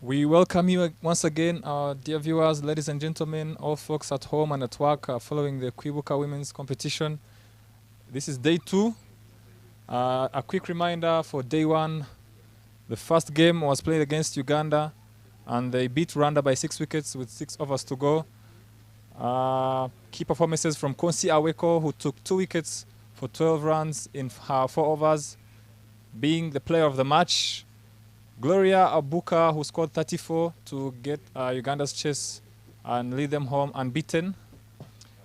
We welcome you once again, our dear viewers, ladies and gentlemen, all folks at home and at work following the Kwibuka women's competition. This is day 2. A quick reminder for day 1. The first game was played against Uganda and they beat Rwanda by 6 wickets with 6 overs to go. Key performances from Konsi Aweko, who took 2 wickets for 12 runs in her 4 overs, being the player of the match. Gloria Abuka, who scored 34 to get Uganda's chase and lead them home unbeaten.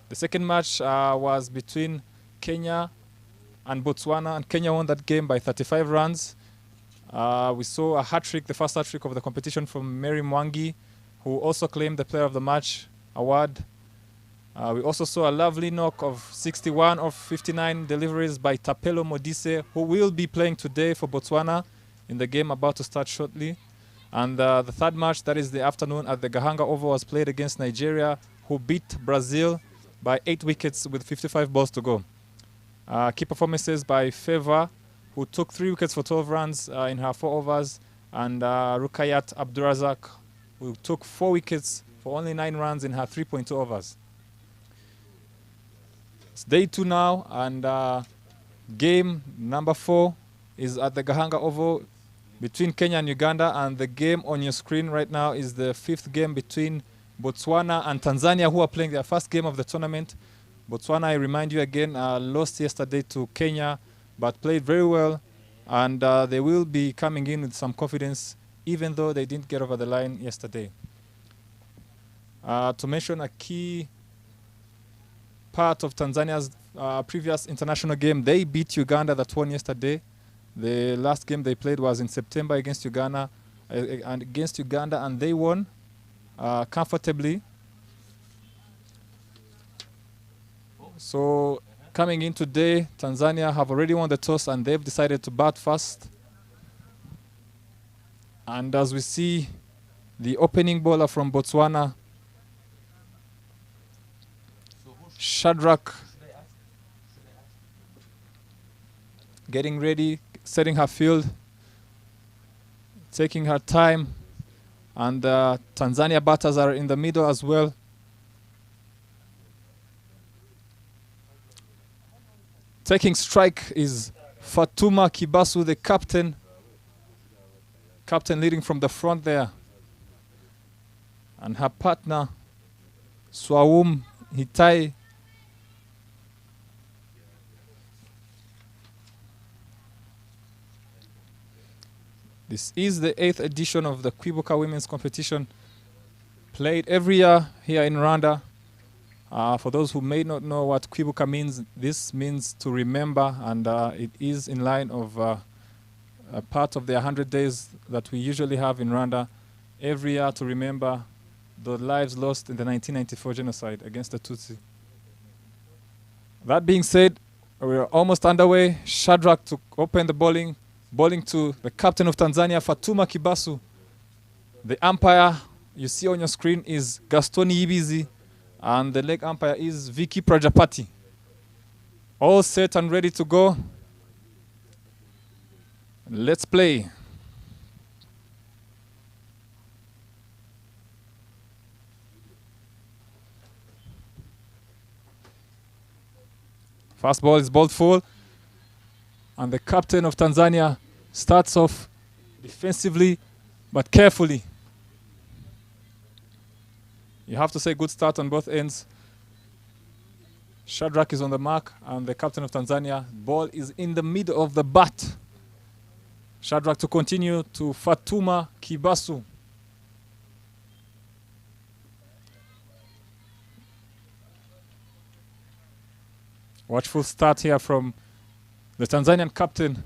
The second match was between Kenya and Botswana, and Kenya won that game by 35 runs. We saw a hat-trick, the first hat-trick of the competition from Mary Mwangi, who also claimed the Player of the Match award. We also saw a lovely knock of 61 of 59 deliveries by Tapelo Modise, who will be playing today for Botswana in the game about to start shortly. And the third match, that is the afternoon at the Gahanga Oval, was played against Nigeria, who beat Brazil by 8 wickets with 55 balls to go. Key performances by Favor, who took 3 wickets for 12 runs in her 4 overs, and Rukayat Abdurazak, who took 4 wickets for only 9 runs in her 3.2 overs. It's day 2 now, and game number 4 is at the Gahanga Oval between Kenya and Uganda, and the game on your screen right now is the 5th game between Botswana and Tanzania, who are playing their first game of the tournament. Botswana, I remind you again, lost yesterday to Kenya, but played very well, and they will be coming in with some confidence, even though they didn't get over the line yesterday. To mention a key part of Tanzania's previous international game, they beat Uganda that won yesterday. The last game they played was in September against Uganda, and they won comfortably. So coming in today, Tanzania have already won the toss and they've decided to bat first. And as we see, the opening bowler from Botswana, Shadrach, getting ready, setting her field, taking her time, and Tanzania batters are in the middle as well. Taking strike is Fatuma Kibasu, the captain leading from the front there, and her partner Swawum Hitai. This is the 8th edition of the Kwibuka women's competition, played every year here in Rwanda. For those who may not know what Kwibuka means, this means to remember, and it is in line of a part of the 100 days that we usually have in Rwanda every year to remember the lives lost in the 1994 genocide against the Tutsi. That being said, we're almost underway. Shadrach to open the bowling to the captain of Tanzania, Fatuma Kibasu. The umpire you see on your screen is Gastoni Ibizi, and the leg umpire is Vicky Prajapati. All set and ready to go. Let's play. First ball is bowled full, and the captain of Tanzania starts off defensively but carefully. You have to say good start on both ends. Shadrach is on the mark, and the captain of Tanzania, ball is in the middle of the bat. Shadrach to continue to Fatuma Kibasu. Watchful start here from the Tanzanian captain.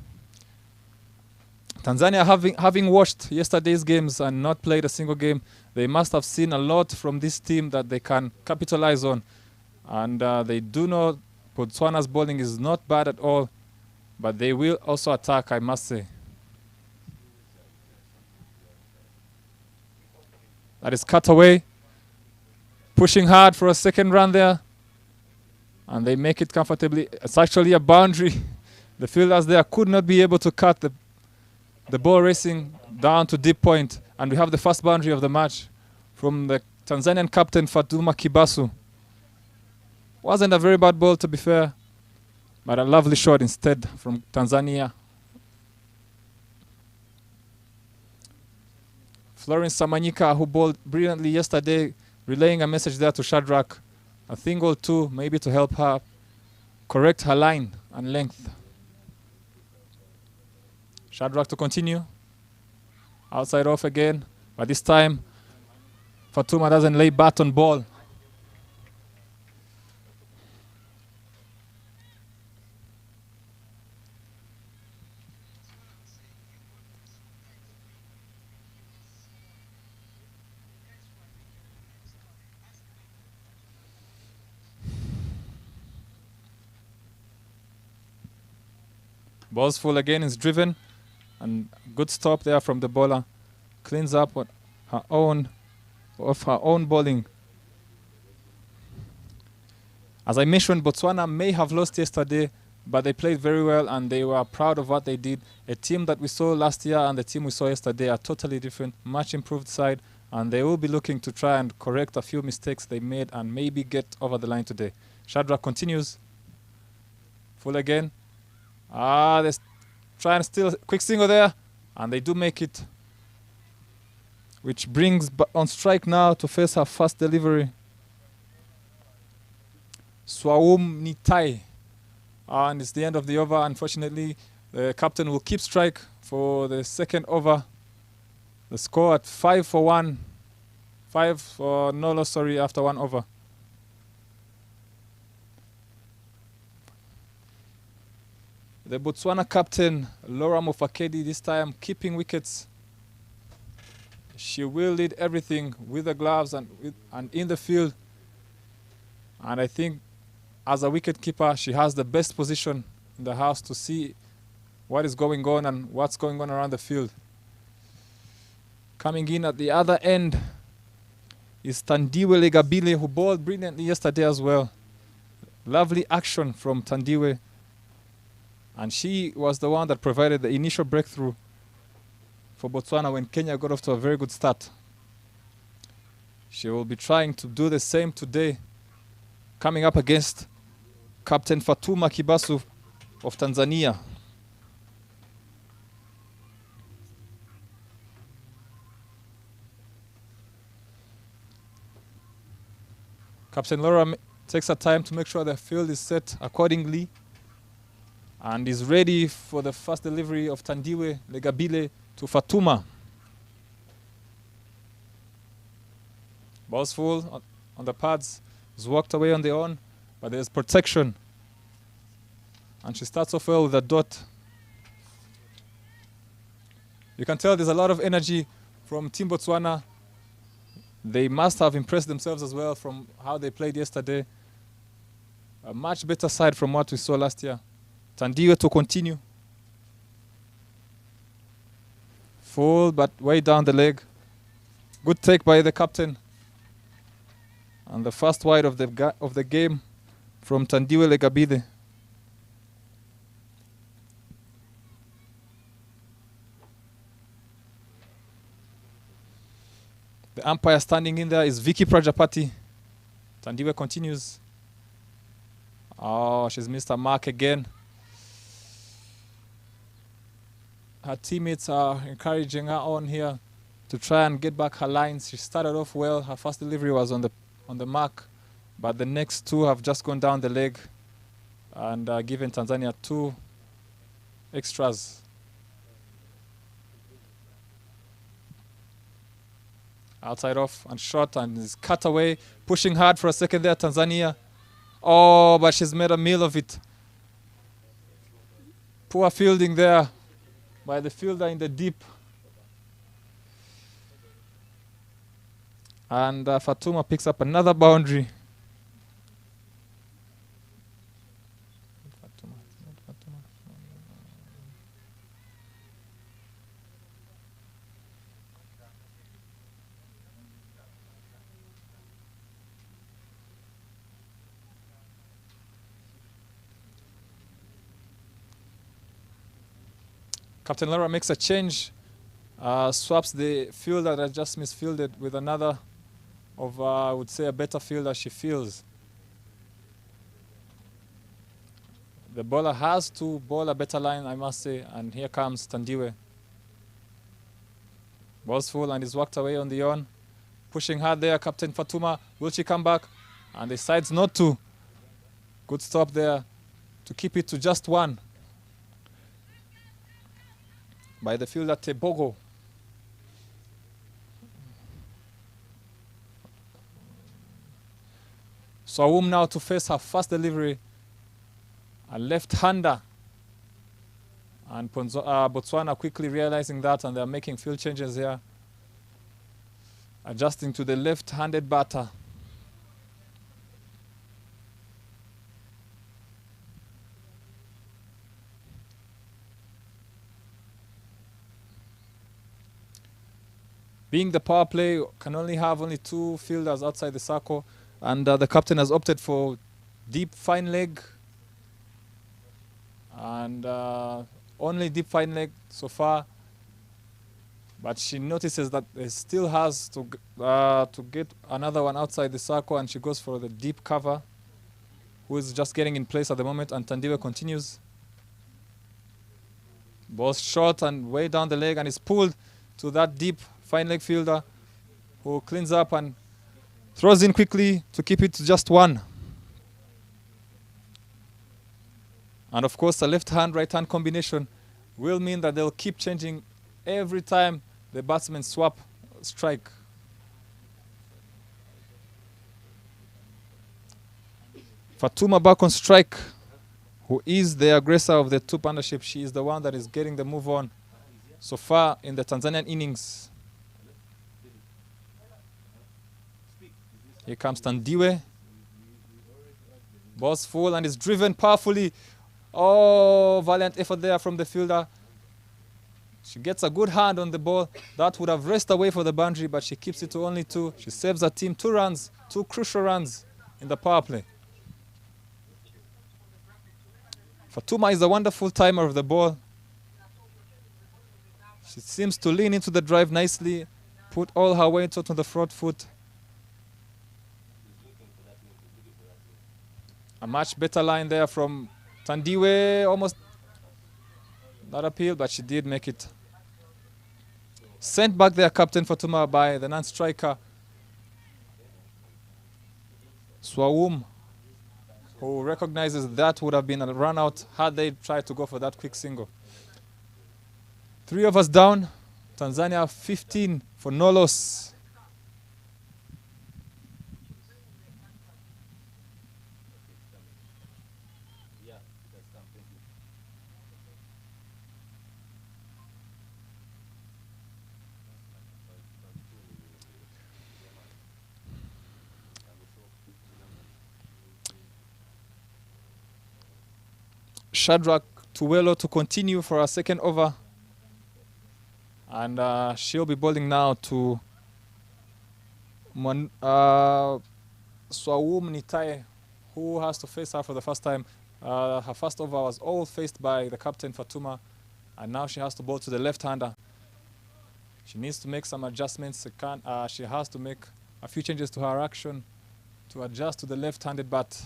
Tanzania having watched yesterday's games and not played a single game, they must have seen a lot from this team that they can capitalize on. And they do know Botswana's bowling is not bad at all, but they will also attack, I must say. That is cut away. Pushing hard for a second run there. And they make it comfortably. It's actually a boundary. The fielders there could not be able to cut the ball racing down to deep point. And we have the first boundary of the match from the Tanzanian captain Fatuma Kibasu. Wasn't a very bad ball, to be fair, but a lovely shot instead from Tanzania. Florence Samanyika, who bowled brilliantly yesterday, relaying a message there to Shadrach. A thing or two, maybe to help her correct her line and length. Shadrach to continue. Outside off again, but this time Fatuma doesn't lay bat on ball. Ball's full again, is driven, and good stop there from the bowler. Cleans up on her own, of her own bowling. As I mentioned, Botswana may have lost yesterday, but they played very well and they were proud of what they did. A team that we saw last year and the team we saw yesterday are totally different, much improved side, and they will be looking to try and correct a few mistakes they made and maybe get over the line today. Shadrach continues. Full again. They try and steal a quick single there, and they do make it, which brings on strike now to face her first delivery. Swaum Nitai. And it's the end of the over. Unfortunately, the captain will keep strike for the second over. The score at 5 for 1. 5 for no loss, sorry, after 1 over. The Botswana captain, Laura Mofakedi, this time keeping wickets. She will lead everything with the gloves and in the field. And I think as a wicket keeper, she has the best position in the house to see what is going on and what's going on around the field. Coming in at the other end is Tandiwe Legabile, who bowled brilliantly yesterday as well. Lovely action from Tandiwe. And she was the one that provided the initial breakthrough for Botswana when Kenya got off to a very good start. She will be trying to do the same today, coming up against Captain Fatuma Kibasu of Tanzania. Captain Laura takes her time to make sure the field is set accordingly and is ready for the first delivery of Tandiwe Legabile to Fatuma. Ball's full on the pads. Is walked away on the on, but there's protection. And she starts off well with a dot. You can tell there's a lot of energy from Team Botswana. They must have impressed themselves as well from how they played yesterday. A much better side from what we saw last year. Tandiwe to continue. Full, but way down the leg. Good take by the captain. And the first wide of the game from Tandiwe Legabile. The umpire standing in there is Vicky Prajapati. Tandiwe continues. Oh, she's missed her mark again. Her teammates are encouraging her on here to try and get back her lines. She started off well. Her first delivery was on the mark, but the next two have just gone down the leg and given Tanzania 2 extras. Outside off and shot, and is cut away, pushing hard for a second there, Tanzania. Oh, but she's made a meal of it. Poor fielding there by the fielder in the deep. And Fatuma picks up another boundary. Captain Laura makes a change. swaps the fielder that just misfielded with another of, I would say, a better fielder she feels. The bowler has to bowl a better line, I must say, and here comes Tandiwe. Ball's full and is walked away on the on. Pushing hard there, Captain Fatuma. Will she come back? And decides not to. Good stop there to keep it to just one by the fielder Tebogo. Swawum now to face her first delivery. A left-hander. And Botswana quickly realizing that, and they're making field changes here. Adjusting to the left-handed batter. Being the power play, can only have two fielders outside the circle, and the captain has opted for deep fine leg, and only deep fine leg so far. But she notices that it still has to get another one outside the circle, and she goes for the deep cover, who is just getting in place at the moment, and Tandiwe continues. Ball's short and way down the leg, and is pulled to that deep fine leg fielder, who cleans up and throws in quickly to keep it to just one. And of course, a left-hand, right-hand combination will mean that they'll keep changing every time the batsmen swap strike. Fatuma back on strike, who is the aggressor of the two partnership. She is the one that is getting the move on so far in the Tanzanian innings. Here comes Tandiwe. Ball's full and is driven powerfully. Oh, valiant effort there from the fielder. She gets a good hand on the ball. That would have raced away for the boundary, but she keeps it to only two. She saves her team 2 runs, 2 crucial runs in the power play. Fatuma is a wonderful timer of the ball. She seems to lean into the drive nicely, put all her weight out on the front foot. A much better line there from Tandiwe, almost not appeal, but she did make it. Sent back there, Captain Fatuma, by the non-striker Swawum, who recognizes that would have been a run out had they tried to go for that quick single. 3 overs down, Tanzania 15 for no loss. Shadrach Tuwelo to continue for our second over. And she'll be bowling now to Swawum Nitae, who has to face her for the first time. Her first over was all faced by the captain Fatuma, and now she has to bowl to the left-hander. She needs to make some adjustments. She has to make a few changes to her action to adjust to the left-handed bat.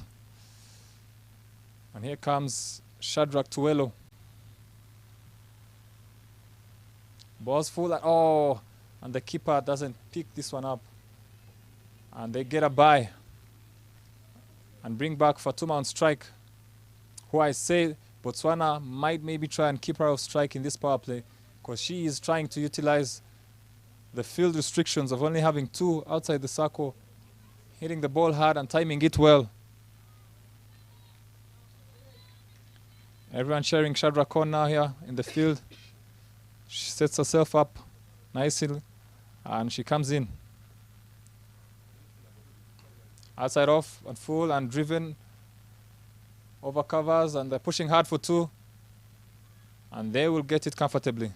And here comes Shadrach Tuwelo. Ball's full, and the keeper doesn't pick this one up. And they get a bye and bring back Fatuma on strike, who I say Botswana might maybe try and keep her off strike in this power play, because she is trying to utilize the field restrictions of only having 2 outside the circle, hitting the ball hard and timing it well. Everyone cheering Shadrach on now here in the field. She sets herself up nicely and she comes in. Outside off and full and driven over covers, and they're pushing hard for 2. And they will get it comfortably.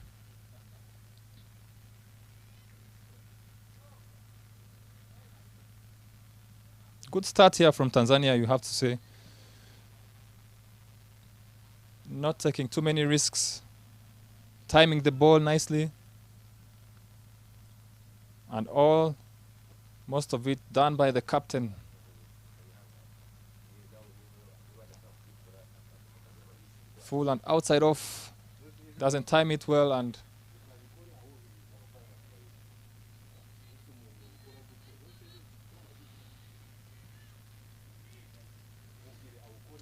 Good start here from Tanzania, you have to say. Not taking too many risks. Timing the ball nicely. And most of it done by the captain. Full and outside off. Doesn't time it well, and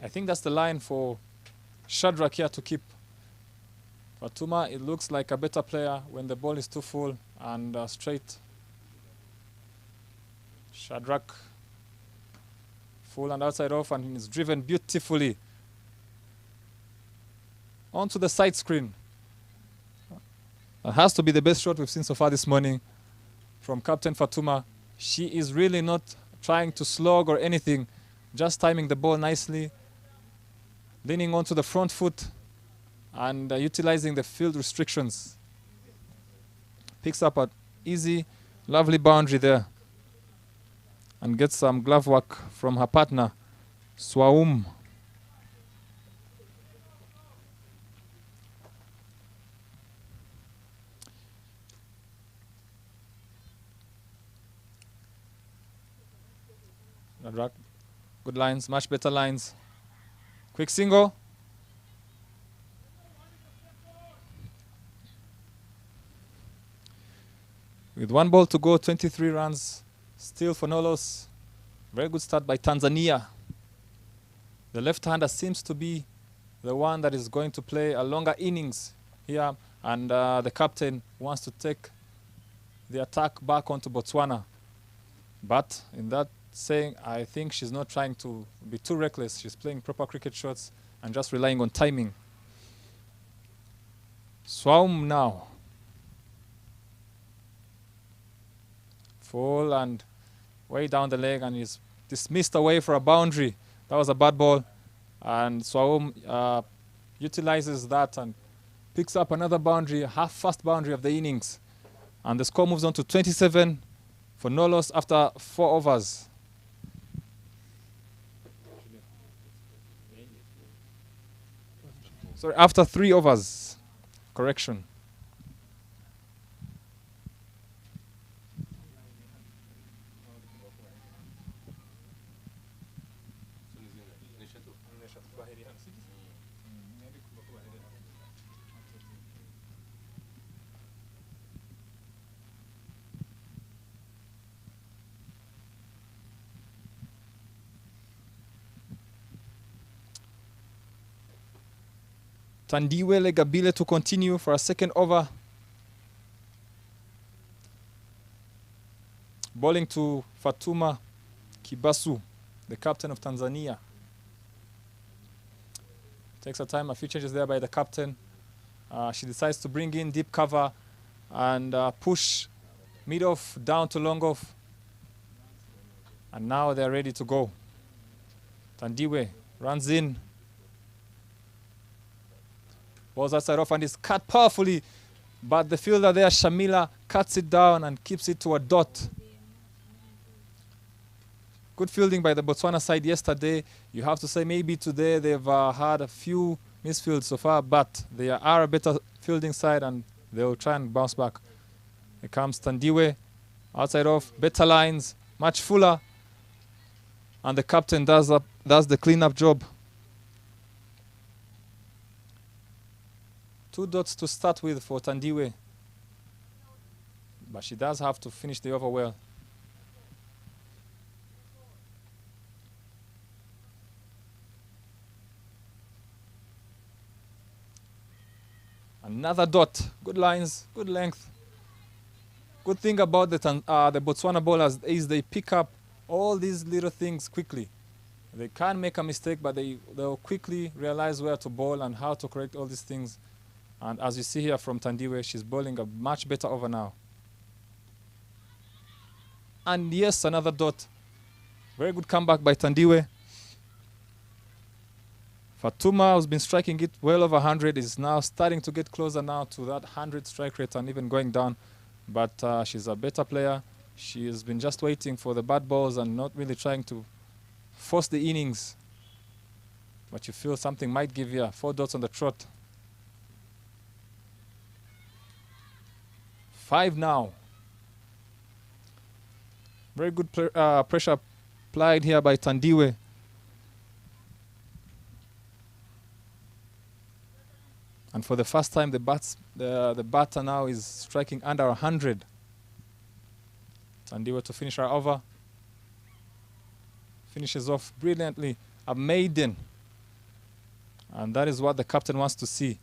I think that's the line for Shadrach here to keep. Fatuma, it looks like a better player when the ball is too full and straight. Shadrach, full and outside off, and is driven beautifully onto the side screen. That has to be the best shot we've seen so far this morning from Captain Fatuma. She is really not trying to slog or anything, just timing the ball nicely, leaning onto the front foot and utilizing the field restrictions. Picks up an easy, lovely boundary there and gets some glove work from her partner, Swaum. Good lines, much better lines. Quick single. With 1 ball to go, 23 runs, still for no loss. Very good start by Tanzania. The left-hander seems to be the one that is going to play a longer innings here, and the captain wants to take the attack back onto Botswana. But in that saying, I think she's not trying to be too reckless. She's playing proper cricket shots and just relying on timing. Swaum now. Full and way down the leg, and is dismissed away for a boundary. That was a bad ball, and Swaum utilizes that and picks up another boundary, half-fast boundary of the innings. And the score moves on to 27 for no loss after 4 overs. Sorry, after 3 overs. Correction. Tandiwe Gabile to continue for a second over. Bowling to Fatuma Kibasu, the captain of Tanzania. Takes her time, a few changes there by the captain. She decides to bring in deep cover and push mid-off down to long-off. And now they're ready to go. Tandiwe runs in. Balls outside off and is cut powerfully, but the fielder there, Shamila, cuts it down and keeps it to a dot. Good fielding by the Botswana side yesterday. You have to say maybe today they've had a few misfields so far, but they are a better fielding side and they'll try and bounce back. Here comes Tandiwe, outside off, better lines, much fuller, and the captain does the clean-up job. 2 dots to start with for Tandiwe, but she does have to finish the over well. Another dot, good lines, good length. Good thing about the Botswana bowlers is they pick up all these little things quickly. They can make a mistake, but they'll quickly realize where to bowl and how to correct all these things. And as you see here from Tandiwe, she's bowling a much better over now. And yes, another dot. Very good comeback by Tandiwe. Fatuma, who's been striking it well over 100, is now starting to get closer now to that 100 strike rate and even going down. But she's a better player. She has been just waiting for the bad balls and not really trying to force the innings. But you feel something might give you 4 dots on the trot. 5 now. Very good pressure applied here by Tandiwe. And for the first time, the batter now is striking under 100. Tandiwe to finish her over. Finishes off brilliantly. A maiden. And that is what the captain wants to see.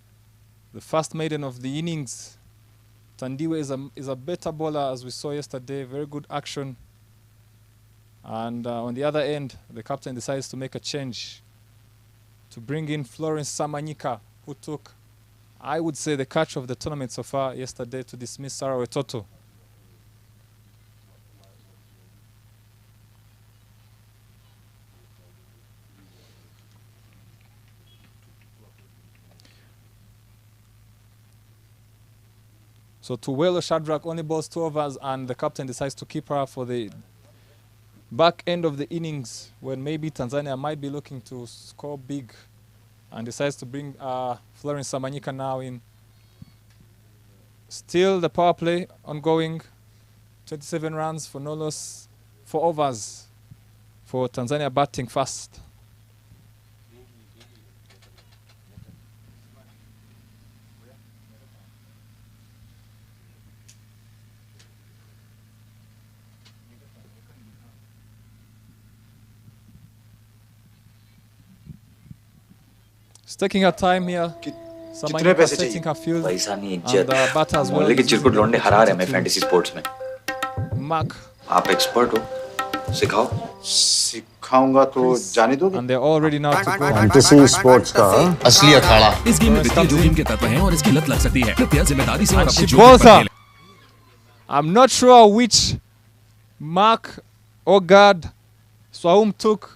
The first maiden of the innings. Tandiwe is a better bowler, as we saw yesterday. Very good action. And on the other end, the captain decides to make a change to bring in Florence Samanyika, who took, I would say, the catch of the tournament so far yesterday to dismiss Sarah Wetoto. So Tuwelo Shadrack only bowls 2 overs, and the captain decides to keep her for the back end of the innings when maybe Tanzania might be looking to score big, and decides to bring Florence Samanyika now in. Still the power play ongoing. 27 runs for no loss, 4 overs for Tanzania batting first. She's taking her time here. Samanyika setting her field. And the batter as well. चिरकुट लौंडे हरा रहे हैं fantasy sports में. Mark. आप expert हो, सिखाओ. सिखाऊंगा तो जाने दोगे. And they're all ready now to go. Fantasy sports का असली अखाड़ा. इस गेम में वित्तीय जोखिम के तत्व हैं और इसकी लत लग सकती है. कृपया जिम्मेदारी से और And अपने she जोखिम bowls पर her. खेलें. I'm not sure which mark or guard Swaum took.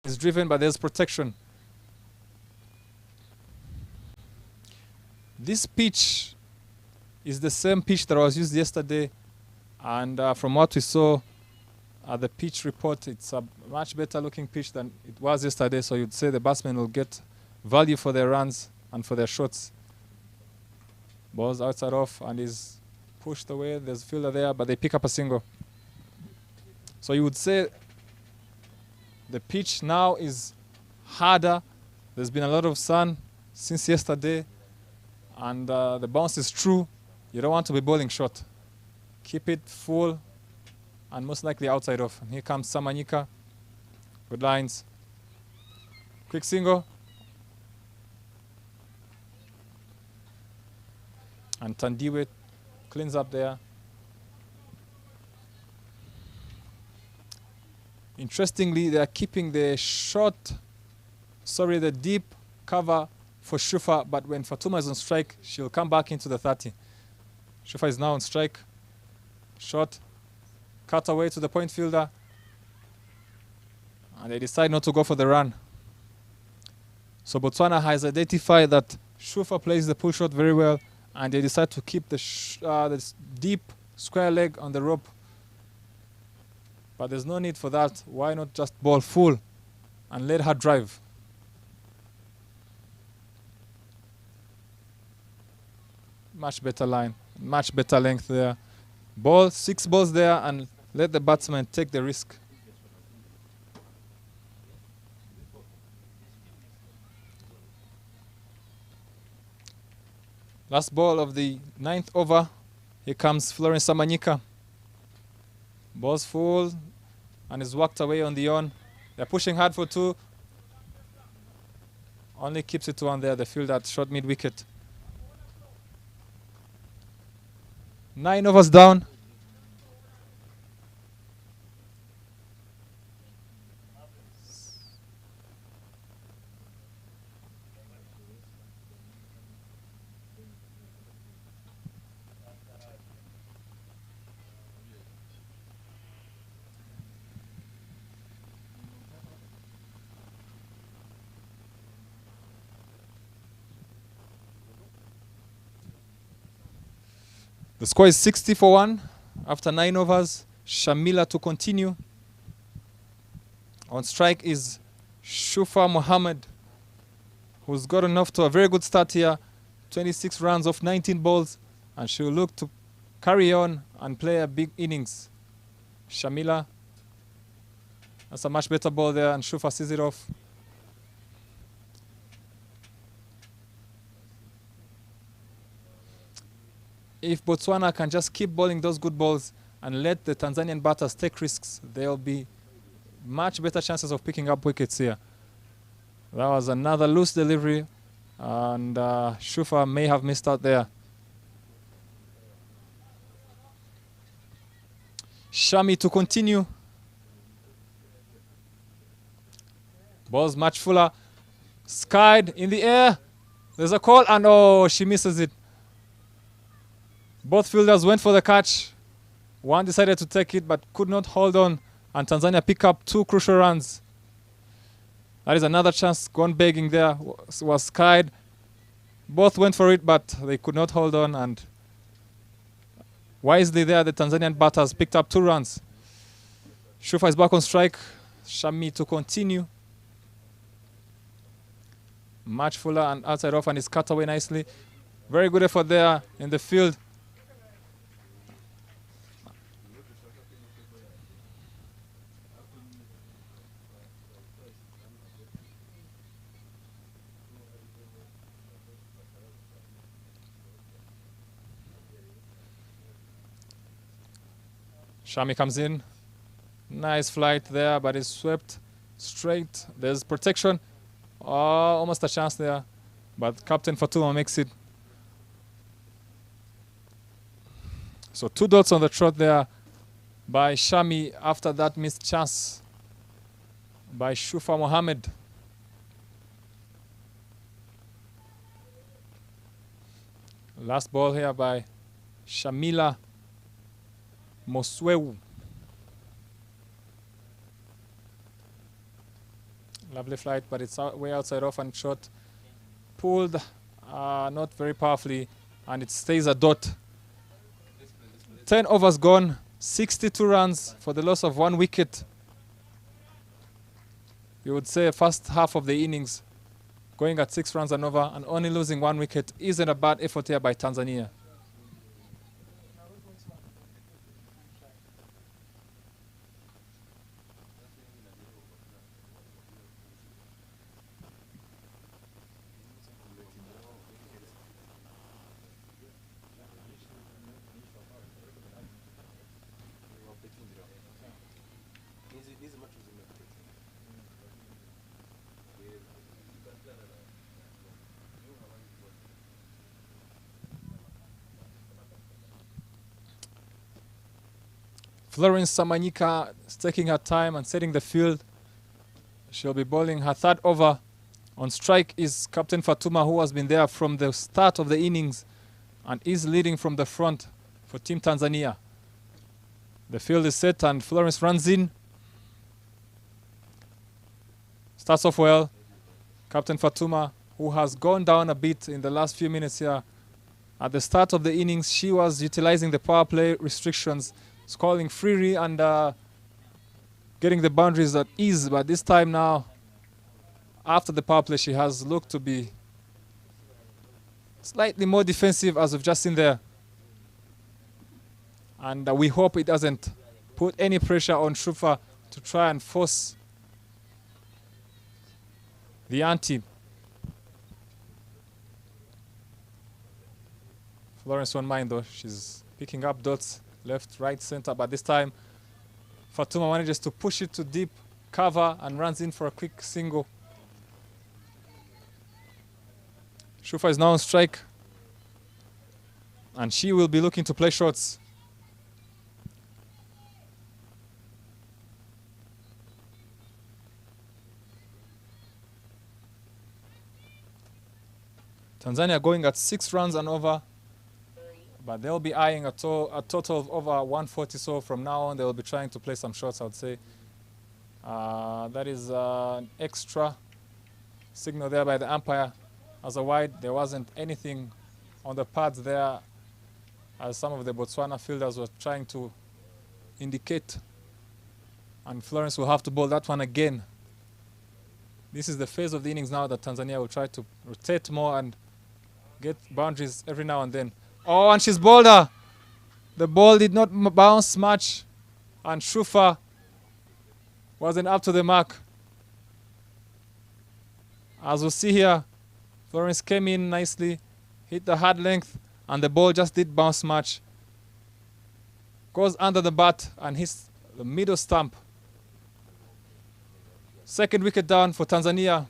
is driven, but there's protection. This pitch is the same pitch that was used yesterday, and from what we saw at the pitch report, it's a much better looking pitch than it was yesterday, so you'd say the batsmen will get value for their runs and for their shots. Ball's outside off and is pushed away. There's a fielder there, but they pick up a single. So you would say the pitch now is harder. There's been a lot of sun since yesterday, and the bounce is true. You don't want to be bowling short. Keep it full and most likely outside off. And here comes Samanyika. Good lines. Quick single. And Tandiwe cleans up there. Interestingly, they are keeping the the deep cover for Shufa, but when Fatuma is on strike, she'll come back into the 30. Shufa is now on strike. Shot, cut away to the point fielder, and they decide not to go for the run. So Botswana has identified that Shufa plays the pull shot very well, and they decide to keep the deep square leg on the rope. But there's no need for that. Why not just bowl full and let her drive? Much better line, much better length there. Ball, 6 balls there, and let the batsman take the risk. Last ball of the 9th over. Here comes Florence Samanyika. Ball's full and is walked away on the on. They're pushing hard for 2. Only keeps it to 1 there. The fielder at short mid wicket. 9 overs down. The score is 60 for 1 after 9 overs. Shamila to continue. On strike is Shufa Mohammed, who's gotten off to a very good start here. 26 runs off 19 balls, and she'll look to carry on and play a big innings. Shamila, that's a much better ball there, and Shufa sees it off. If Botswana can just keep bowling those good balls and let the Tanzanian batters take risks, there'll be much better chances of picking up wickets here. That was another loose delivery, and Shufa may have missed out there. Shami to continue. Ball's much fuller. Skied in the air. There's a call, and oh, she misses it. Both fielders went for the catch. One decided to take it but could not hold on, and Tanzania pick up 2 crucial runs. That is another chance gone begging there. Was skied. Both went for it, but they could not hold on, and wisely there the Tanzanian batters picked up 2 runs. Shufa is back on strike. Shami to continue. Much fuller and outside off, and is cut away nicely. Very good effort there in the field. Shami comes in. Nice flight there, but is swept straight. There's protection. Oh, almost a chance there, but Captain Fatuma makes it. So 2 dots on the trot there by Shami after that missed chance by Shufa Mohammed. Last ball here by Shamila Moswewu. Lovely flight, but it's way outside off and shot. Pulled, not very powerfully, and it stays a dot. 10 overs gone, 62 runs for the loss of 1 wicket. You would say first half of the innings going at 6 runs and over and only losing 1 wicket isn't a bad effort here by Tanzania. Florence Samanyika is taking her time and setting the field. She'll be bowling her 3rd over. On strike is Captain Fatuma, who has been there from the start of the innings and is leading from the front for Team Tanzania. The field is set and Florence runs in. Starts off well. Captain Fatuma, who has gone down a bit in the last few minutes here. At the start of the innings, she was utilizing the power play restrictions, scoring freely and getting the boundaries at ease. But this time now, after the power play, she has looked to be slightly more defensive, as we've just seen there. And we hope it doesn't put any pressure on Shufa to try and force the ante. Florence won't mind though. She's picking up dots left, right, center, but this time Fatuma manages to push it to deep cover and runs in for a quick single. Shufa is now on strike and she will be looking to play shots. Tanzania going at 6 runs and over, but they'll be eyeing a total of over 140. So from now on, they'll be trying to play some shots, I would say. That is an extra signal there by the umpire. As a wide, there wasn't anything on the pads there, as some of the Botswana fielders were trying to indicate. And Florence will have to bowl that one again. This is the phase of the innings now that Tanzania will try to rotate more and get boundaries every now and then. Oh, and she's bowled her. The ball did not bounce much, and Shufa wasn't up to the mark. As we'll see here, Florence came in nicely, hit the hard length, and the ball just did bounce much. Goes under the bat and hits the middle stump. 2nd wicket down for Tanzania.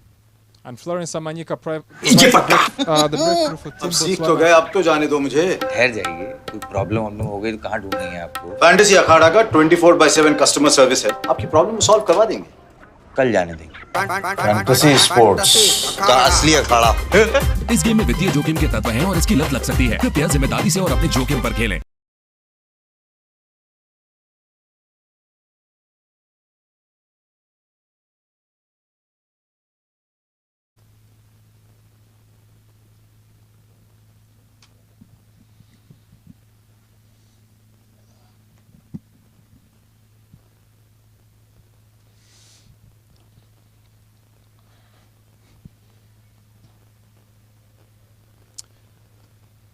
And Florence Samanyika the breakthrough for Team सीख तो Botswana. गए, अब तो जाने दो मुझे। ठहर जाइए, कोई प्रॉब्लम हम लोग हो गई तो कहाँ ढूंढेंगे आपको? फैंटेसी अखाड़ा का 24/7 कस्टमर सर्विस है, आपकी प्रॉब्लम सॉल्व करवा देंगे। कल जाने देंगे। फैंटेसी स्पोर्ट्स का असली अखाड़ा। इस गेम में वित्तीय जोखिम के तत्व हैं और इसकी लत लग सकती है। कृपया जिम्मेदारी से और अपने जोखिम पर खेलें।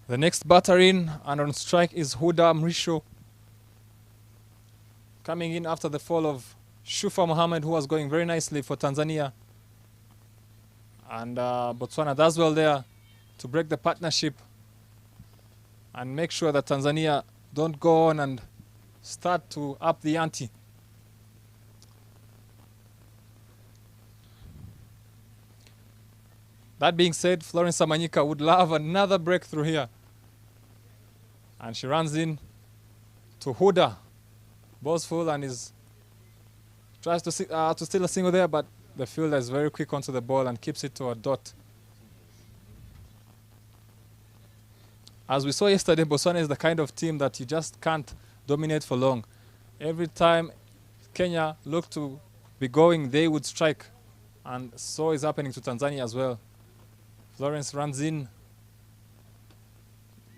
The next batter in and on strike is Huda Mrisho, coming in after the fall of Shufa Mohammed, who was going very nicely for Tanzania. And Botswana does well there to break the partnership and make sure that Tanzania don't go on and start to up the ante. That being said, Florence Samanyika would love another breakthrough here. And she runs in to Huda. Ball's full and tries to steal a single there, but the fielder is very quick onto the ball and keeps it to a dot. As we saw yesterday, Botswana is the kind of team that you just can't dominate for long. Every time Kenya looked to be going, they would strike. And so is happening to Tanzania as well. Florence runs in.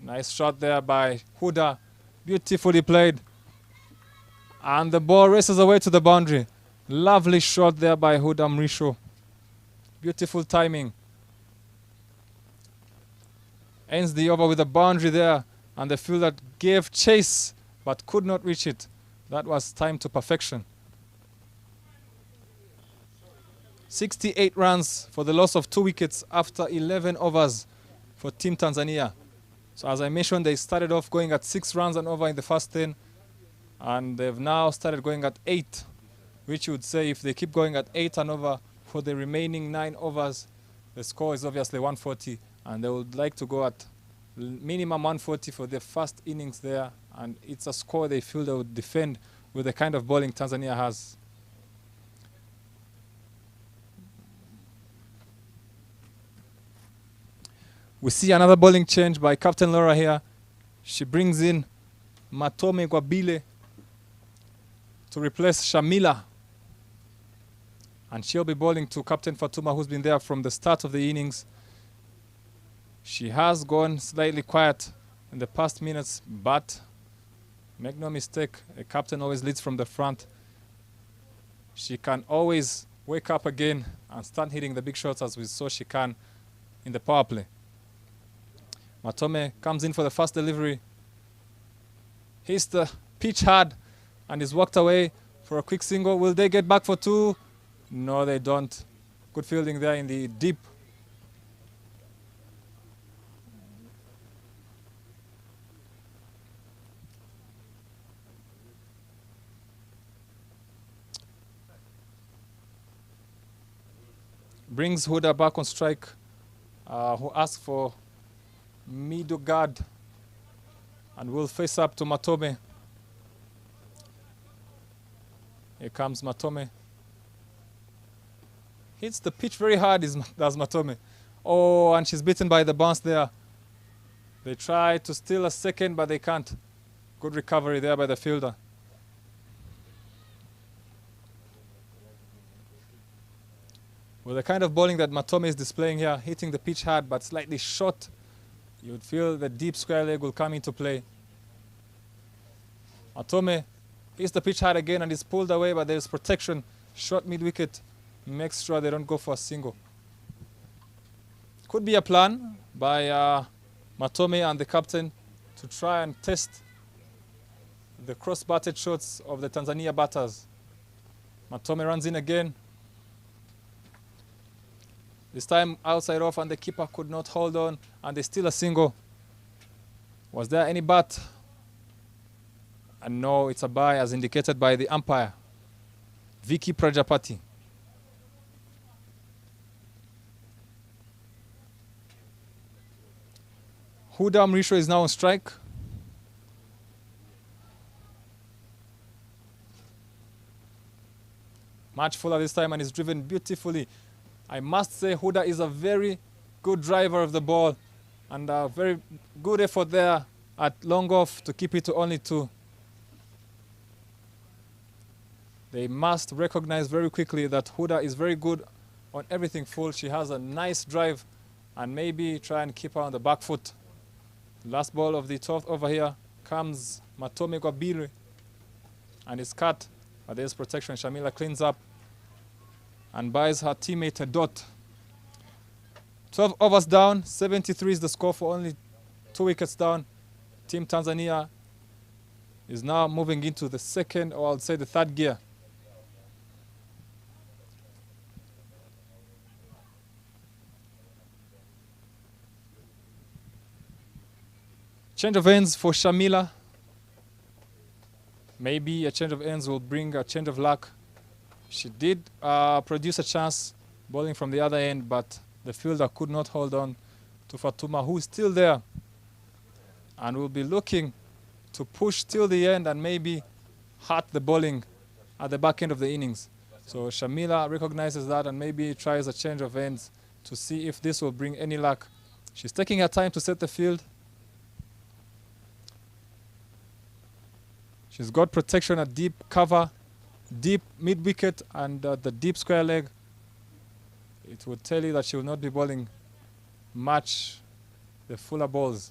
Nice shot there by Huda. Beautifully played. And the ball races away to the boundary. Lovely shot there by Huda Mrisho. Beautiful timing. Ends the over with a boundary there. And the fielder gave chase but could not reach it. That was timed to perfection. 68 runs for the loss of 2 wickets after 11 overs for Team Tanzania. So as I mentioned, they started off going at 6 runs and over in the first 10. And they've now started going at 8, which you would say if they keep going at 8 and over for the remaining 9 overs, the score is obviously 140. And they would like to go at minimum 140 for their first innings there. And it's a score they feel they would defend with the kind of bowling Tanzania has. We see another bowling change by Captain Laura here. She brings in Matome Gwabile to replace Shamila. And she'll be bowling to Captain Fatuma, who's been there from the start of the innings. She has gone slightly quiet in the past minutes, but make no mistake, a captain always leads from the front. She can always wake up again and start hitting the big shots as we saw she can in the power play. Matome comes in for the first delivery. Hits the pitch hard and is walked away for a quick single. Will they get back for 2? No, they don't. Good fielding there in the deep. Brings Huda back on strike, who asks for middle guard and will face up to Matome. Here comes Matome. Hits the pitch very hard, does Matome. Oh, and she's beaten by the bounce there. They try to steal a second, but they can't. Good recovery there by the fielder. With the kind of bowling that Matome is displaying here, hitting the pitch hard but slightly short, you would feel the deep square leg will come into play. Matome hits the pitch hard again and is pulled away, but there is protection. Short mid-wicket makes sure they don't go for a single. Could be a plan by Matome and the captain to try and test the cross-batted shots of the Tanzania batters. Matome runs in again. This time outside off, and the keeper could not hold on, and they steal a single. Was there any bat? And no, it's a bye as indicated by the umpire, Vicky Prajapati. Huda Mrisho is now on strike. Much fuller this time and is driven beautifully. I must say Huda is a very good driver of the ball and a very good effort there at long off to keep it to only 2. They must recognize very quickly that Huda is very good on everything full. She has a nice drive and maybe try and keep her on the back foot. Last ball of the 12th over here comes Matome Gwabile and is cut, but there's protection. Shamila cleans up and buys her teammate a dot. 12 overs down, 73 is the score for only 2 wickets down. Team Tanzania is now moving into the second, or I'll say the third gear. Change of ends for Shamila. Maybe a change of ends will bring a change of luck. She did produce a chance bowling from the other end, but the fielder could not hold on to Fatuma, who is still there and will be looking to push till the end and maybe hurt the bowling at the back end of the innings. So Shamila recognizes that and maybe tries a change of ends to see if this will bring any luck. She's taking her time to set the field. She's got protection at deep cover, deep mid-wicket and the deep square leg. it would tell you that she will not be bowling much the fuller balls.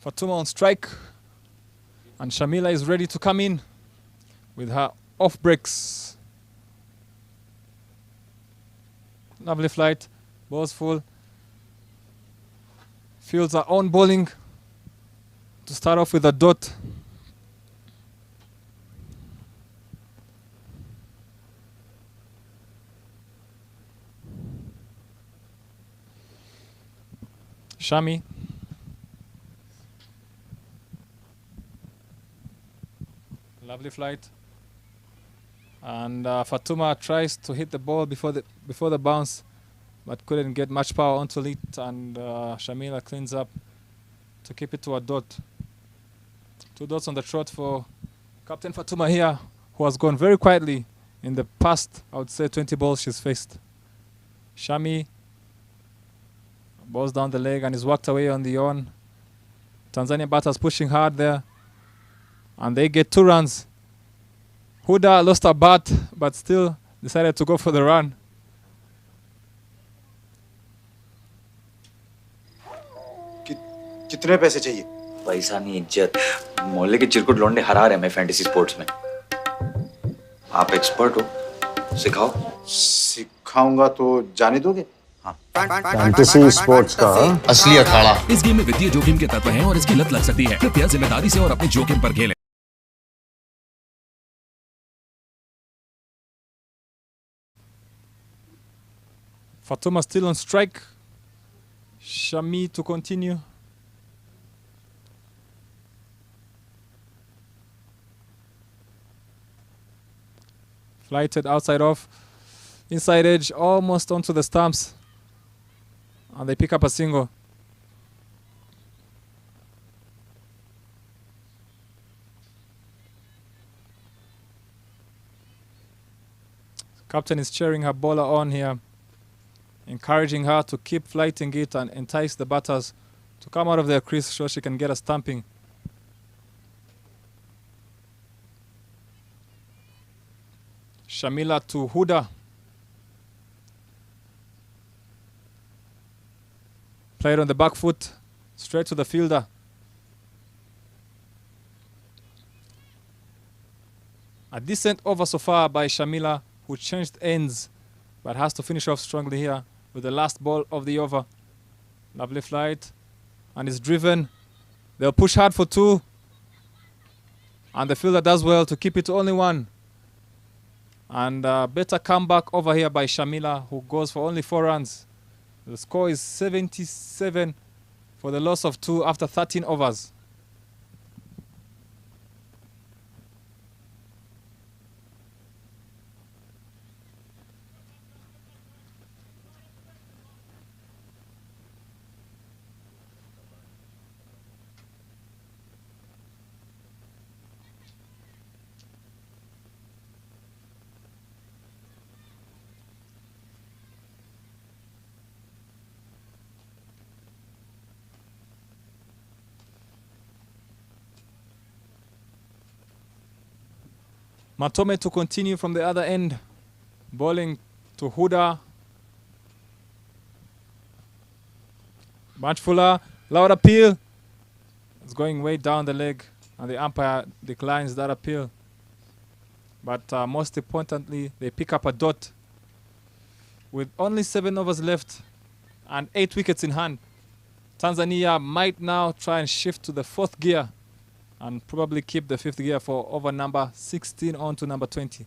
Fatuma on strike, and Shamila is ready to come in with her off breaks. Lovely flight, balls full. Fields her own bowling to start off with a dot. Shami. Lovely flight. And Fatuma tries to hit the ball before the bounce, but couldn't get much power onto it, and Shamila cleans up to keep it to a dot. 2 dots on the trot for Captain Fatuma here, who has gone very quietly in the past, I would say, 20 balls she's faced. Shami balls down the leg and is walked away on the on. Tanzania batters pushing hard there, and they get 2 runs. Huda lost a bat, but still decided to go for the run. कितने पैसे चाहिए? पैसा नहीं इज्जत। मोहल्ले के चिरकुट लौंडे हरा रहे मैं फैंटेसी स्पोर्ट्स में। आप एक्सपर्ट हो, सिखाओ। सिखाऊंगा तो जाने दोगे? फैंटेसी स्पोर्ट्स का असली अखाड़ा। इस गेम में वित्तीय जोखिम के तत्व हैं और इसकी लत लग सकती है। कृपया जिम्मेदारी से और अपने जोखिम पर खेलें। Fatuma still on strike. Shami to continue. Flighted outside off. Inside edge, almost onto the stumps. And they pick up a single. Captain is cheering her bowler on here, encouraging her to keep flighting it and entice the batters to come out of their crease so she can get a stumping. Shamila to Huda. Played on the back foot, straight to the fielder. A decent over so far by Shamila, who changed ends, but has to finish off strongly here with the last ball of the over. Lovely flight, and is driven. They'll push hard for 2, and the fielder does well to keep it to only 1. And better comeback over here by Shamila, who goes for only 4 runs. The score is 77 for the loss of 2 after 13 overs. Matome to continue from the other end, bowling to Huda. Much fuller, loud appeal. It's going way down the leg, and the umpire declines that appeal. But most importantly, they pick up a dot with only 7 overs left and 8 wickets in hand. Tanzania might now try and shift to the 4th gear and probably keep the 5th gear for over number 16 on to number 20.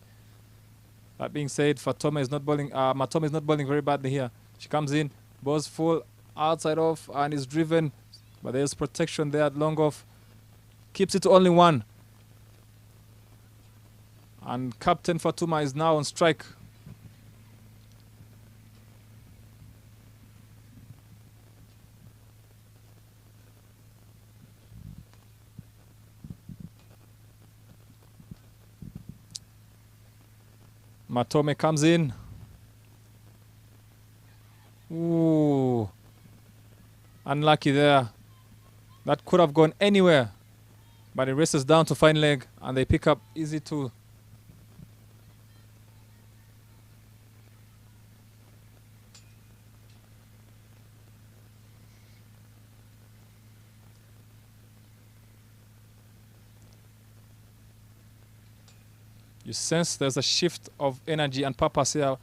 That being said, Matome is not bowling very badly here. She comes in, balls full, outside off, and is driven, but there's protection there at long off. Keeps it to only 1. And Captain Fatuma is now on strike. Matome comes in, Ooh. Unlucky there. That could have gone anywhere. But it races down to fine leg and they pick up easy 2. You sense there's a shift of energy and purpose here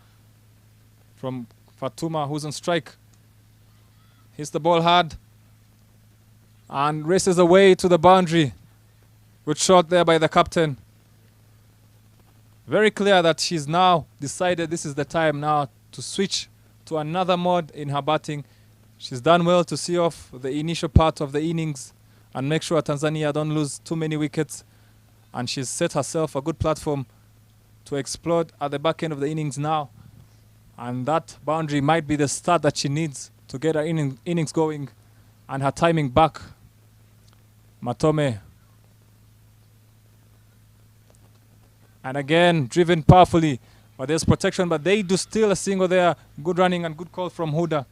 from Fatuma, who's on strike. Hits the ball hard and races away to the boundary. Good shot there by the captain. Very clear that she's now decided this is the time now to switch to another mode in her batting. She's done well to see off the initial part of the innings and make sure Tanzania don't lose too many wickets. And she's set herself a good platform to explode at the back end of the innings now. And that boundary might be the start that she needs to get her innings going and her timing back. Matome. And again, driven powerfully. But there's protection, but they do steal a single there. Good running and good call from Huda.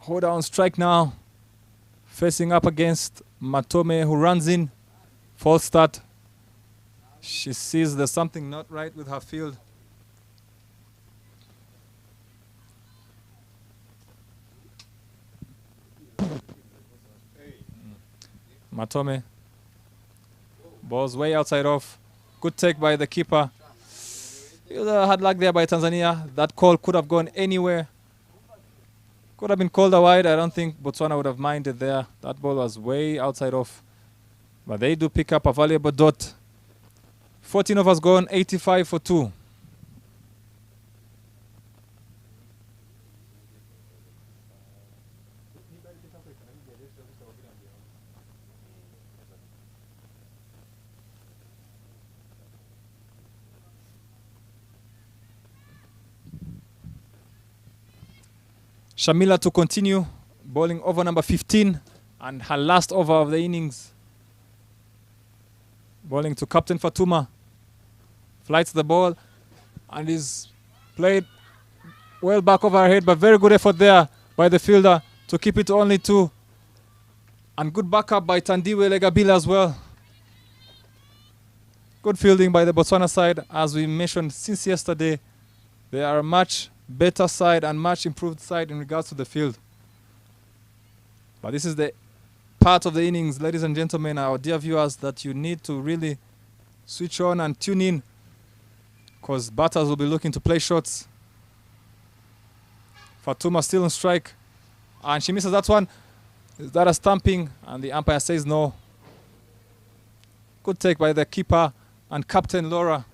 Huda on strike now. Facing up against Matome, who runs in. False start. She sees there's something not right with her field. Matome. Ball's way outside off. Good take by the keeper. Had luck there by Tanzania. That call could have gone anywhere. Could have been called a wide. I don't think Botswana would have minded there. That ball was way outside off. But they do pick up a valuable dot. 14 overs gone, 85 for 2. Shamila to continue, bowling over number 15 and her last over of the innings. Bowling to Captain Fatuma. Flights the ball and is played well back over her head, but very good effort there by the fielder to keep it to only 2. And good backup by Tandiwe Legabila as well. Good fielding by the Botswana side. As we mentioned since yesterday, they are a much better side and much improved side in regards to the field. But this is the part of the innings, ladies and gentlemen, our dear viewers, that you need to really switch on and tune in, because batters will be looking to play shots. Fatuma still on strike, and she misses that one. Is that a stamping? And the umpire says no. Good take by the keeper and captain Laura.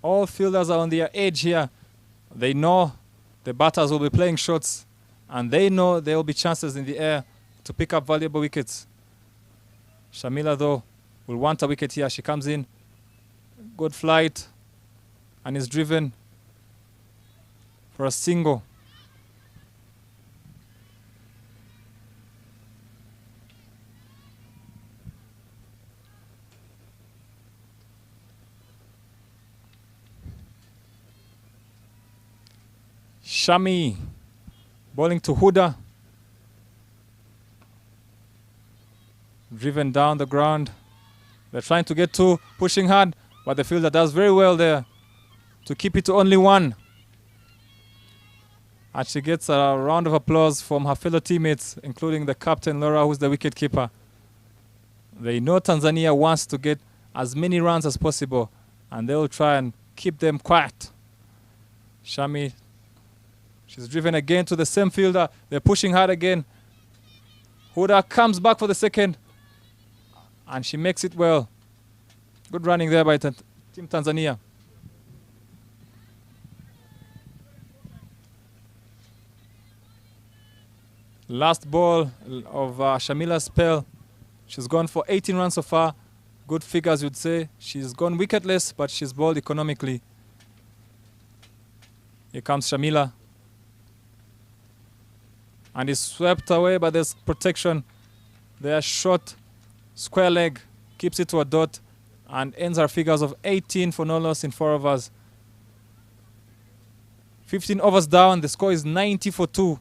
All fielders are on their edge here. They know the batters will be playing shots, and they know there will be chances in the air to pick up valuable wickets. Shamila, though, will want a wicket here. She comes in. Good flight, and is driven for a single. Shami bowling to Huda. Driven down the ground. They're trying to get 2, pushing hard, but the fielder does very well there to keep it to only 1. And she gets a round of applause from her fellow teammates, including the captain Laura, who's the wicket keeper. They know Tanzania wants to get as many runs as possible, and they'll try and keep them quiet. Shami, she's driven again to the same fielder. They're pushing hard again. Huda comes back for the second, and she makes it well. Good running there by Team Tanzania. Last ball of Shamila's spell. She's gone for 18 runs so far. Good figures, you'd say. She's gone wicketless, but she's bowled economically. Here comes Shamila. And is swept away, but there's protection. They are short, square leg, keeps it to a dot, and ends our figures of 18 for no loss in 4 overs. 15 overs down, the score is 90 for 2.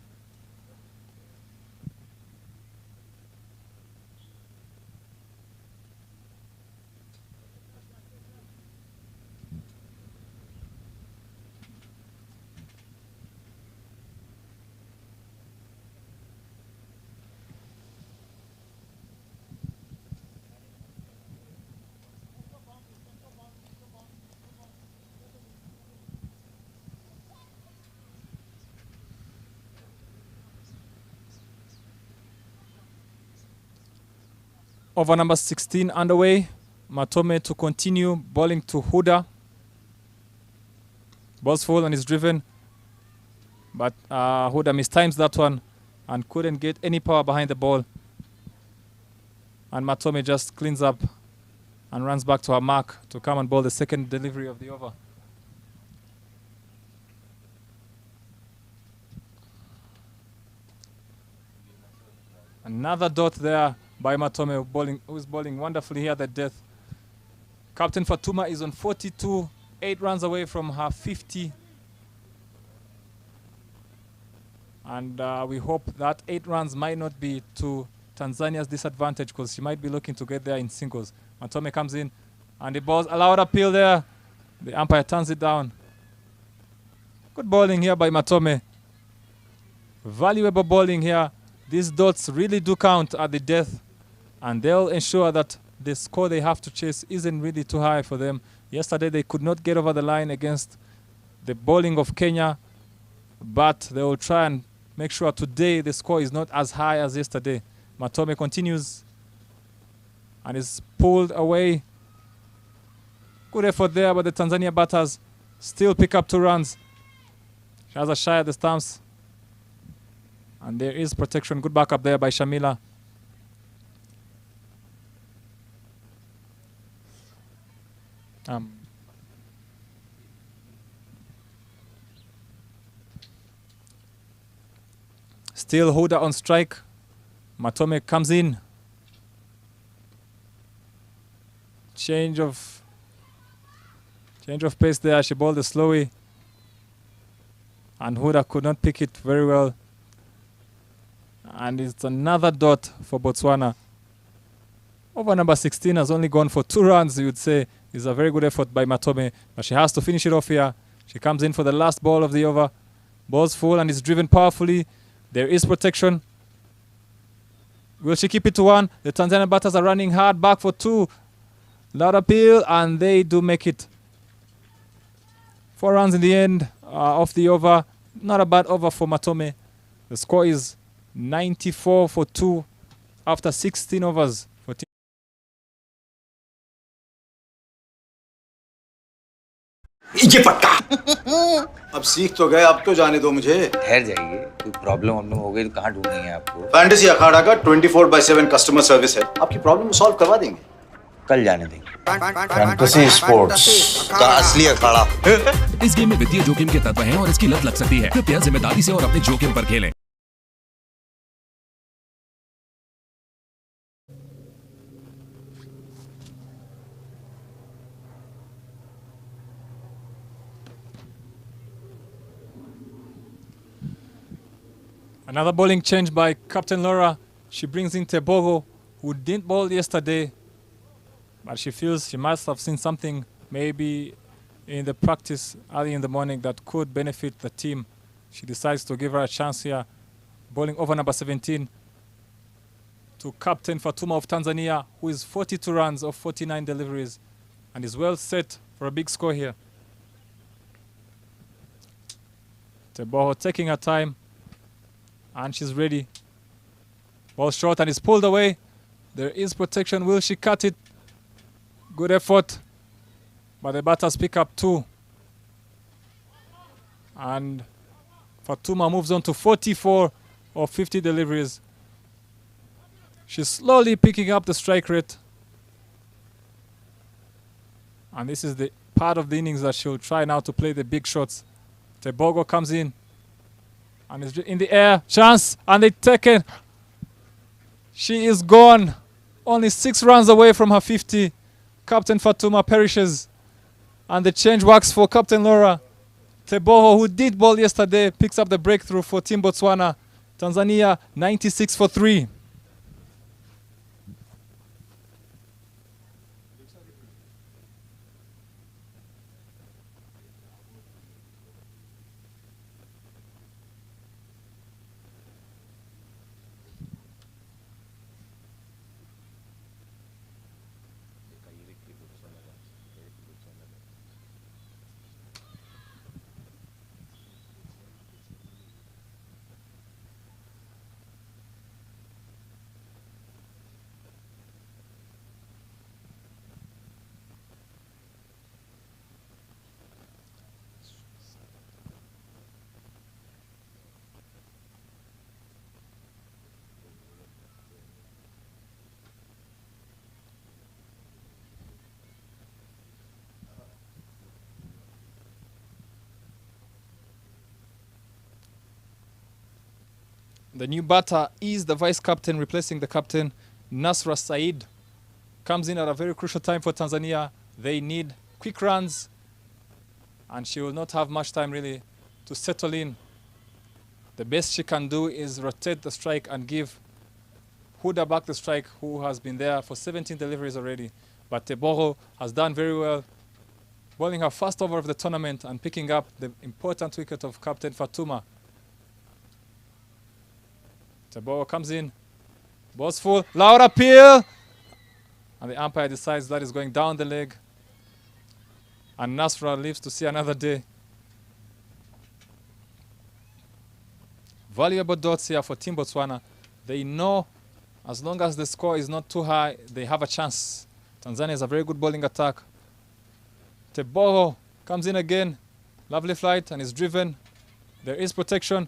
Over number 16 underway. Matome to continue bowling to Huda. Ball's full and is driven. But Huda mistimes that one and couldn't get any power behind the ball. And Matome just cleans up and runs back to her mark to come and bowl the second delivery of the over. Another dot there by Matome, who is bowling wonderfully here at the death. Captain Fatuma is on 42, 8 runs away from her 50. And we hope that 8 runs might not be to Tanzania's disadvantage, because she might be looking to get there in singles. Matome comes in and the ball's allowed appeal there. The umpire turns it down. Good bowling here by Matome. Valuable bowling here. These dots really do count at the death, and they'll ensure that the score they have to chase isn't really too high for them. Yesterday they could not get over the line against the bowling of Kenya, but they will try and make sure today the score is not as high as yesterday. Matome continues and is pulled away. Good effort there, but the Tanzania batters still pick up 2 runs. She has a shy at the stumps. And there is protection. Good backup there by Shamila. Still Huda on strike. Matome comes in. Change of pace there. She bowled the slowy. And Huda could not pick it very well. And it's another dot for Botswana. Over number 16 has only gone for 2 runs, you would say. Is a very good effort by Matome, but she has to finish it off here. She comes in for the last ball of the over. Ball's full and is driven powerfully. There is protection. Will she keep it to 1? The Tanzanian batters are running hard, back for 2. Loud appeal, and they do make it. 4 runs in the end of the over. Not a bad over for Matome. The score is 94 for 2 after 16 overs for team. ये पटका अब सीख तो गए, अब तो जाने दो मुझे। ठहर जाइए, कोई प्रॉब्लम हम लोग हो गई तो कहाँ ढूंढेंगे आपको? फैंटेसी अखाड़ा का 24/7 कस्टमर सर्विस है, आपकी प्रॉब्लम सॉल्व करवा देंगे। कल जाने देंगे। फैंटेसी स्पोर्ट्स का असली अखाड़ा। इस गेम में वित्तीय जोखिम के तत्व हैं और इसकी लत लग सकती है। कृपया जिम्मेदारी से और अपने जोखिम पर खेलें। Another bowling change by Captain Laura. She brings in Tebogo, who didn't bowl yesterday, but she feels she must have seen something maybe in the practice early in the morning that could benefit the team. She decides to give her a chance here, bowling over number 17 to Captain Fatuma of Tanzania, who is 42 runs of 49 deliveries and is well set for a big score here. Tebogo taking her time. And she's ready. Ball short and is pulled away. There is protection. Will she cut it? Good effort. But the batters pick up 2. And Fatuma moves on to 44 of 50 deliveries. She's slowly picking up the strike rate. And this is the part of the innings that she'll try now to play the big shots. Tebogo comes in and is in the air. Chance, and they take it. She is gone. Only 6 runs away from her 50. Captain Fatuma perishes. And the change works for Captain Laura. Tebogo, who did ball yesterday, picks up the breakthrough for Team Botswana. Tanzania 96 for 3. The new batter is the vice captain, replacing the captain. Nasra Said comes in at a very crucial time for Tanzania. They need quick runs, and she will not have much time really to settle in. The best she can do is rotate the strike and give Huda back the strike, who has been there for 17 deliveries already. But Tebogo has done very well, bowling her first over of the tournament and picking up the important wicket of Captain Fatuma. Tebogo comes in, ball's full, loud appeal, and the umpire decides that is going down the leg, and Nasra lives to see another day. Valuable dots here for Team Botswana. They know as long as the score is not too high, they have a chance. Tanzania has a very good bowling attack. Tebogo comes in again, lovely flight, and is driven. There is protection.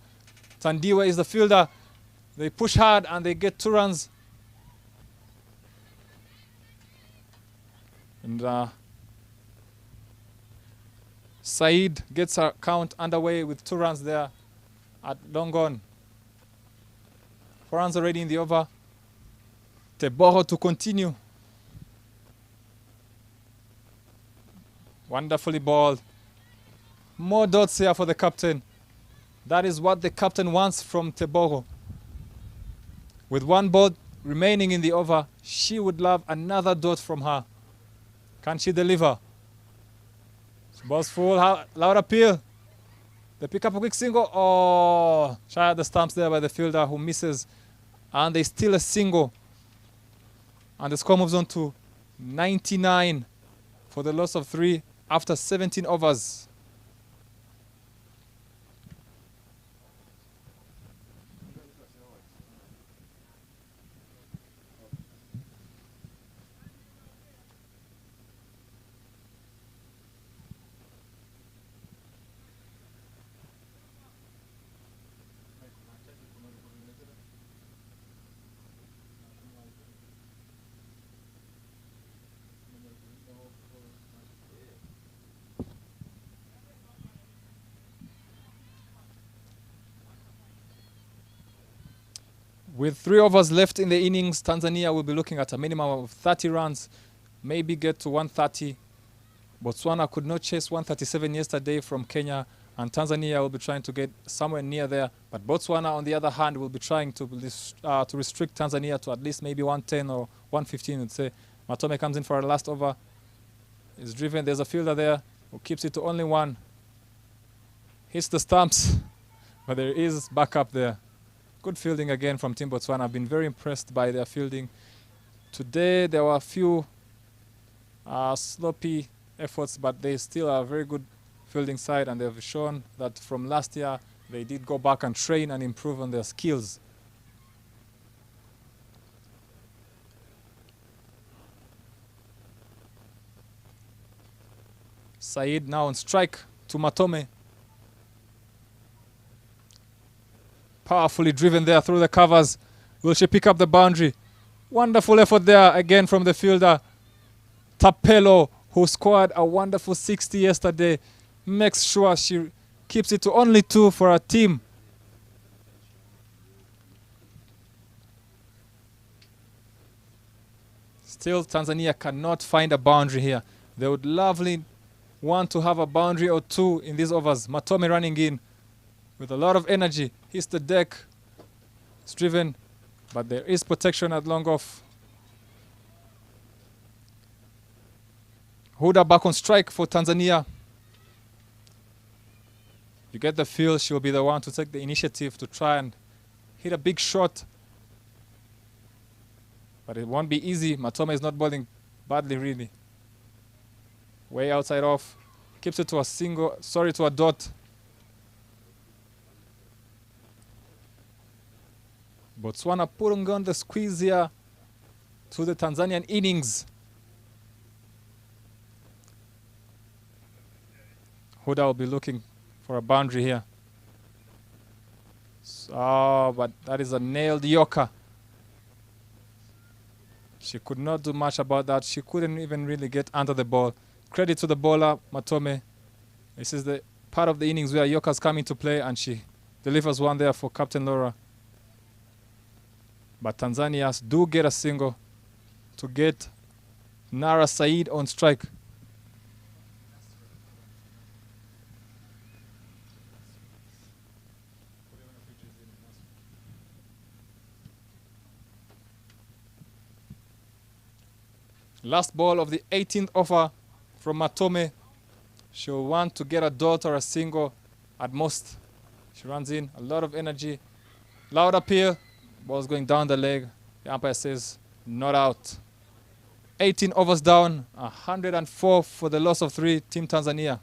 Tandiwe is the fielder. They push hard and they get 2 runs. And Said gets her count underway with 2 runs there at long on. 4 runs already in the over. Tebogo to continue. Wonderfully balled. More dots here for the captain. That is what the captain wants from Tebogo. With 1 ball remaining in the over, she would love another dot from her. Can she deliver? Ball's full, loud appeal. They pick up a quick single. Oh, shy at the stumps there by the fielder, who misses. And they steal a single. And the score moves on to 99 for the loss of 3 after 17 overs. With 3 overs left in the innings, Tanzania will be looking at a minimum of 30 runs, maybe get to 130. Botswana could not chase 137 yesterday from Kenya, and Tanzania will be trying to get somewhere near there. But Botswana, on the other hand, will be trying to restrict Tanzania to at least maybe 110 or 115, we'd say. Matome comes in for a last over. Is driven. There's a fielder there who keeps it to only 1. Hits the stumps, but there is backup there. Good fielding again from Team Botswana. I've been very impressed by their fielding. Today there were a few sloppy efforts, but they still are a very good fielding side, and they've shown that from last year they did go back and train and improve on their skills. Said now on strike to Matome. Powerfully driven there through the covers. Will she pick up the boundary? Wonderful effort there again from the fielder. Tapelo, who scored a wonderful 60 yesterday, makes sure she keeps it to only 2 for our team. Still, Tanzania cannot find a boundary here. They would lovely want to have a boundary or 2 in these overs. Matome running in with a lot of energy. Hits the deck. It's driven, but there is protection at long off. Huda back on strike for Tanzania. You get the feel she'll be the one to take the initiative to try and hit a big shot. But it won't be easy. Matome is not bowling badly, really. Way outside off. Keeps it to a single, to a dot. Botswana putting on the squeeze here to the Tanzanian innings. Huda will be looking for a boundary here. But that is a nailed Yorker. She could not do much about that. She couldn't even really get under the ball. Credit to the bowler, Matome. This is the part of the innings where Yorkers come into play, and she delivers one there for Captain Laura. But Tanzanians do get a single to get Nara Said on strike. Last ball of the 18th over from Matome. She'll want to get a dot or a single at most. She runs in, a lot of energy. Loud appeal, ball's going down the leg. The umpire says not out. 18 overs down, 104 for the loss of 3, Team Tanzania.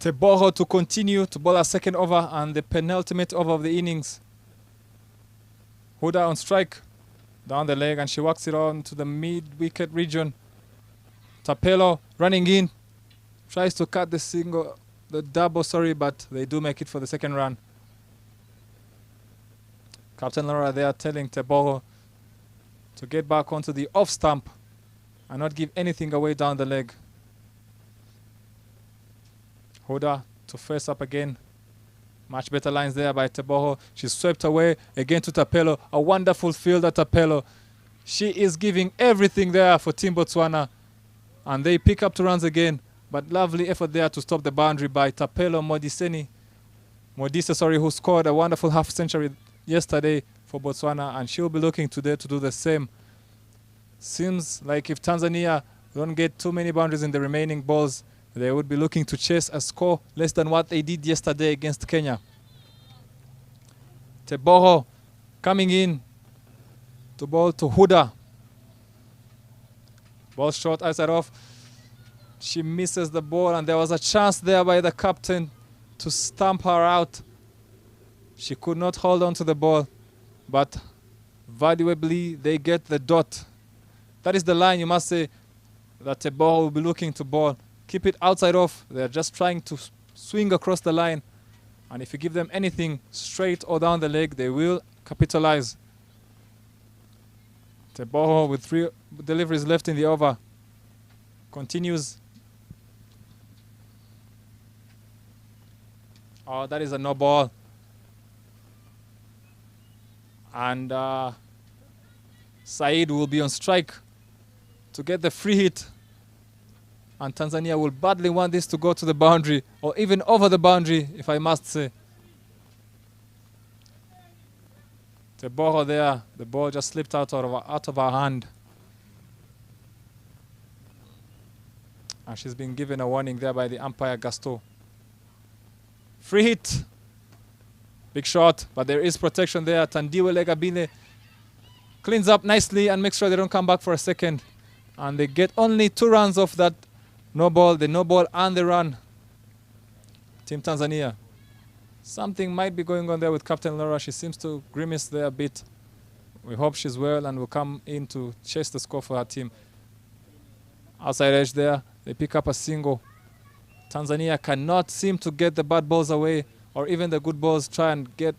Teboho to continue to bowl a second over and the penultimate over of the innings. Huda on strike, down the leg, and she walks it on to the mid-wicket region. Tapelo running in, tries to cut the double, but they do make it for the second run. Captain Laura there telling Teboho to get back onto the off stump and not give anything away down the leg. Huda to face up again. Much better lines there by Teboho. She's swept away again to Tapelo. A wonderful fielder, Tapelo. She is giving everything there for Team Botswana. And they pick up 2 runs again. But lovely effort there to stop the boundary by Tapelo Modise, who scored a wonderful half century yesterday for Botswana. And she'll be looking today to do the same. Seems like if Tanzania don't get too many boundaries in the remaining balls, they would be looking to chase a score less than what they did yesterday against Kenya. Teboho coming in to bowl to Huda. Ball short, outside off. She misses the ball, and there was a chance there by the captain to stamp her out. She could not hold on to the ball, but valuably they get the dot. That is the line, you must say, that Teboho will be looking to bowl. Keep it outside off. They're just trying to swing across the line. And if you give them anything straight or down the leg, they will capitalize. Teboho with 3 deliveries left in the over. Continues. Oh, that is a no ball. And Said will be on strike to get the free hit. And Tanzania will badly want this to go to the boundary, or even over the boundary, if I must say. Teboho there, the ball just slipped out of her hand. And she's been given a warning there by the umpire, Gaston. Free hit. Big shot, but there is protection there. Tandiwe Legabile cleans up nicely and makes sure they don't come back for a second. And they get only 2 runs off that No ball, the no ball and the run. Team Tanzania. Something might be going on there with Captain Laura. She seems to grimace there a bit. We hope she's well and will come in to chase the score for her team. Outside edge there, they pick up a single. Tanzania cannot seem to get the bad balls away, or even the good balls. Try and get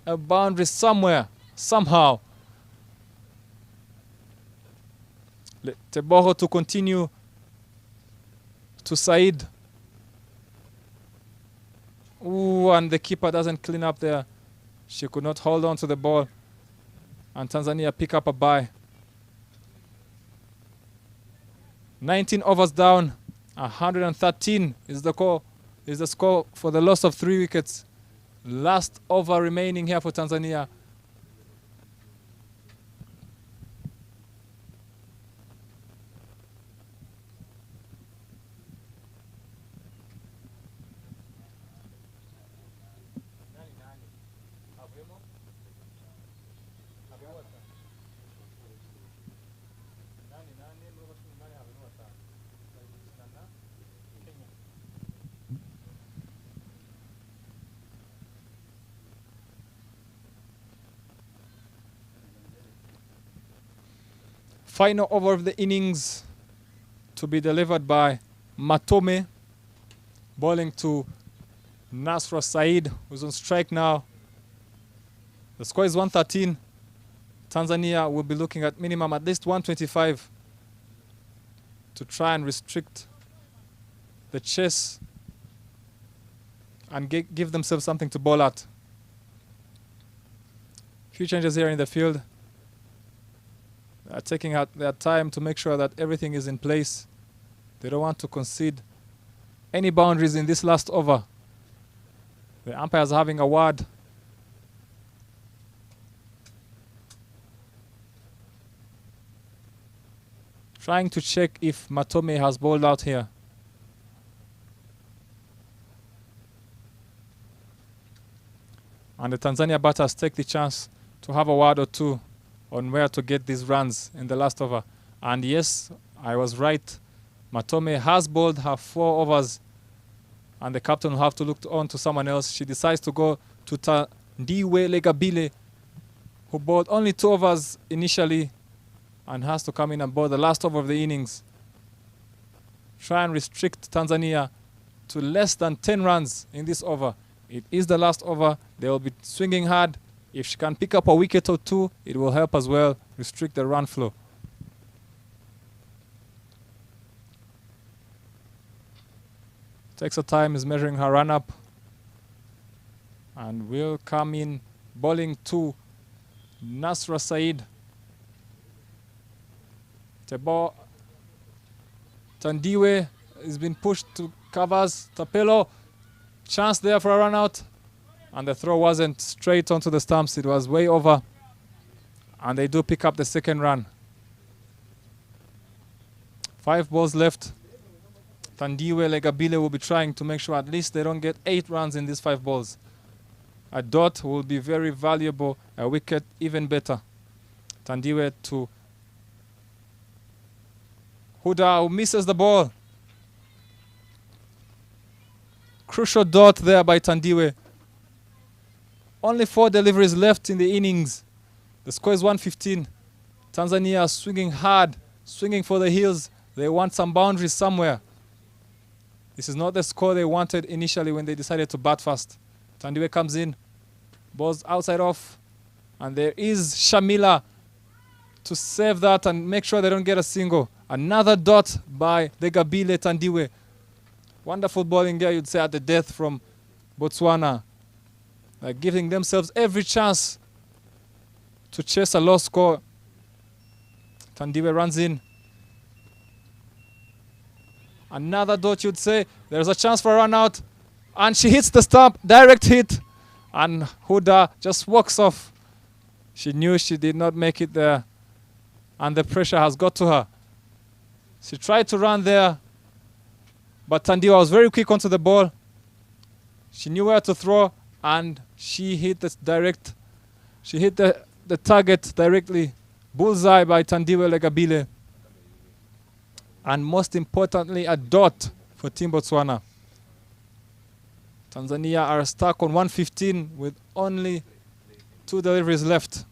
a boundary somewhere, somehow. Teboho to continue to Said. Ooh, and the keeper doesn't clean up there. She could not hold on to the ball. And Tanzania pick up a bye. 19 overs down. 113 is the score for the loss of 3 wickets. Last over remaining here for Tanzania. Final over of the innings to be delivered by Matome, bowling to Nasra Said, who's on strike now. The score is 113. Tanzania will be looking at minimum at least 125 to try and restrict the chase and give themselves something to bowl at. Few changes here in the field. They are taking out their time to make sure that everything is in place. They don't want to concede any boundaries in this last over. The umpires are having a word. Trying to check if Matome has bowled out here. And the Tanzania batters take the chance to have a word or two on where to get these runs in the last over. And yes, I was right. Matome has bowled her 4 overs, and the captain will have to look on to someone else. She decides to go to Tandiwe Legabile, who bowled only 2 overs initially and has to come in and bowl the last over of the innings. Try and restrict Tanzania to less than 10 runs in this over. It is the last over. They will be swinging hard. If she can pick up a wicket or 2, it will help as well restrict the run flow. Takes her time, is measuring her run up, and will come in bowling to Nasra Said. Tandiwe has been pushed to covers. Tapelo, chance there for a run out. And the throw wasn't straight onto the stumps. It was way over. And they do pick up the second run. 5 balls left. Tandiwe Legabile will be trying to make sure at least they don't get 8 runs in these 5 balls. A dot will be very valuable. A wicket even better. Tandiwe to Huda, who misses the ball. Crucial dot there by Tandiwe. Only 4 deliveries left in the innings. The score is 115. Tanzania swinging hard, swinging for the hills. They want some boundaries somewhere. This is not the score they wanted initially when they decided to bat fast. Tandiwe comes in, balls outside off, and there is Shamila to save that and make sure they don't get a single. Another dot by Legabile Tandiwe. Wonderful bowling there, you'd say, at the death from Botswana. Giving themselves every chance to chase a low score. Tandiwe runs in. Another dot, you'd say. There's a chance for a run out. And she hits the stump. Direct hit. And Huda just walks off. She knew she did not make it there. And the pressure has got to her. She tried to run there. But Tandiwe was very quick onto the ball. She knew where to throw. And she hit the target directly. Bullseye by Tandiwe Legabile. and most importantly, a dot for Team Botswana. Tanzania are stuck on 115 with only 2 deliveries left.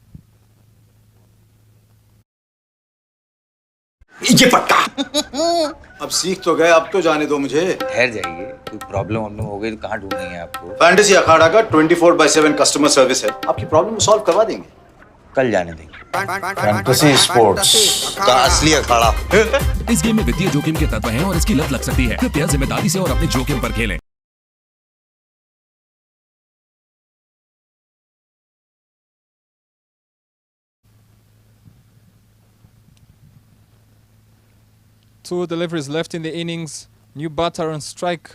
ये पटका अब सीख तो गए, अब तो जाने दो मुझे। ठहर जाइए, कोई प्रॉब्लम हम लोग हो गई तो कहाँ ढूंढेंगे आपको? फैंटेसी अखाड़ा का 24/7 कस्टमर सर्विस है, आपकी प्रॉब्लम सॉल्व करवा देंगे। कल जाने देंगे। फैंटेसी स्पोर्ट्स का असली अखाड़ा। इस गेम में वित्तीय जोखिम के तत्व हैं और इसकी लत लग सकती है। कृपया जिम्मेदारी से और अपने जोखिम पर खेलें। Two deliveries left in the innings. New batter on strike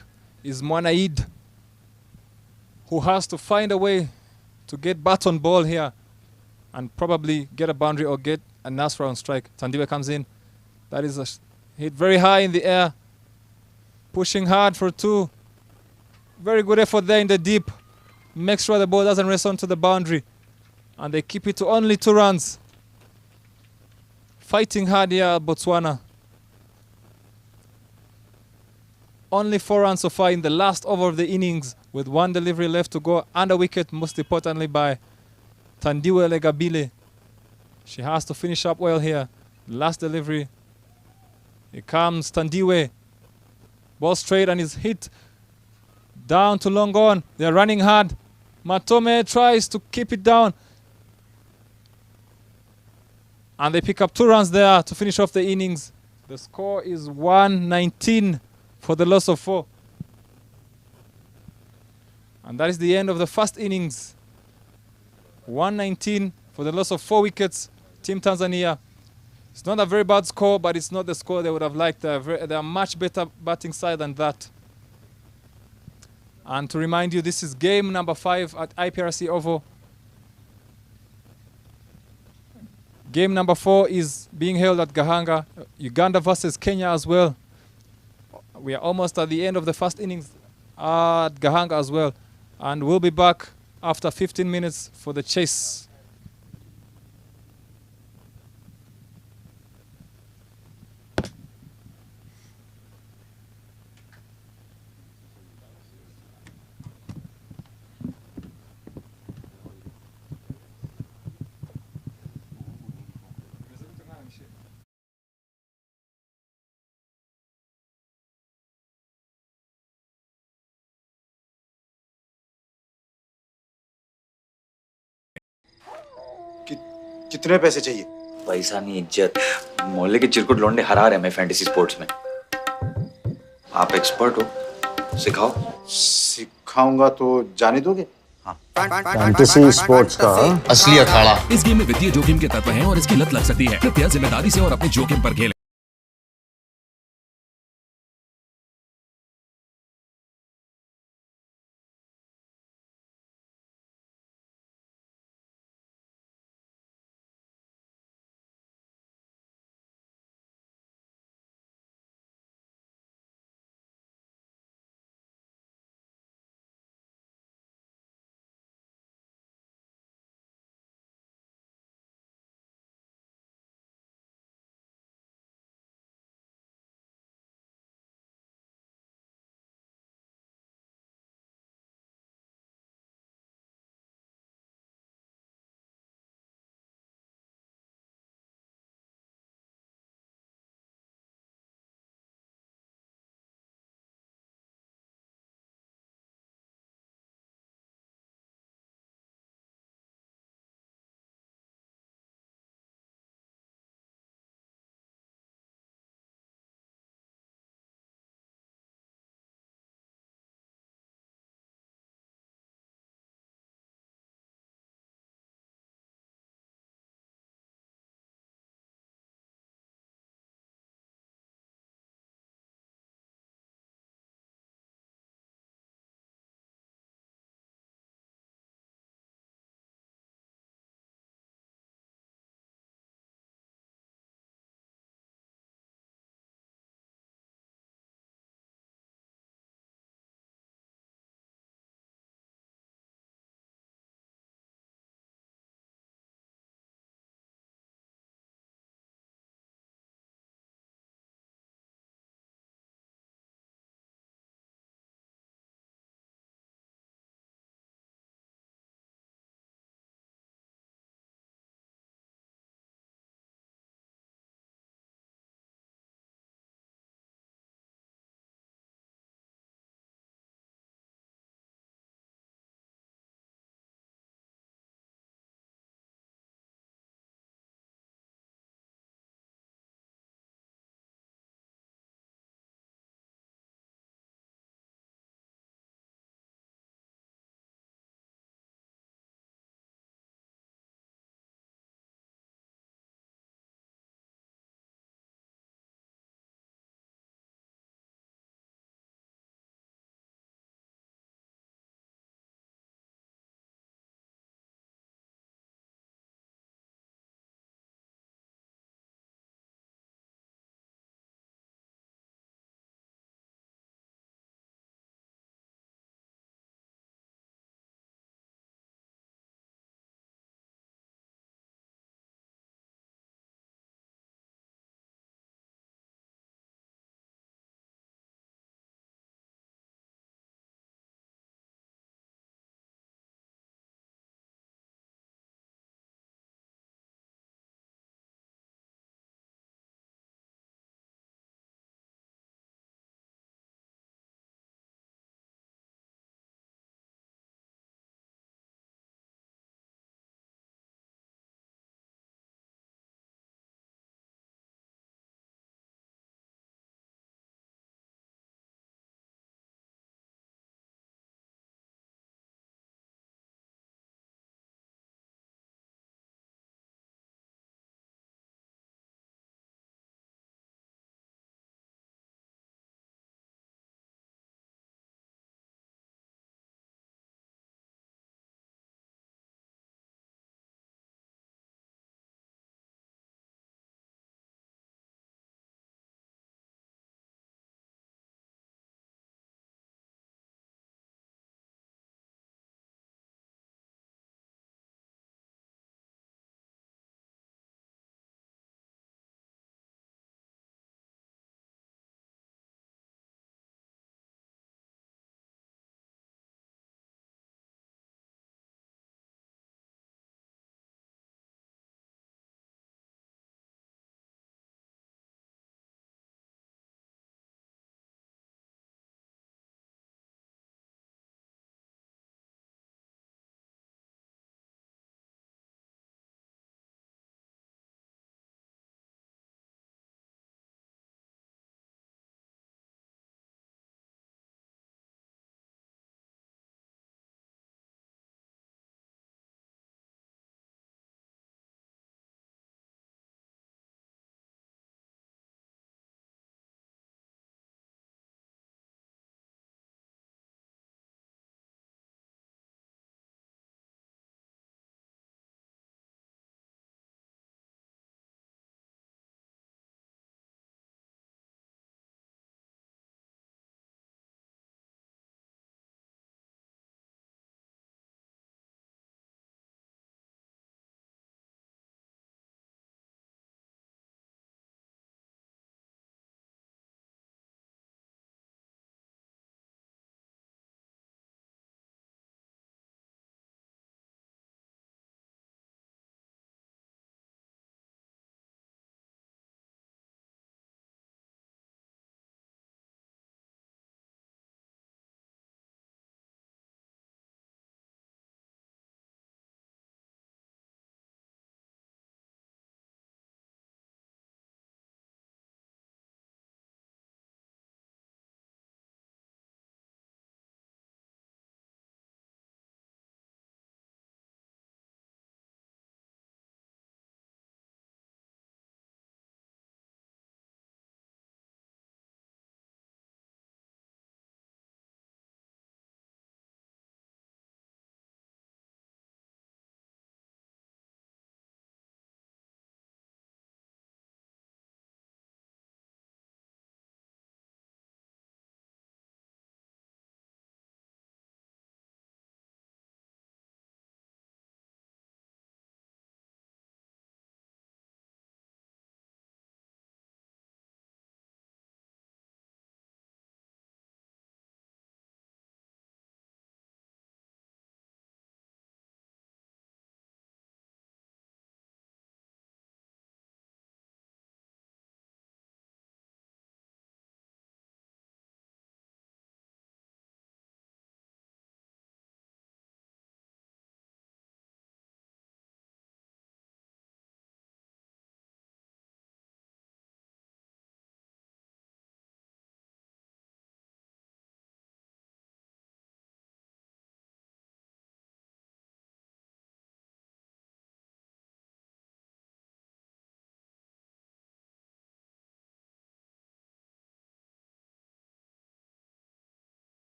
is Mwanaid, who has to find a way to get bat on ball here and probably get a boundary or get a Nasra on strike. Tandiwe comes in. That is a hit very high in the air. Pushing hard for 2. Very good effort there in the deep. Make sure the ball doesn't race onto the boundary. And they keep it to only 2 runs. Fighting hard here, Botswana. Only 4 runs so far in the last over of the innings, with 1 delivery left to go and a wicket, most importantly, by Tandiwe Legabile. She has to finish up well here. Last delivery. Here comes Tandiwe. Ball straight and is hit down to long on. They're running hard. Matome tries to keep it down. And they pick up 2 runs there to finish off the innings. The score is 119 for the loss of 4. And that is the end of the first innings. 119 for the loss of 4 wickets. Team Tanzania. It's not a very bad score, but it's not the score they would have liked. They're a much better batting side than that. And to remind you, this is game number 5 at IPRC Oval. Game number 4 is being held at Gahanga. Uganda versus Kenya as well. We are almost at the end of the first innings at Gahanga as well. And we'll be back after 15 minutes for the chase. कितने पैसे चाहिए? पैसा नहीं, इज्जत। मोहल्ले के चिरकुट लौंडे हरा रहे हैं फैंटेसी स्पोर्ट्स में। आप एक्सपर्ट हो, सिखाओ। सिखाऊंगा तो जाने दोगे? फैंटेसी स्पोर्ट्स का असली अखाड़ा। इस गेम में वित्तीय जोखिम के तत्व हैं और इसकी लत लग सकती है। कृपया जिम्मेदारी से और अपने जोखिम पर खेलें।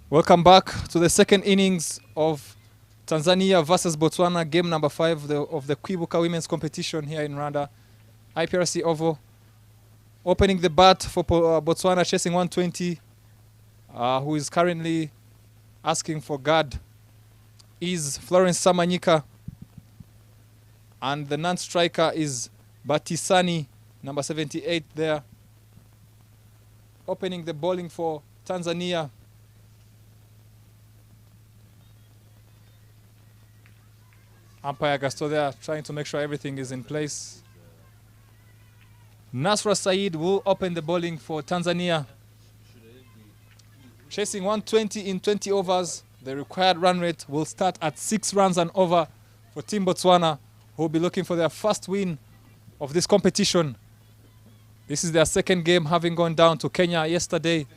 Welcome back to the second innings of Tanzania versus Botswana, game number 5 of the Kwibuka women's competition here in Rwanda. IPRC Oval. Opening the bat for Botswana, chasing 120, who is currently asking for guard, is Florence Samanyika. And the non-striker is Batisani, number 78 there. Opening the bowling for Tanzania. Umpire Gasto there trying to make sure everything is in place. Nasra Said will open the bowling for Tanzania. Chasing 120 in 20 overs. The required run rate will start at 6 runs and over for Team Botswana, who will be looking for their first win of this competition. This is their second game, having gone down to Kenya yesterday.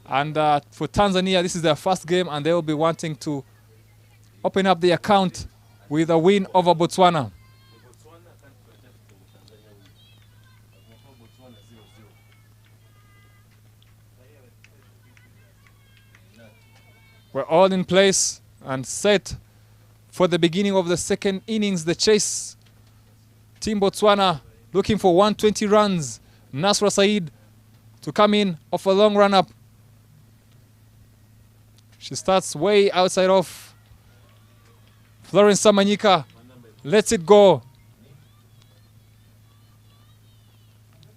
And for Tanzania, this is their first game, and they will be wanting to open up the account with a win over Botswana. We're all in place and set for the beginning of the second innings. The chase. Team Botswana looking for 120 runs. Nasra Said to come in off a long run-up. She starts way outside off. Florence Samanyika lets it go.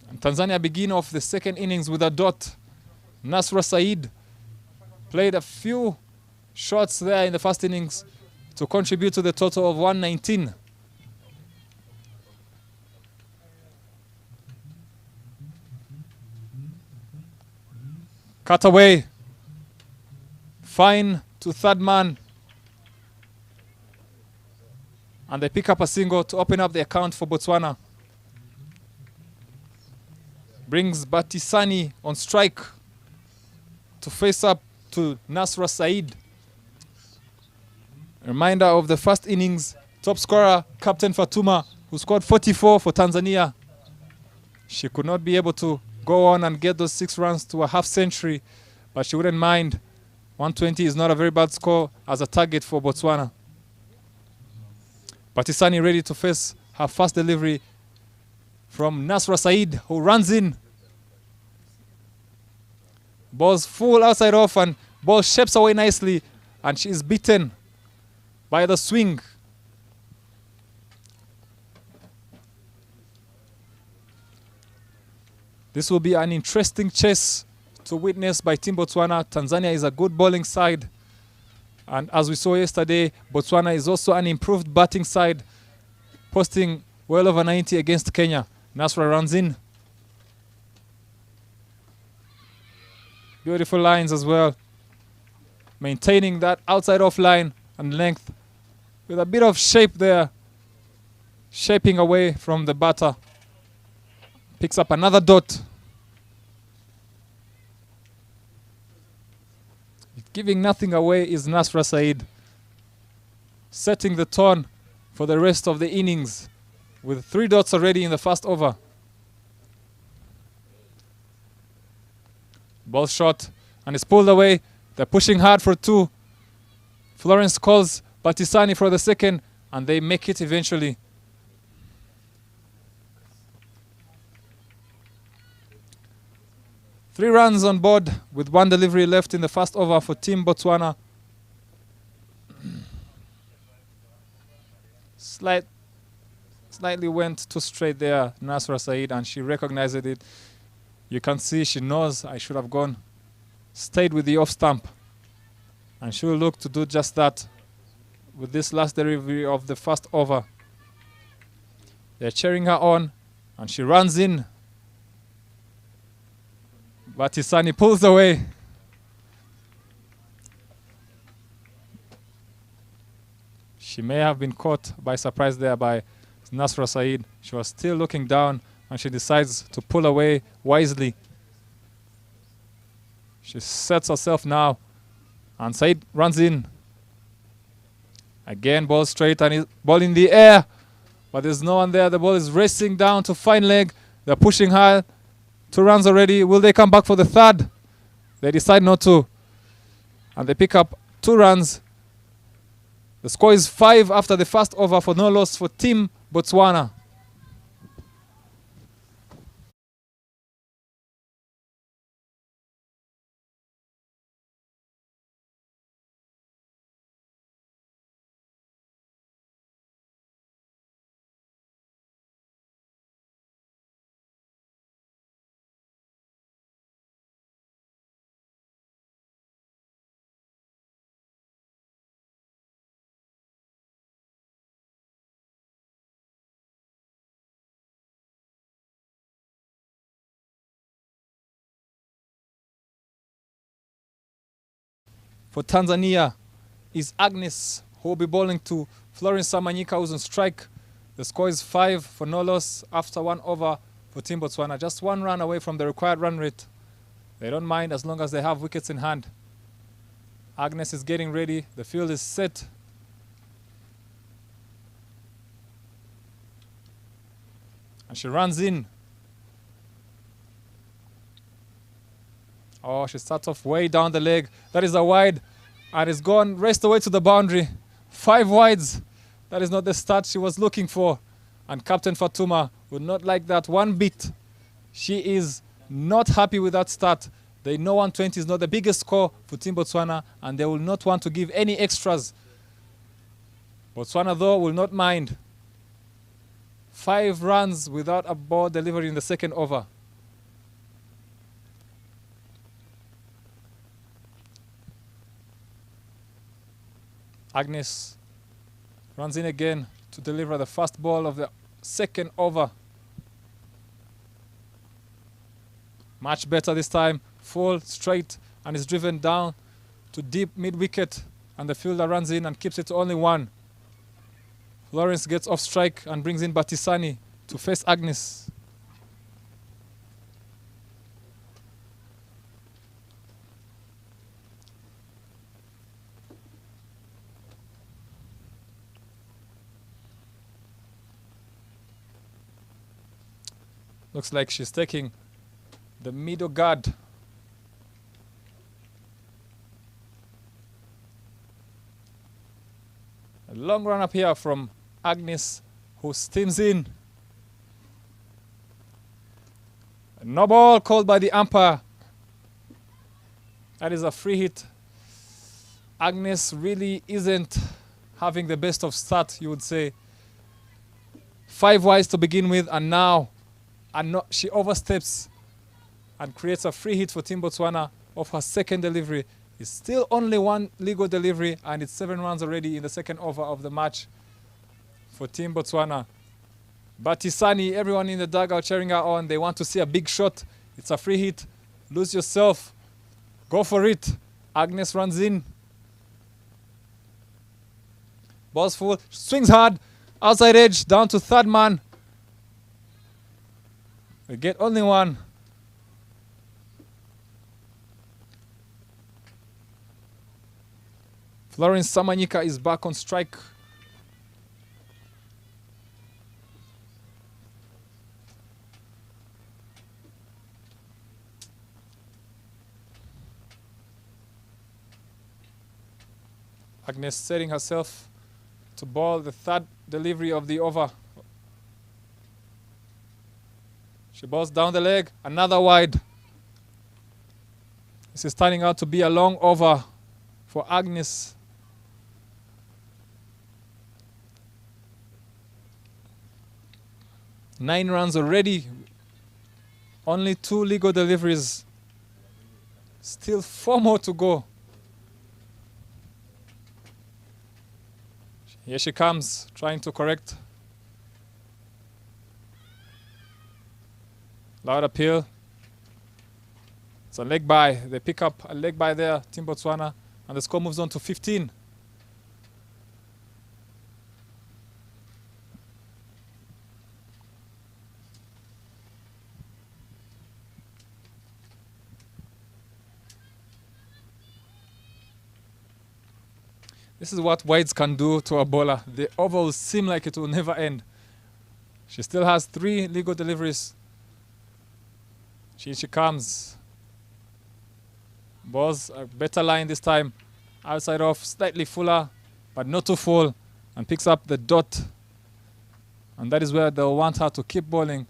And Tanzania begin off the second innings with a dot. Nasra Said played a few shots there in the first innings to contribute to the total of 119. Cut away. Fine to third man. And they pick up a single to open up the account for Botswana. Brings Batisani on strike to face up to Nasra Said. Reminder of the first innings, top scorer, Captain Fatuma, who scored 44 for Tanzania. She could not be able to go on and get those 6 runs to a half century, but she wouldn't mind. 120 is not a very bad score as a target for Botswana. Batisani ready to face her first delivery from Nasra Said, who runs in. Ball's full outside off, and ball shapes away nicely, and she is beaten by the swing. This will be an interesting chase to witness by Team Botswana. Tanzania is a good bowling side. And as we saw yesterday, Botswana is also an improved batting side, posting well over 90 against Kenya. Nasra runs in. Beautiful lines as well. Maintaining that outside off line and length with a bit of shape there. Shaping away from the batter. Picks up another dot. Giving nothing away is Nasra Said, setting the tone for the rest of the innings with 3 dots already in the first over. Ball shot and it's pulled away. They're pushing hard for 2. Florence calls Batisani for the second, and they make it eventually. Three runs on board with 1 delivery left in the first over for Team Botswana. Slightly went too straight there, Nasra Said, and she recognized it. You can see she knows I should have gone. Stayed with the off stump. And she will look to do just that with this last delivery of the first over. They're cheering her on, and she runs in. Batisani pulls away. She may have been caught by surprise there by Nasra Said. She was still looking down, and she decides to pull away wisely. She sets herself now, and Said runs in. Again, ball straight, and ball in the air, but there's no one there. The ball is racing down to fine leg. They're pushing hard. 2 runs already. Will they come back for the third? They decide not to. And they pick up 2 runs. The score is 5 after the first over for no loss for Team Botswana. For Tanzania is Agnes, who will be bowling to Florence Samanyika, who's on strike. The score is 5 for no loss after 1 over for Team Botswana. Just 1 run away from the required run rate. They don't mind as long as they have wickets in hand. Agnes is getting ready. The field is set. And she runs in. Oh, she starts off way down the leg. That is a wide. And it's gone, raced away to the boundary. 5 wides. That is not the start she was looking for. And Captain Fatuma would not like that one bit. She is not happy with that start. They know 120 is not the biggest score for Team Botswana, and they will not want to give any extras. Botswana, though, will not mind. 5 runs without a ball delivery in the second over. Agnes runs in again to deliver the first ball of the second over. Much better this time. Full, straight, and is driven down to deep mid-wicket. And the fielder runs in and keeps it to only 1. Florence gets off strike and brings in Batisani to face Agnes. Looks like she's taking the middle guard. A long run up here from Agnes, who steams in. No ball called by the umpire. That is a free hit. Agnes really isn't having the best of start, you would say. 5 wides to begin with, and now she oversteps and creates a free hit for Team Botswana of her second delivery. It's still only 1 legal delivery, and it's 7 runs already in the second over of the match for Team Botswana. Batisani, everyone in the dugout cheering her on. They want to see a big shot. It's a free hit. Lose yourself. Go for it. Agnes runs in. Ball's full. Swings hard. Outside edge. Down to 3rd man. We get only 1. Florence Samanyika is back on strike. Agnes setting herself to bowl the 3rd delivery of the over. She bowls down the leg, another wide. This is turning out to be a long over for Agnes. Nine runs already. Only 2 legal deliveries. Still 4 more to go. Here she comes, trying to correct. Loud appeal. It's a leg by. They pick up a leg by there, Team Botswana, and the score moves on to 15. This is what wides can do to a bowler. The over will seem like it will never end. She still has 3 legal deliveries. She comes. Bowls a better line this time. Outside off, slightly fuller, but not too full, and picks up the dot. And that is where they'll want her to keep bowling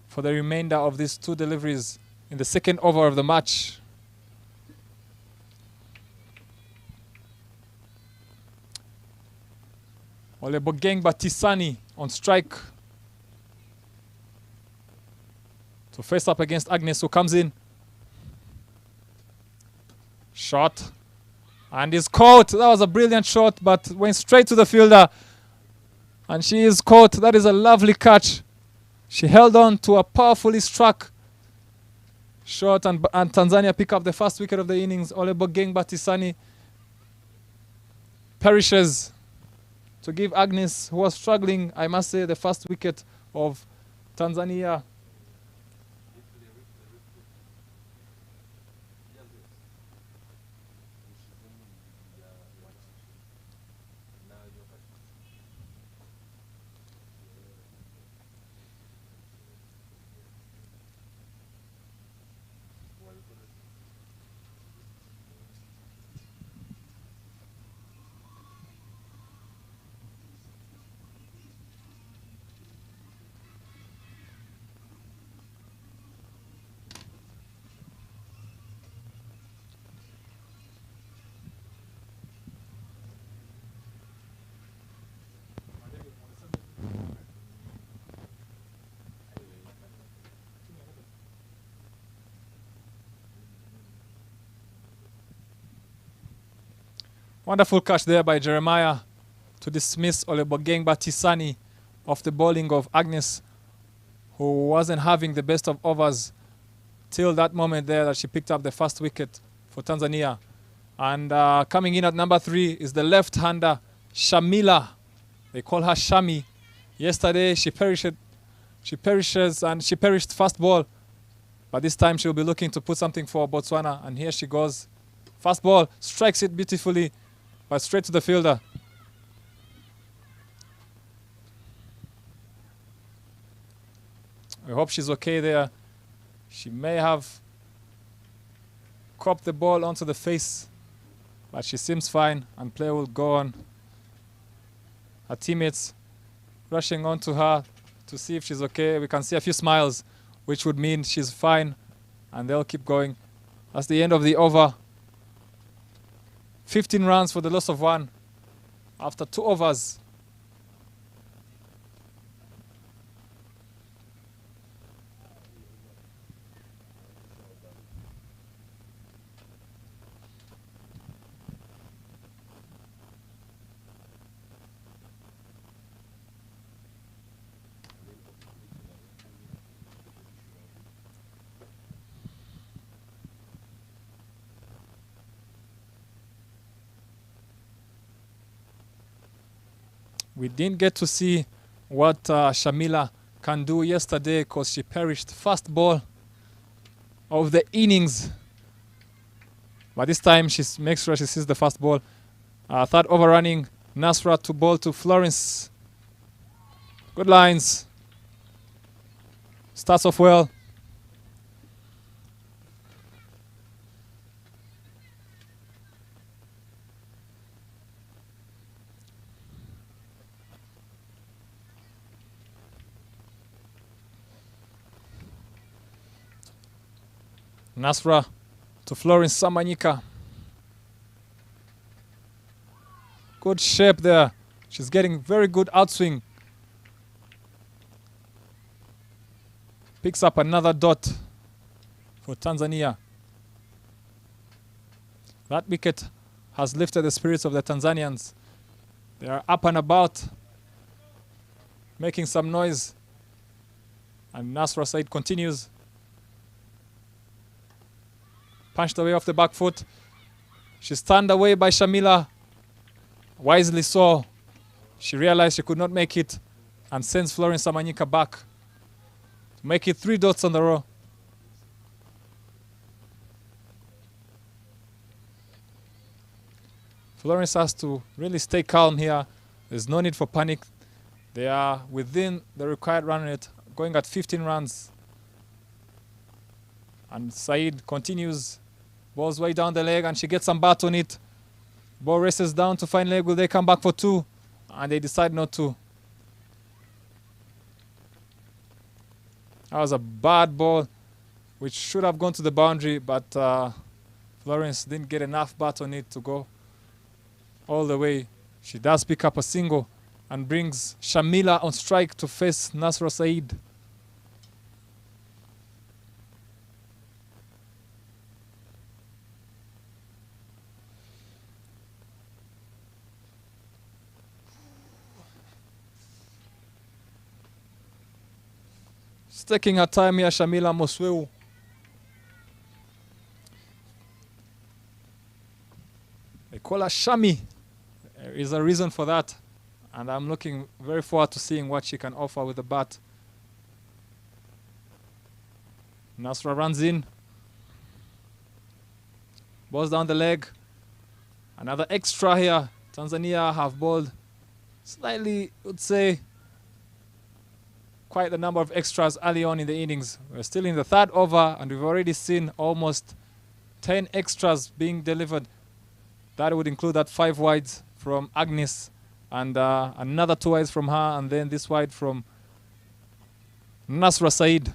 for the remainder of these 2 deliveries in the second over of the match. Olebogeng Batisani on strike to face up against Agnes, who comes in. Shot. And is caught. That was a brilliant shot, but went straight to the fielder. And she is caught. That is a lovely catch. She held on to a powerfully struck shot, and Tanzania pick up the first wicket of the innings. Olebogeng Batisani perishes to give Agnes, who was struggling, I must say, the first wicket of Tanzania. Wonderful catch there by Jeremiah to dismiss Olebogeng Batisani off the bowling of Agnes, who wasn't having the best of overs till that moment there that she picked up the first wicket for Tanzania. And coming in at number 3 is the left-hander Shamila. They call her Shami. Yesterday she perished first ball, but this time she'll be looking to put something for Botswana. And here she goes. First ball, strikes it beautifully, but straight to the fielder. I hope she's okay there. She may have cropped the ball onto the face, but she seems fine, and play will go on. Her teammates rushing onto her to see if she's okay. We can see a few smiles, which would mean she's fine, and they'll keep going. That's the end of the over. 15 runs for the loss of 1 after 2 overs. We didn't get to see what Shamila can do yesterday because she perished first ball of the innings. But this time she makes sure she sees the first ball. Third over running, Nasra to ball to Florence. Good lines. Starts off well. Nasra to Florence Samanyika. Good shape there. She's getting very good outswing. Picks up another dot for Tanzania. That wicket has lifted the spirits of the Tanzanians. They are up and about, making some noise. And Nasra Said continues. Punched away off the back foot. She's turned away by Shamila. Wisely so. She realized she could not make it and sends Florence Samanyika back to make it 3 dots on the row. Florence has to really stay calm here. There's no need for panic. They are within the required run rate, going at 15 runs. And Said continues, balls way down the leg, and she gets some bat on it. Ball races down to fine leg. Will they come back for two? And they decide not to. That was a bad ball, which should have gone to the boundary, but Florence didn't get enough bat on it to go all the way. She does pick up a single and brings Shamila on strike to face Nasra Said. She's taking her time here, Shamila Mosweu. They call her Shami. There is a reason for that. And I'm looking very forward to seeing what she can offer with the bat. Nasra runs in. Balls down the leg. Another extra here. Tanzania have balled slightly, I would say, quite a number of extras early on in the innings. We're still in the third over and we've already seen almost 10 extras being delivered. That would include that 5 wides from Agnes and another 2 wides from her, and then this wide from Nasra Said.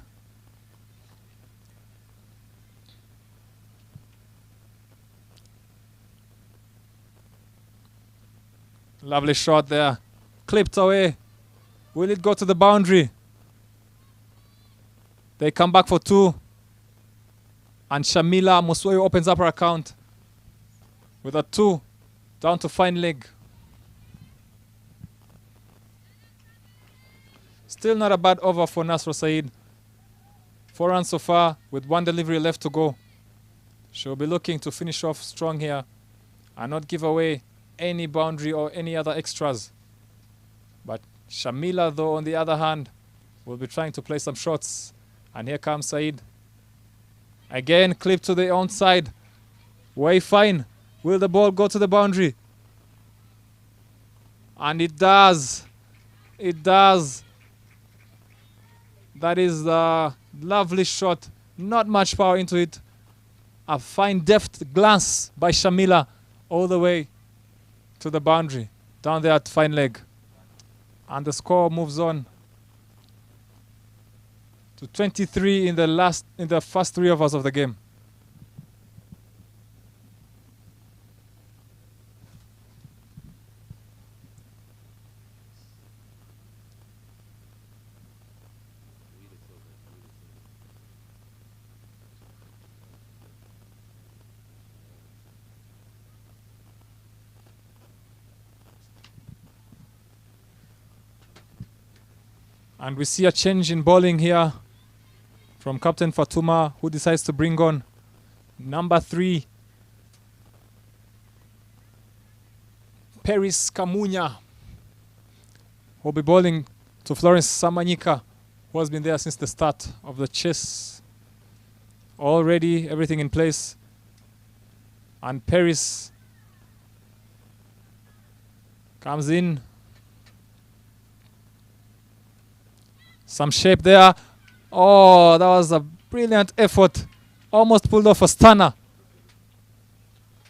Lovely shot there. Clipped away. Will it go to the boundary? They come back for 2. And Shamila Muswoyo opens up her account with a 2 down to fine leg. Still not a bad over for Nasra Said. 4 runs so far with 1 delivery left to go. She'll be looking to finish off strong here and not give away any boundary or any other extras. But Shamila, though, on the other hand, will be trying to play some shots. And here comes Said. Again, clip to the onside. Way fine. Will the ball go to the boundary? And it does. It does. That is a lovely shot. Not much power into it. A fine deft glance by Shamila all the way to the boundary. Down there at fine leg. And the score moves on to 23 in the first 3 overs of the game. And we see a change in bowling here from Captain Fatuma, who decides to bring on number 3, Paris Kamunya, who will be bowling to Florence Samanyika, who has been there since the start of the chase. Already everything in place. And Paris comes in. Some shape there. Oh, that was a brilliant effort. Almost pulled off a stunner.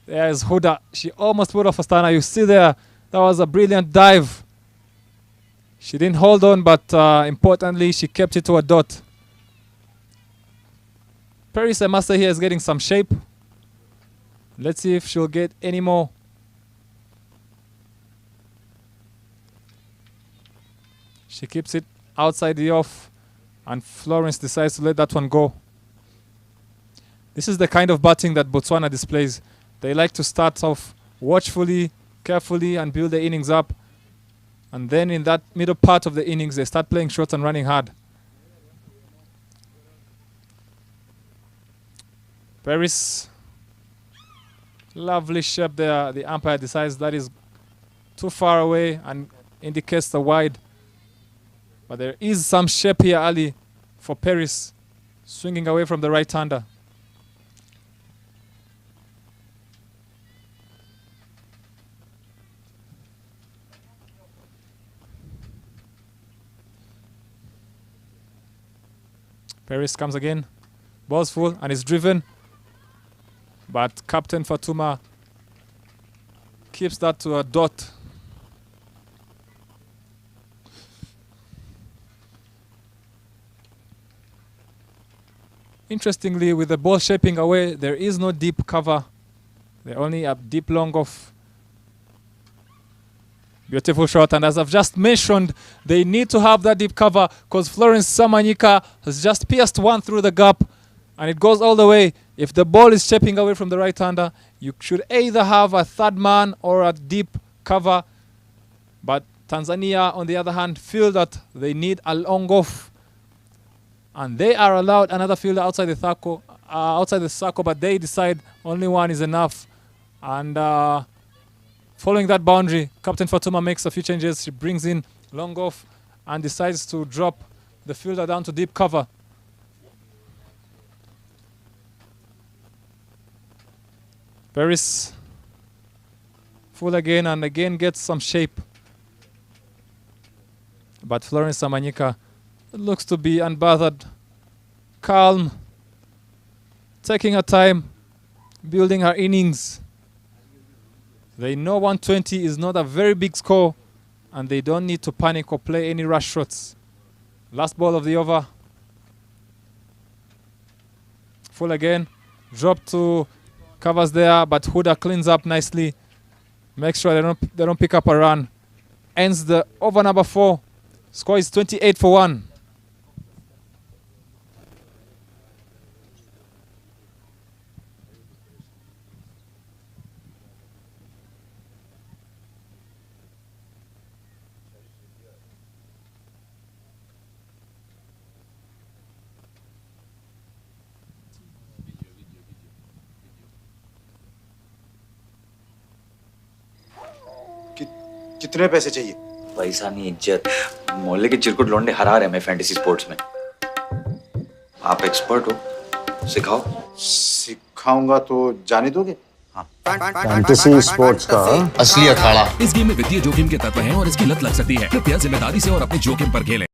There is Huda. She almost pulled off a stunner. You see there, that was a brilliant dive. She didn't hold on, but importantly, she kept it to a dot. Paris Emasa here is getting some shape. Let's see if she'll get any more. She keeps it outside the off, and Florence decides to let that one go. This is the kind of batting that Botswana displays. They like to start off watchfully, carefully, and build the innings up. And then in that middle part of the innings, they start playing short and running hard. Paris, lovely shape there. The umpire decides that is too far away and indicates the wide. But there is some shape here, Ali, for Paris, swinging away from the right-hander. Paris comes again. Ball's full and is driven. But Captain Fatuma keeps that to a dot. Interestingly, with the ball shaping away, there is no deep cover. They're only a deep long off. Beautiful shot, and as I've just mentioned, they need to have that deep cover because Florence Samanyika has just pierced one through the gap and it goes all the way. If the ball is shaping away from the right-hander, you should either have a third man or a deep cover. But Tanzania, on the other hand, feel that they need a long off. And they are allowed another fielder outside the circle, but they decide only one is enough. And following that boundary, Captain Fatuma makes a few changes. She brings in long off and decides to drop the fielder down to deep cover. Paris full again and again gets some shape. But Florence Samanyika looks to be unbothered, calm, taking her time, building her innings. They know 120 is not a very big score and they don't need to panic or play any rush shots. Last ball of the over. Full again. Drop to covers there, but Huda cleans up nicely. Make sure they don't pick up a run. Ends the over number 4. Score is 28 for 1. कितने पैसे चाहिए? पैसा नहीं, इज्जत। मोहल्ले के चिरकुट लौंडे हरा रहे हैं फैंटेसी स्पोर्ट्स में। आप एक्सपर्ट हो, सिखाओ। सिखाऊंगा तो जाने दोगे? फैंटेसी स्पोर्ट्स का असली अखाड़ा। इस गेम में वित्तीय जोखिम के तत्व हैं और इसकी लत लग सकती है। कृपया जिम्मेदारी से और अपने जोखिम पर खेलें।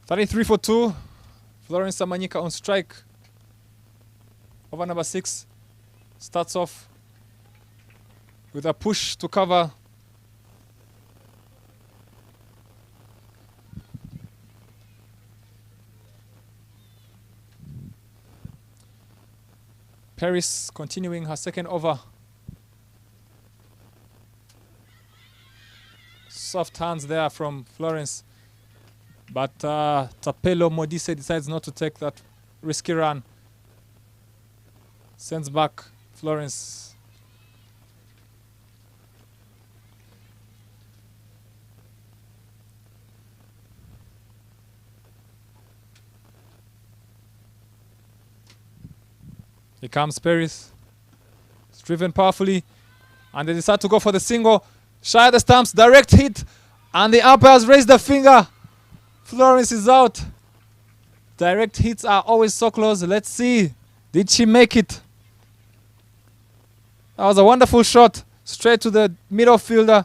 33 for 2. Florence Samanyika on strike. Over number 6 starts off with a push to cover. Paris continuing her second over. Soft hands there from Florence. But Tapelo Modise decides not to take that risky run. Sends back Florence. Here comes Paris. It's driven powerfully. And they decide to go for the single. Shy of the stumps, direct hit. And the umpires raise the finger. Florence is out. Direct hits are always so close. Let's see. Did she make it? That was a wonderful shot. Straight to the middle fielder.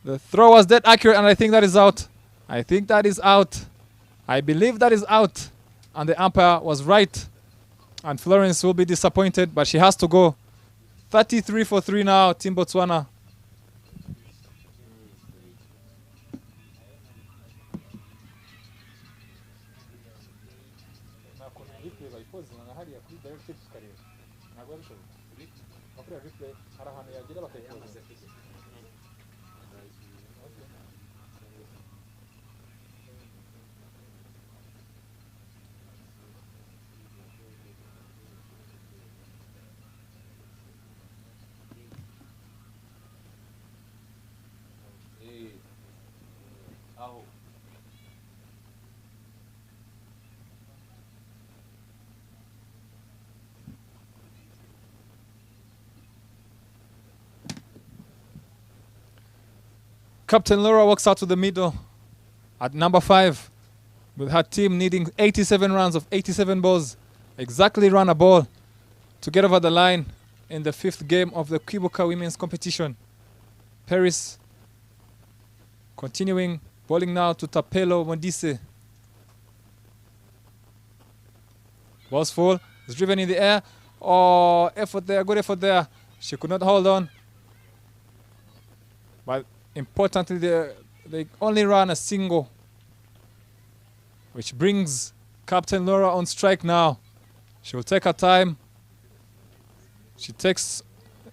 The throw was dead accurate, and I think that is out. I think that is out. I believe that is out. And the umpire was right. And Florence will be disappointed, but she has to go. 33 for 3 now, Team Botswana. Captain Laura walks out to the middle at number 5 with her team needing 87 runs of 87 balls. Exactly run a ball to get over the line in the 5th game of the Kwibuka women's competition. Paris continuing, bowling now to Tapelo Modise. Ball's full, it's driven in the air. Oh, effort there, good effort there. She could not hold on. But importantly, they only ran a single, which brings Captain Laura on strike now. She will take her time. She takes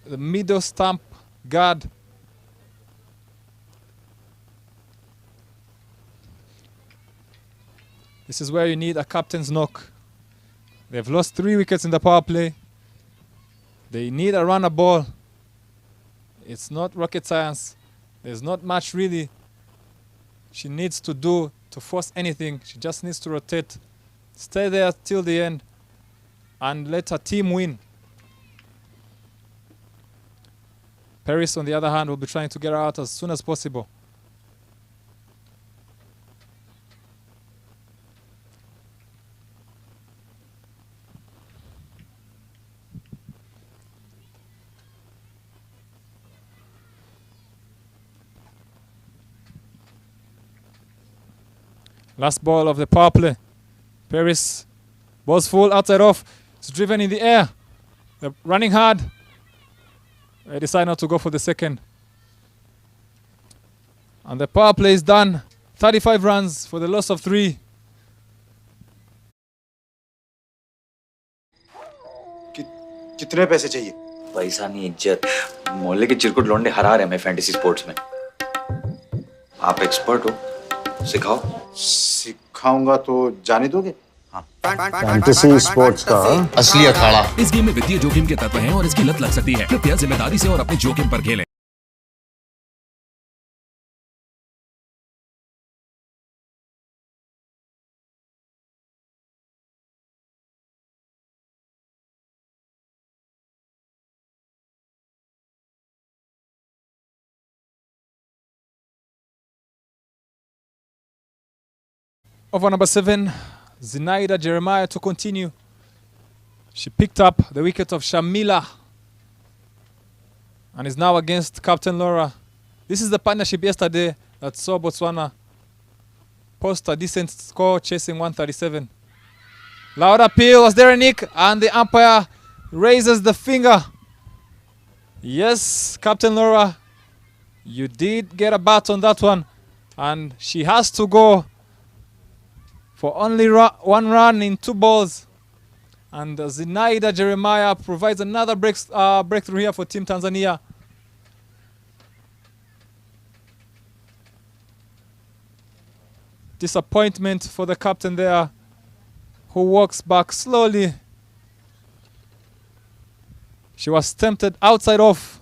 the middle stump guard. This is where you need a captain's knock. They've lost 3 wickets in the power play. They need a runner ball. It's not rocket science. There's not much really she needs to do to force anything. She just needs to rotate, stay there till the end, and let her team win. Paris, on the other hand, will be trying to get her out as soon as possible. Last ball of the power play. Paris, ball's full, outside off. It's driven in the air. They're running hard. They decide not to go for the second. And the power play is done. 35 runs for the loss of 3. कितने पैसे चाहिए? पैसा नहीं, इज्जत। मोहल्ले के चिरकुट लौंडे हरा रहे हैं फैंटेसी स्पोर्ट्स में। आप एक्सपर्ट हो, सिखाओ। सिखाऊंगा तो जाने दोगे? हाँ। फैंटेसी स्पोर्ट्स का असली अखाड़ा। इस गेम में वित्तीय जोखिम के तत्व हैं और इसकी लत लग सकती है। कृपया जिम्मेदारी से और अपने जोखिम पर खेलें। Over number 7, Zinaida Jeremiah to continue. She picked up the wicket of Shamila and is now against Captain Laura. This is the partnership yesterday that saw Botswana post a decent score, chasing 137. Loud appeal. Was there a nick? And the umpire raises the finger. Yes, Captain Laura, you did get a bat on that one. And she has to go for only one run in 2 balls. And Zinaida Jeremiah provides another breakthrough here for Team Tanzania. Disappointment for the captain there, who walks back slowly. She was tempted outside off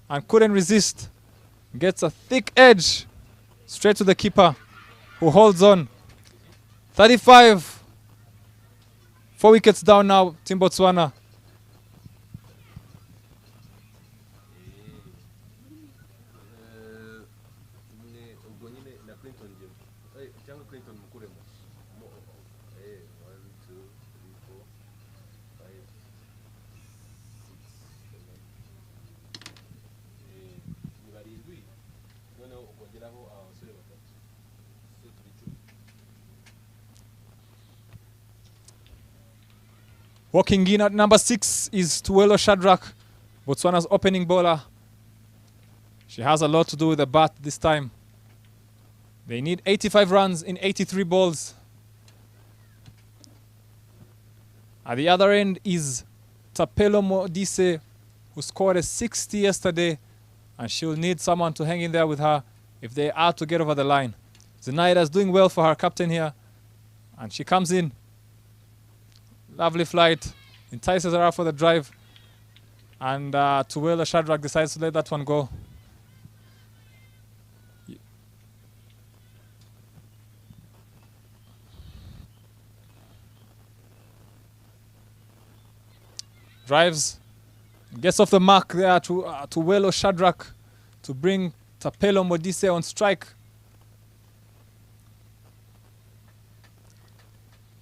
and couldn't resist. Gets a thick edge straight to the keeper, who holds on. 35. 4 wickets down now, Team Botswana. Walking in at number 6 is Tuelo Shadrack, Botswana's opening bowler. She has a lot to do with the bat this time. They need 85 runs in 83 balls. At the other end is Tapelo Modise, who scored a 60 yesterday, and she'll need someone to hang in there with her if they are to get over the line. Zenaida is doing well for her captain here, and she comes in. Lovely flight, entices her out for the drive, and Tuelo Shadrack decides to let that one go. Drives, gets off the mark there to Tuelo Shadrack to bring Tapelo Modise on strike.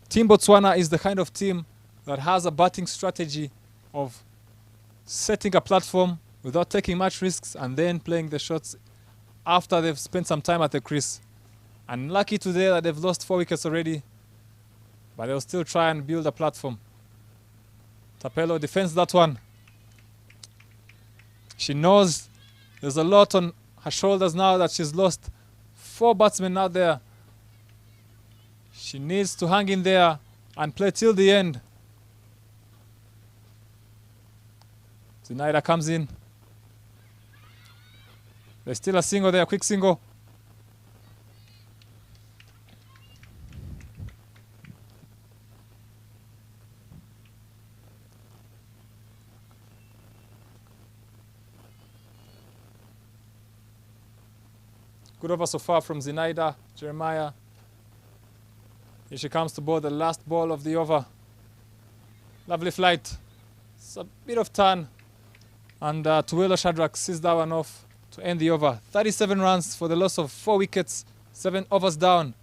Team Botswana is the kind of team that has a batting strategy of setting a platform without taking much risks and then playing the shots after they've spent some time at the crease. And lucky today that they've lost 4 wickets already, but they'll still try and build a platform. Tapelo defends that one. She knows there's a lot on her shoulders now that she's lost 4 batsmen out there. She needs to hang in there and play till the end. Zinaida comes in. There's still a single there, quick single. Good over so far from Zinaida Jeremiah. Here she comes to bowl the last ball of the over. Lovely flight. It's a bit of turn. And Tuelo Shadrack sees that one off to end the over. 37 runs for the loss of 4 wickets. 7 overs down.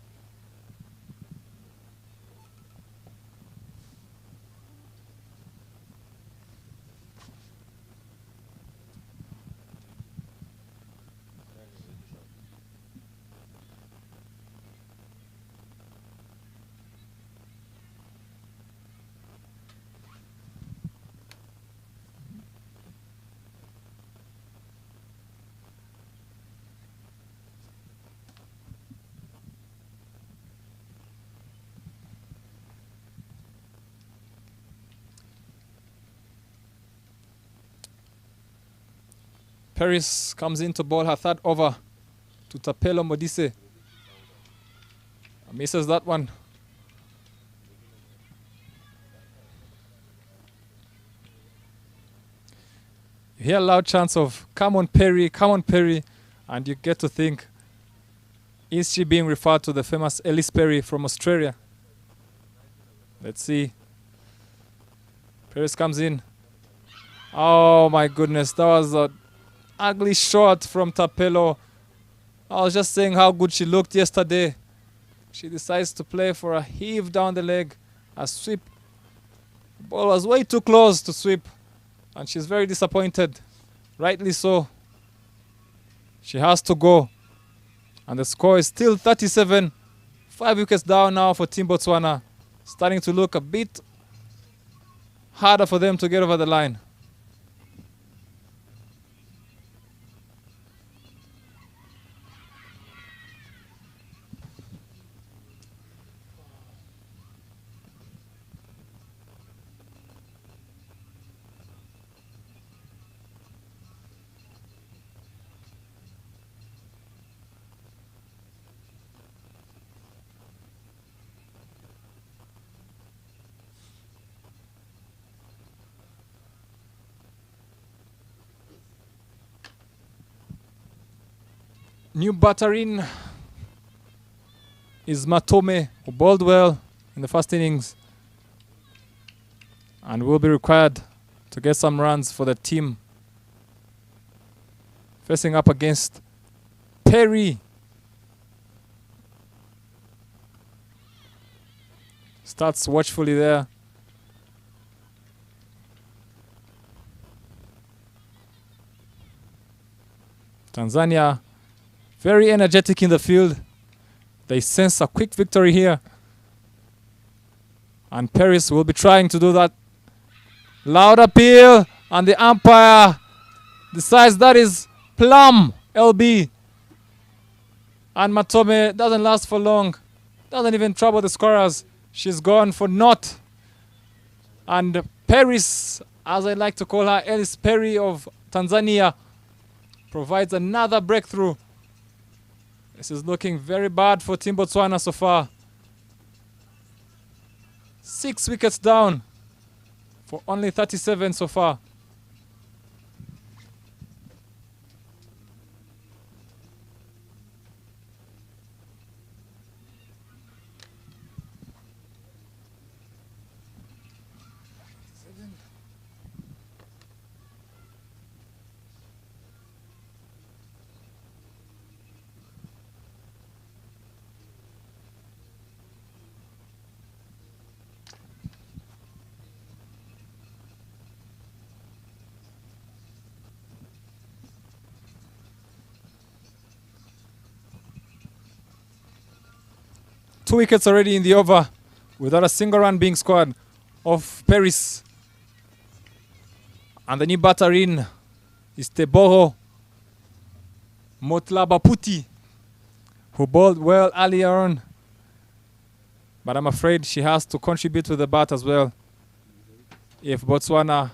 Paris comes in to bowl her 3rd over to Tapelo Modise. Misses that one. You hear loud chants of come on Perry, and you get to think, is she being referred to the famous Ellis Perry from Australia? Let's see. Paris comes in. Oh my goodness, that was a ugly shot from Tapelo. I was just saying how good she looked yesterday. She decides to play for a heave down the leg, a sweep. The ball was way too close to sweep, and she's very disappointed. Rightly so. She has to go. And the score is still 37. 5 wickets down now for Team Botswana. Starting to look a bit harder for them to get over the line. New batter in is Matome, who bowled well in the first innings and will be required to get some runs for the team. Facing up against Perry. Starts watchfully there. Tanzania very energetic in the field. They sense a quick victory here. And Paris will be trying to do that. Loud appeal, and the umpire decides that is plum, LB. And Matome doesn't last for long. Doesn't even trouble the scorers. She's gone for naught. And Paris, as I like to call her, Alice Perry of Tanzania, provides another breakthrough. This is looking very bad for Team Botswana so far. 6 wickets down for only 37 so far. Two wickets already in the over without a single run being scored off Paris. And the new batter in is Teboho Motlabaputi, who bowled well earlier on. But I'm afraid she has to contribute to the bat as well if Botswana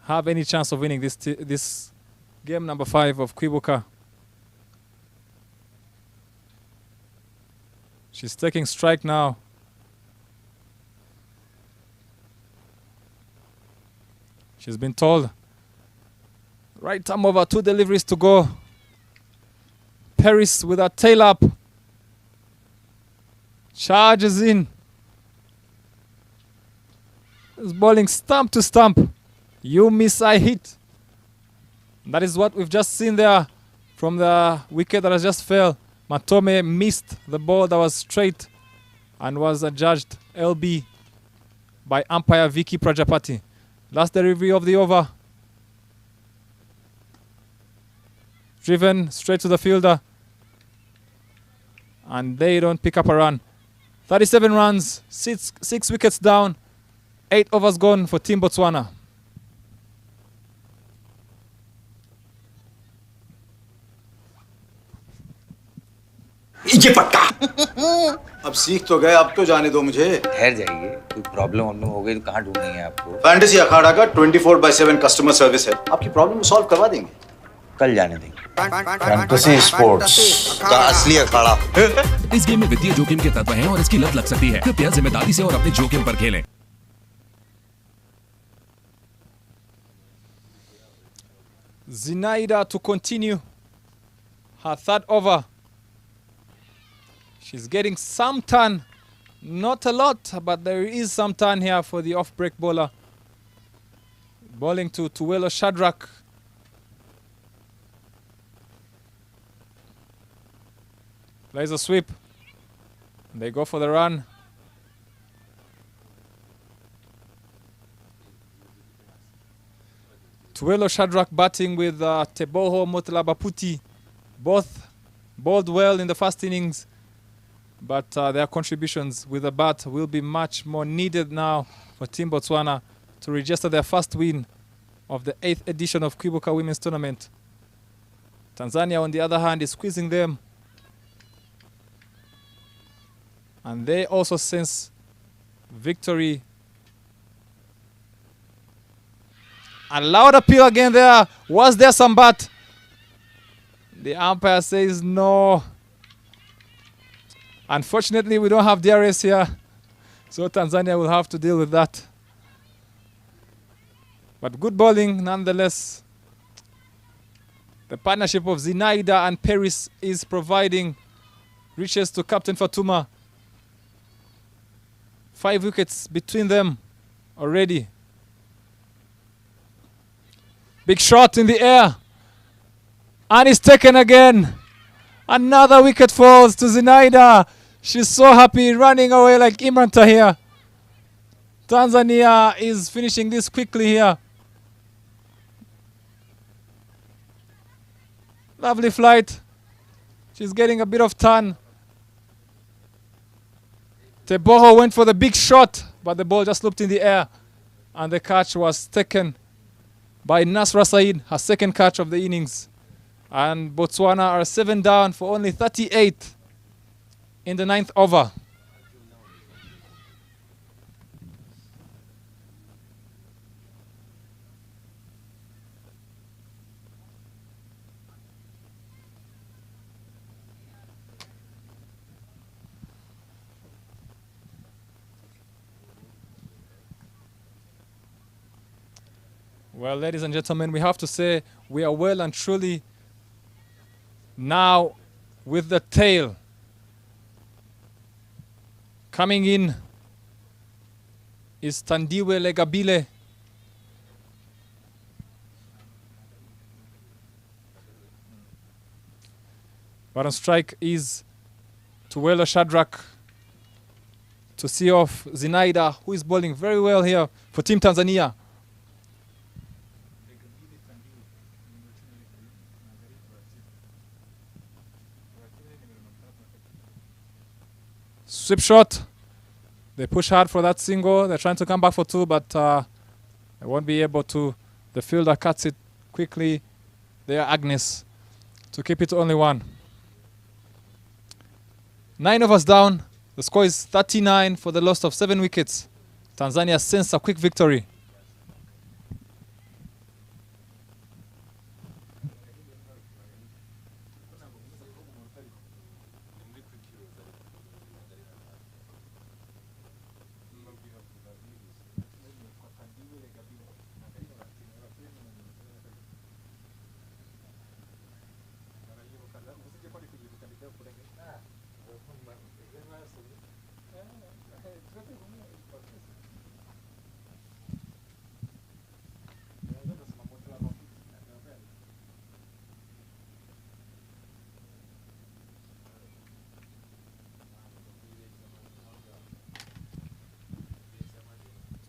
have any chance of winning this game number 5 of Kwibuka. She's taking strike now. She's been told right arm over, 2 deliveries to go. Paris with her tail up. Charges in. Is bowling stump to stump. You miss, I hit. That is what we've just seen there from the wicket that has just fell. Matome missed the ball that was straight and was adjudged LB by umpire Vicky Prajapati. Last delivery of the over. Driven straight to the fielder. And they don't pick up a run. 37 runs, 6 wickets down, 8 overs gone for Team Botswana. ये फटका अब सीख तो गए, अब तो जाने दो मुझे। ठहर जाइए, कोई प्रॉब्लम वॉब्लम हो गई तो कहाँ ढूंढेंगे आपको? फैंटेसी अखाड़ा का 24/7 कस्टमर सर्विस है, आपकी प्रॉब्लम सॉल्व करवा देंगे। कल जाने देंगे। फैंटेसी स्पोर्ट्स का असली अखाड़ा। इस गेम में वित्तीय जोखिम के तत्व हैं और इसकी लत लग सकती है। कृपया जिम्मेदारी से और अपने जोखिम पर खेलें। Zinaida to continue her third over. She's getting some turn, not a lot, but there is some turn here for the off-break bowler. Bowling to Tuwelo Shadrack. Plays a sweep. They go for the run. Tuwelo Shadrack batting with Teboho Motlabaputi. Both bowled well in the first innings. but their contributions with the bat will be much more needed now for Team Botswana to register their first win of the 8th edition of Kwibuka Women's Tournament. Tanzania, on the other hand, is squeezing them, and they also sense victory. A loud appeal again there. Was there some bat? The umpire says no. Unfortunately, we don't have DRS here, so Tanzania will have to deal with that. But good bowling nonetheless. The partnership of Zinaida and Paris is providing riches to Captain Fatuma. 5 wickets between them already. Big shot in the air. And it's taken again. Another wicket falls to Zinaida. She's so happy, running away like Imran Tahir. Tanzania is finishing this quickly here. Lovely flight. She's getting a bit of turn. Teboho went for the big shot, but the ball just looped in the air. And the catch was taken by Nasra Said, her second catch of the innings. And Botswana are 7 down for only 38 in the 9th over. Well, ladies and gentlemen, we have to say we are well and truly now with the tail. Coming in is Tandiwe Legabile. But on strike is Tuwelo Shadrack to see off Zinaida, who is bowling very well here for Team Tanzania. Sweep shot. They push hard for that single. They're trying to come back for 2, but they won't be able to. The fielder cuts it quickly. There, Agnes, to keep it to only 1. 9 overs down. The score is 39 for the loss of 7 wickets. Tanzania sends a quick victory.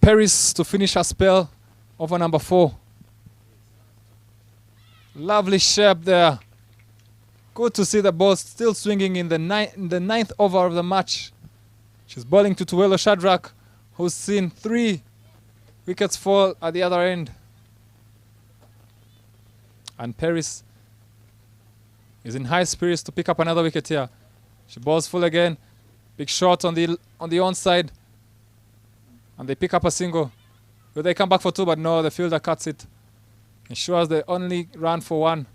Paris to finish her spell over number 4. Lovely shape there. Good to see the ball still swinging in the 9th over of the match. She's bowling to Tuwelo Shadrack, who's seen 3 wickets fall at the other end. And Paris is in high spirits to pick up another wicket here. She bowls full again. Big shot on the onside. And they pick up a single. Will they come back for 2? But no, the fielder cuts it. Ensures they only run for 1.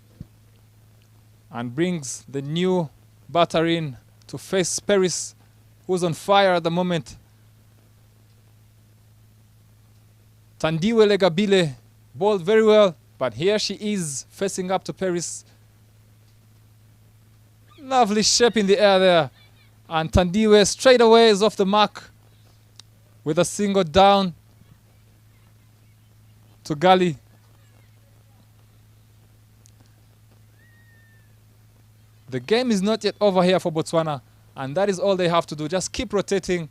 And brings the new batter in to face Paris, who's on fire at the moment. Tandiwe Legabile bowled very well, but here she is facing up to Paris. Lovely shape in the air there. And Tandiwe straight away is off the mark with a single down to Gali. The game is not yet over here for Botswana, and that is all they have to do. Just keep rotating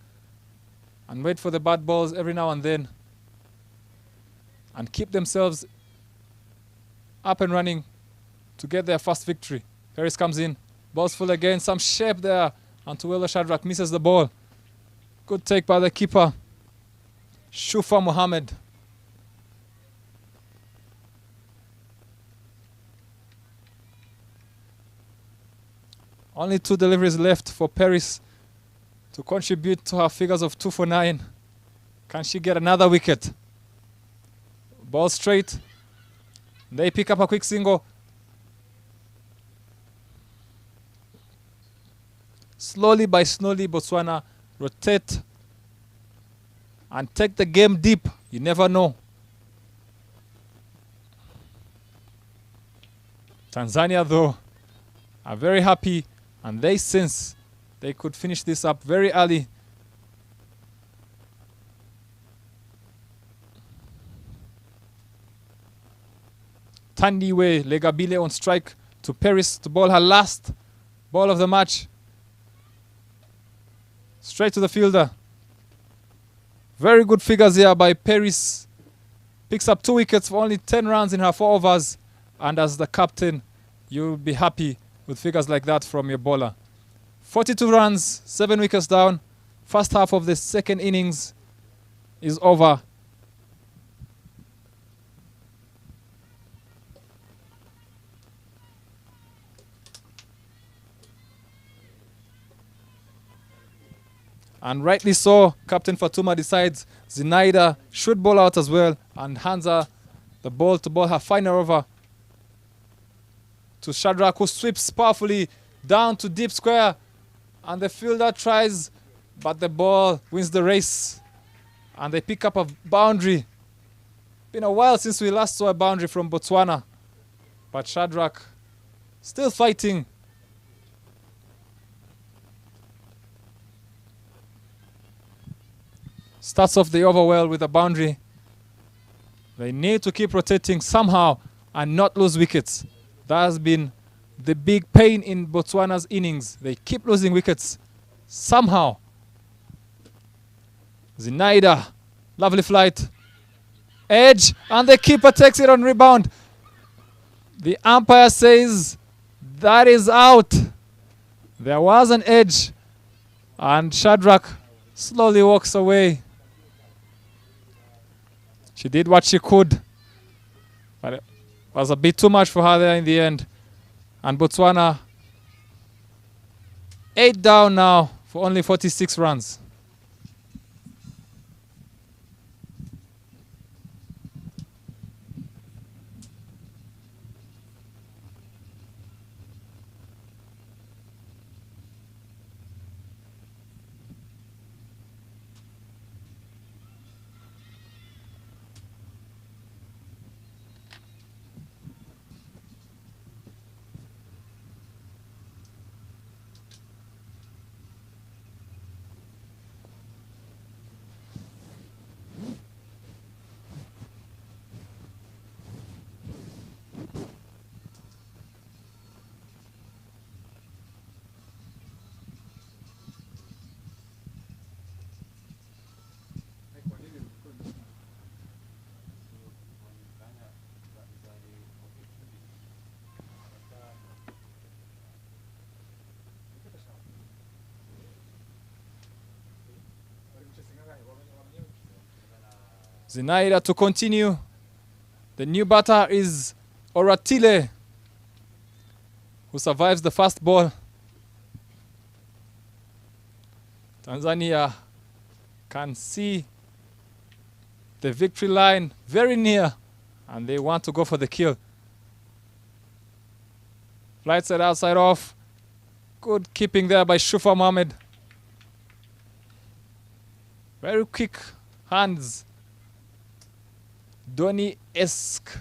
and wait for the bad balls every now and then and keep themselves up and running to get their first victory. Paris comes in, balls full again, some shape there, Antuwelo Shadrack misses the ball. Good take by the keeper, Shufa Mohammed. Only 2 deliveries left for Paris to contribute to her figures of 2 for 9. Can she get another wicket? Ball straight. They pick up a quick single. Slowly by slowly, Botswana rotate and take the game deep. You never know. Tanzania, though, are very happy, and they sense they could finish this up very early. Tandiwe Legabile on strike to Paris to bowl her last ball of the match. Straight to the fielder. Very good figures here by Paris. Picks up 2 wickets for only 10 runs in her 4 overs. And as the captain, you'll be happy with figures like that from your bowler. 42 runs, 7 wickets down. First half of the second innings is over. And rightly so, Captain Fatuma decides Zinaida should bowl out as well and hands her the ball to bowl her final over to Shadrack, who sweeps powerfully down to deep square. And the fielder tries, but the ball wins the race. And they pick up a boundary. Been a while since we last saw a boundary from Botswana. But Shadrack still fighting. Starts off the over well with a boundary. They need to keep rotating somehow and not lose wickets. That has been the big pain in Botswana's innings. They keep losing wickets somehow. Zinaida, lovely flight. Edge, and the keeper takes it on rebound. The umpire says that is out. There was an edge, and Shadrack slowly walks away. She did what she could, but it was a bit too much for her there in the end. And Botswana 8 down now for only 46 runs. Zinaida to continue. The new batter is Oratile, who survives the first ball. Tanzania can see the victory line very near, and they want to go for the kill. Flight side outside off. Good keeping there by Shufa Mohammed. Very quick hands. Dhoni-esque.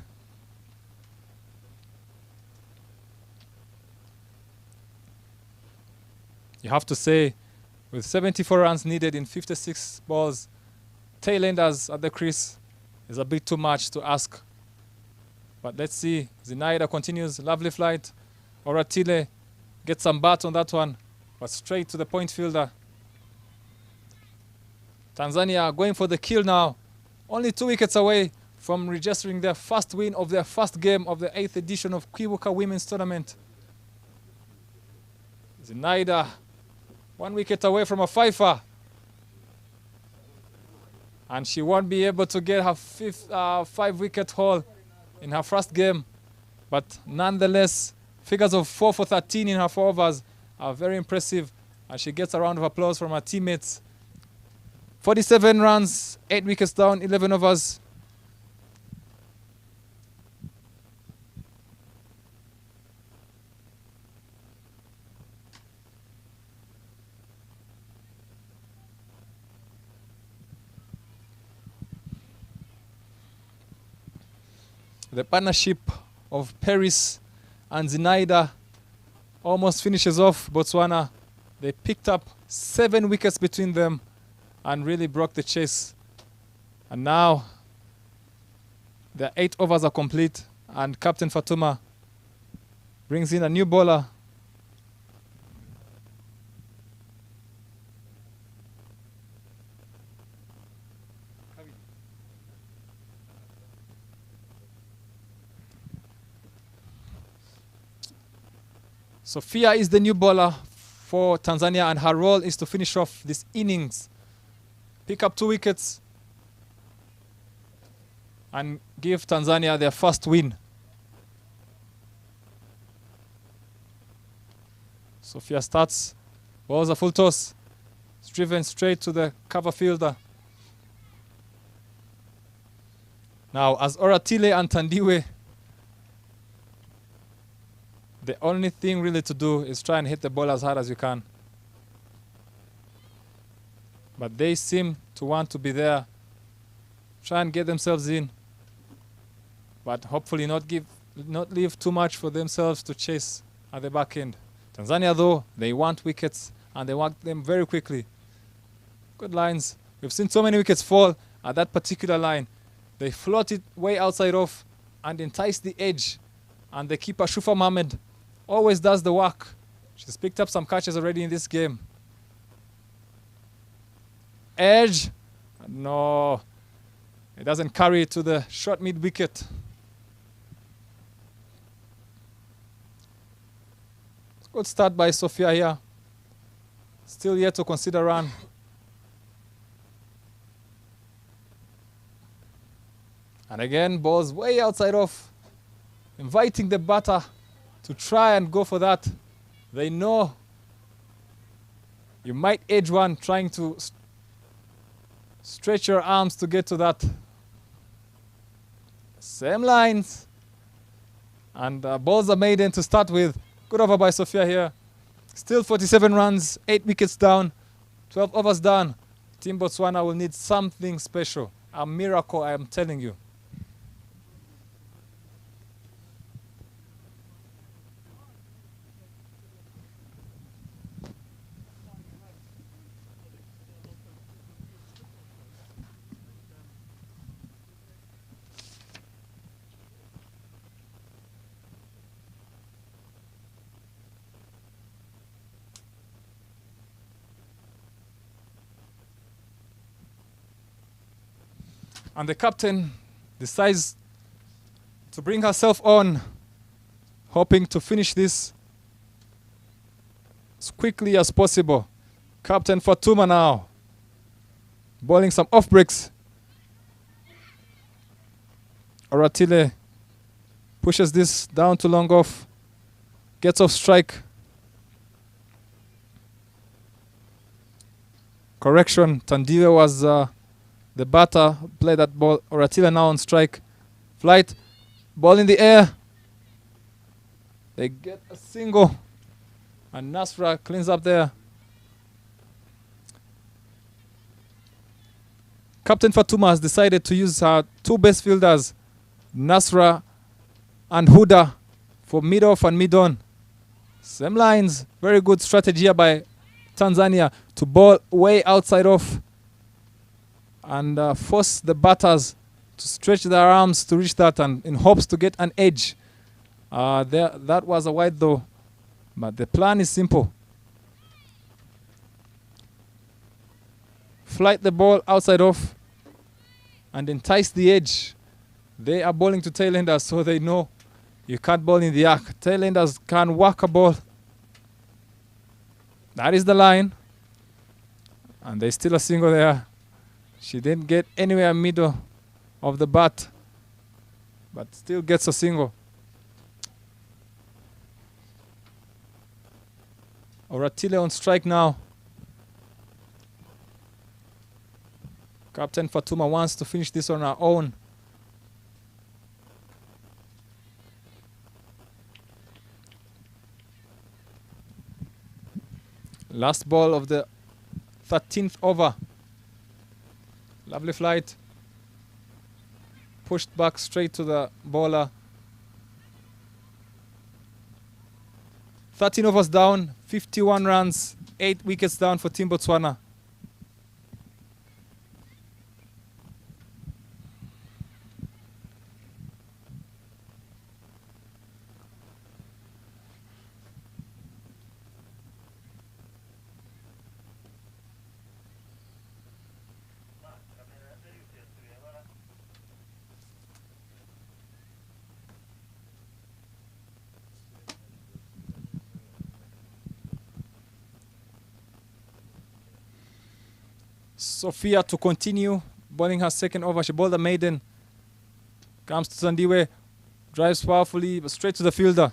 You have to say, with 74 runs needed in 56 balls, tail-enders at the crease is a bit too much to ask. But let's see. Zinaida continues. Lovely flight. Oratile gets some bat on that one, but straight to the point fielder. Tanzania going for the kill now. Only 2 wickets away from registering their first win of their first game of the 8th edition of Kwibuka Women's Tournament. Zinaida 1 wicket away from a fifer. And she won't be able to get her 5-wicket haul in her first game. But nonetheless, figures of 4 for 13 in her 4 overs are very impressive. And she gets a round of applause from her teammates. 47 runs, 8 wickets down, 11 overs. The partnership of Paris and Zinaida almost finishes off Botswana. They picked up 7 wickets between them and really broke the chase. And now the 8 overs are complete and Captain Fatuma brings in a new bowler. Sophia is the new bowler for Tanzania, and her role is to finish off this innings, pick up 2 wickets, and give Tanzania their first win. Sophia starts, bowls a full toss, it's driven straight to the cover fielder. Now, as Oratile and Tandiwe, the only thing really to do is try and hit the ball as hard as you can. But they seem to want to be there, try and get themselves in, but hopefully not leave too much for themselves to chase at the back end. Tanzania, though, they want wickets and they want them very quickly. Good lines. We've seen so many wickets fall at that particular line. They float it way outside off and entice the edge, and the keeper Shufa Mohammed always does the work. She's picked up some catches already in this game. Edge. No. It doesn't carry it to the short mid-wicket. Good start by Sophia here. Still yet to consider run. And again, balls way outside off, inviting the batter to try and go for that. They know you might edge one trying to stretch your arms to get to that. Same lines. And balls are made in to start with. Good over by Sophia here. Still 47 runs, 8 wickets down, 12 overs done. Team Botswana will need something special. A miracle, I am telling you. And the captain decides to bring herself on, hoping to finish this as quickly as possible. Captain Fatuma now, bowling some off breaks. Oratile pushes this down to long off, gets off strike. Correction, Tandiwe was the batter, played that ball. Oratile now on strike. Flight, ball in the air. They get a single. And Nasra cleans up there. Captain Fatuma has decided to use her 2 best fielders, Nasra and Huda, for mid-off and mid-on. Same lines. Very good strategy here by Tanzania to bowl way outside off and force the batters to stretch their arms to reach that, and in hopes to get an edge. That was a wide though, but the plan is simple. Flight the ball outside off and entice the edge. They are bowling to tailenders, so they know you can't bowl in the arc. Tailenders can whack a ball. That is the line. And there's still a single there. She didn't get anywhere middle of the bat, but still gets a single. Oratile on strike now. Captain Fatuma wants to finish this on her own. Last ball of the 13th over. Lovely flight. Pushed back straight to the bowler. 13 overs down, 51 runs, 8 wickets down for Team Botswana. Sophia to continue bowling her second over. She bowled a maiden. Comes to Tandiwe. Drives powerfully, but straight to the fielder.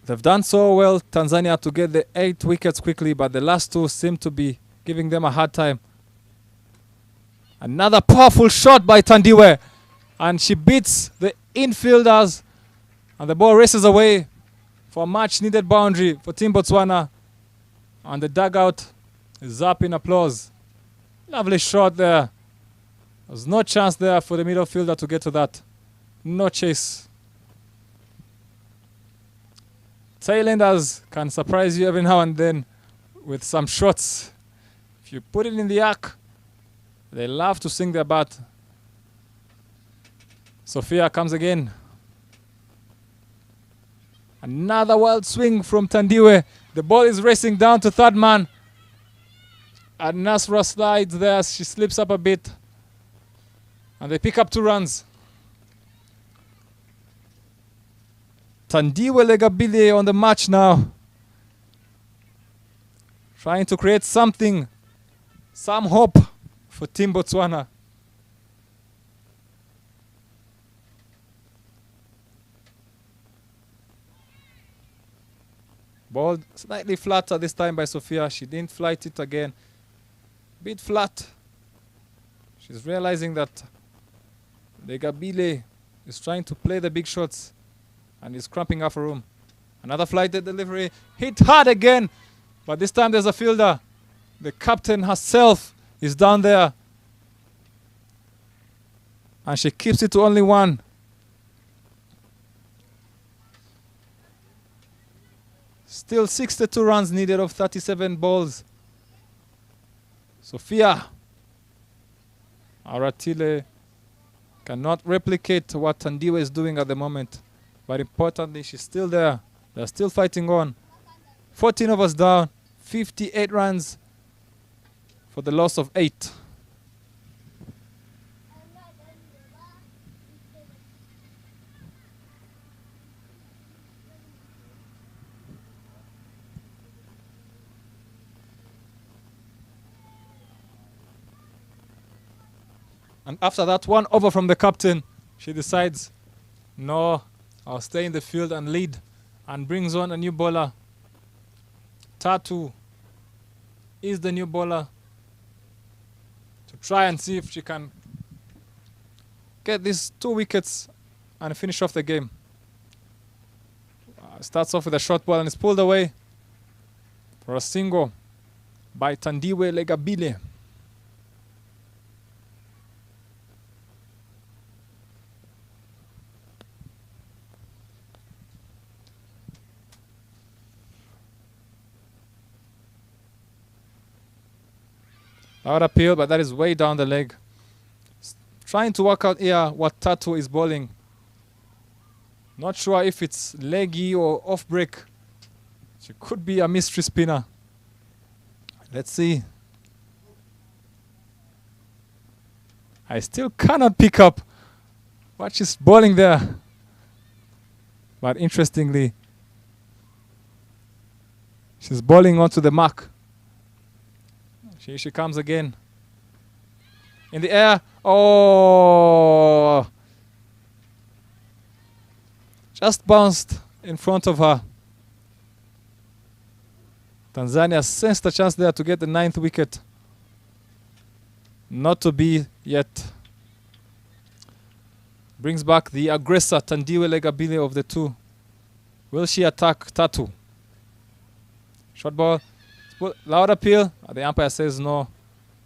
They've done so well, Tanzania, to get the 8 wickets quickly, but the last 2 seem to be giving them a hard time. Another powerful shot by Tandiwe. And she beats the infielders. And the ball races away for a much-needed boundary for Team Botswana. And the dugout is up in applause. Lovely shot there. There's no chance there for the middle fielder to get to that. No chase. Thailanders can surprise you every now and then with some shots. If you put it in the arc, they love to swing their bat. Sophia comes again. Another wild swing from Tandiwe. The ball is racing down to third man. And Nasra slides there. She slips up a bit. And they pick up 2 runs. Tandiwe Legabile on the march now. Trying to create something. Some hope for Team Botswana. Ball slightly flatter this time by Sophia. She didn't flight it again. Bit flat. She's realizing that Legabile is trying to play the big shots and is cramping up a room. Another flighted delivery. Hit hard again. But this time there's a fielder. The captain herself is down there. And she keeps it to only 1. Still 62 runs needed of 37 balls. Sophia Aratile cannot replicate what Tandiwe is doing at the moment. But importantly, she's still there. They're still fighting on. 14 overs down, 58 runs for the loss of 8. And after that 1 over from the captain, she decides, no, I'll stay in the field and lead, and brings on a new bowler. Tatu is the new bowler to try and see if she can get these 2 wickets and finish off the game. Starts off with a short ball and is pulled away for a single by Tandiwe Legabile. Out appeal, but that is way down the leg. Trying to work out here what Tatu is bowling. Not sure if it's leggy or off break. She could be a mystery spinner. Let's see. I still cannot pick up what she's bowling there. But interestingly, She's bowling onto the mark. Here she comes again. In the air. Oh! Just bounced in front of her. Tanzania sensed a chance there to get the 9th wicket. Not to be yet. Brings back the aggressor, Tandiwe Legabile of the two. Will she attack Tatu? Short ball. Loud appeal. The umpire says no.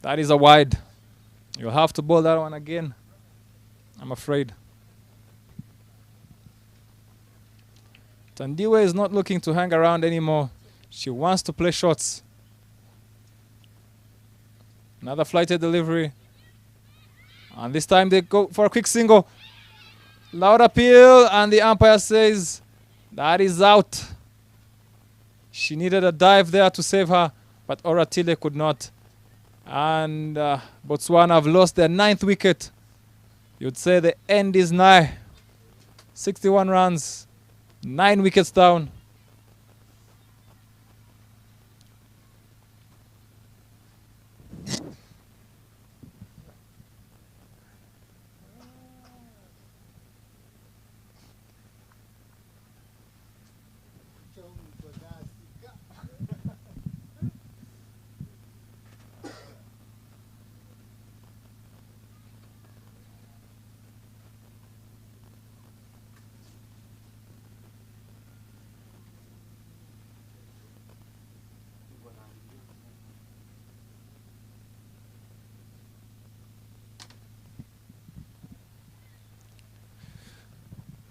That is a wide. You'll have to bowl that one again, I'm afraid. Tandiwe is not looking to hang around anymore. She wants to play shots. Another flighted delivery. And this time they go for a quick single. Loud appeal, and the umpire says that is out. She needed a dive there to save her, but Oratile could not. And Botswana have lost their 9th wicket. You'd say the end is nigh. 61 runs, 9 wickets down.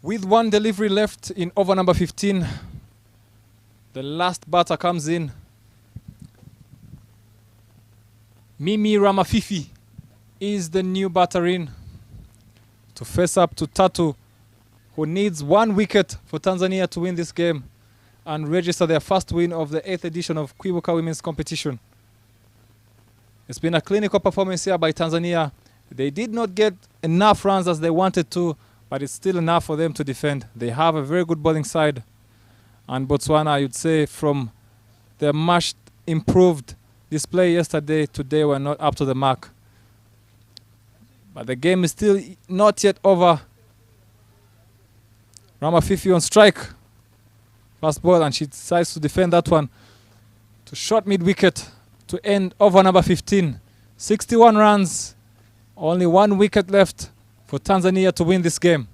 With one delivery left in over number 15, the last batter comes in. Mimi Ramafifi is the new batter in to face up to Tatu, who needs 1 wicket for Tanzania to win this game and register their first win of the 8th edition of Kwibuka Women's Competition. It's been a clinical performance here by Tanzania. They did not get enough runs as they wanted to, but it's still enough for them to defend. They have a very good bowling side. And Botswana, you'd say, from their much improved display yesterday, today were not up to the mark. But the game is still not yet over. Ramafifi on strike. Fast ball, and she decides to defend that one to short mid-wicket to end over number 15. 61 runs, only 1 wicket left for Tanzania to win this game.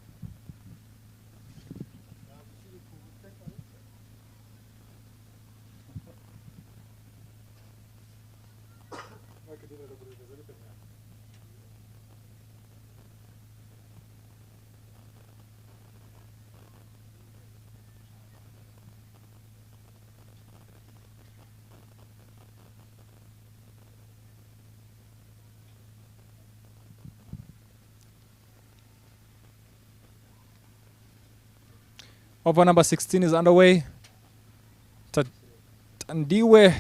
Over number 16 is underway. Tandiwe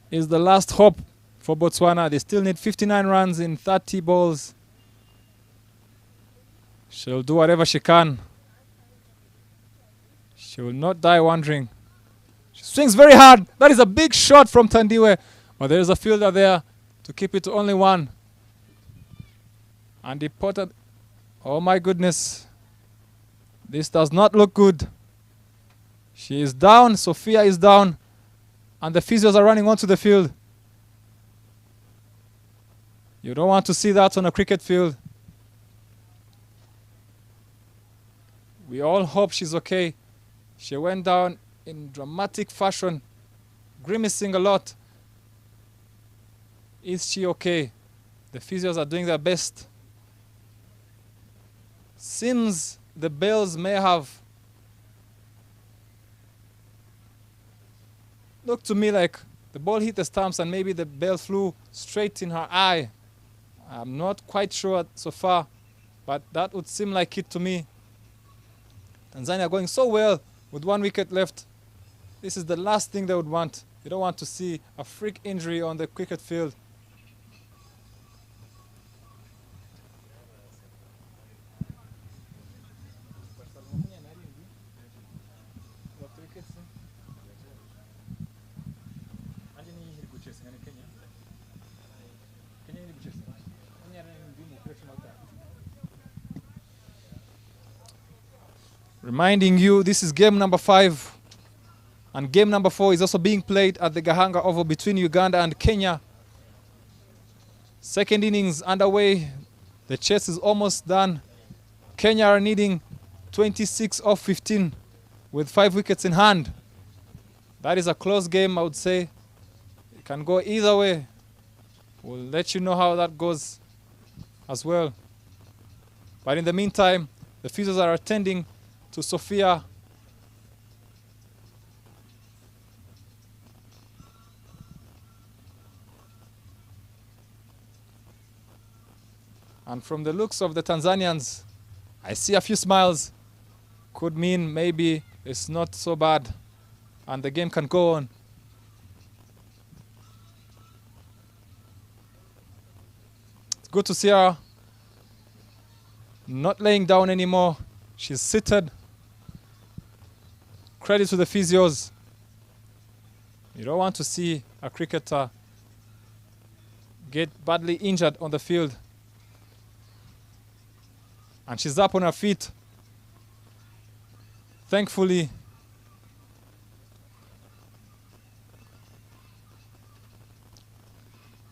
is the last hope for Botswana. They still need 59 runs in 30 balls. She'll do whatever she can. She will not die wondering. She swings very hard. That is a big shot from Tandiwe. But there is a fielder there to keep it to only 1. And he potted. Oh my goodness. This does not look good. She is down, Sophia is down, and the physios are running onto the field. You don't want to see that on a cricket field. We all hope she's okay. She went down in dramatic fashion, grimacing a lot. Is she okay? The physios are doing their best. Seems the bells may have looked to me like the ball hit the stumps and maybe the bell flew straight in her eye. I'm not quite sure so far, but that would seem like it to me. Tanzania going so well with 1 wicket left. This is the last thing they would want. You don't want to see a freak injury on the cricket field. Reminding you, this is game number 5. And game number 4 is also being played at the Gahanga Oval between Uganda and Kenya. Second innings underway. The chase is almost done. Kenya are needing 26 off 15 with 5 wickets in hand. That is a close game, I would say. It can go either way. We'll let you know how that goes as well. But in the meantime, the physios are attending to Sophia. And from the looks of the Tanzanians, I see a few smiles. Could mean maybe it's not so bad and the game can go on. It's good to see her not laying down anymore. She's seated. Credit to the physios. You don't want to see a cricketer get badly injured on the field. And she's up on her feet. Thankfully,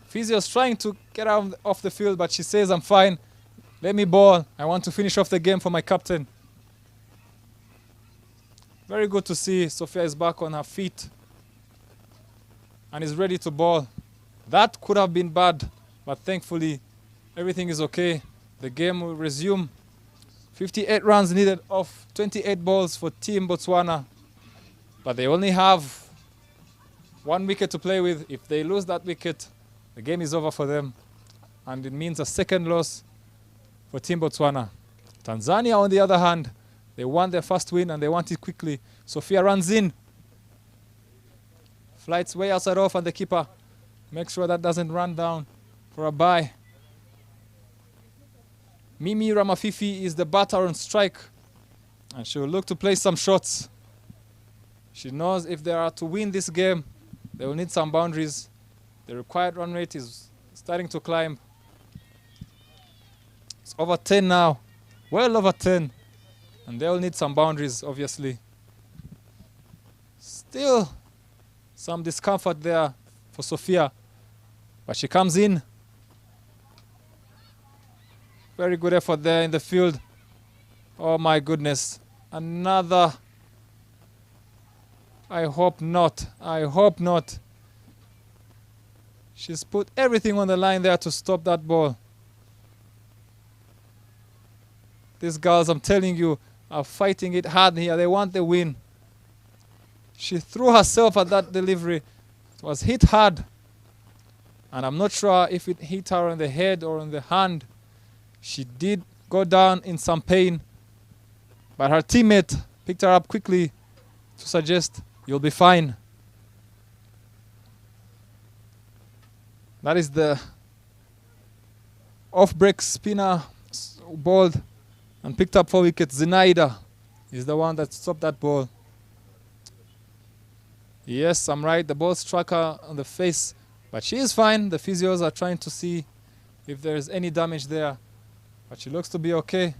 physio's trying to get her off the field, but she says, I'm fine. Let me bowl. I want to finish off the game for my captain. Very good to see Sophia is back on her feet and is ready to bowl. That could have been bad, but thankfully everything is okay. The game will resume. 58 runs needed off 28 balls for Team Botswana. But they only have 1 wicket to play with. If they lose that wicket, the game is over for them. And it means a second loss for Team Botswana. Tanzania, on the other hand, they won their first win and they want it quickly. Sophia runs in. Flights way outside off, and the keeper makes sure that doesn't run down for a bye. Mimi Ramafifi is the batter on strike, and she will look to play some shots. She knows if they are to win this game, they will need some boundaries. The required run rate is starting to climb. It's over 10 now, well over 10, and they will need some boundaries, obviously. Still some discomfort there for Sophia, but she comes in. Very good effort there in the field. Oh my goodness. Another. I hope not. I hope not. She's put everything on the line there to stop that ball. These girls, I'm telling you, are fighting it hard here. They want the win. She threw herself at that delivery. It was hit hard. And I'm not sure if it hit her on the head or on the hand. She did go down in some pain, but her teammate picked her up quickly to suggest, you'll be fine. That is the off-break spinner bowled and picked up 4 wickets. Zinaida is the one that stopped that ball. Yes, I'm right. The ball struck her on the face, but she is fine. The physios are trying to see if there is any damage there. But she looks to be okay.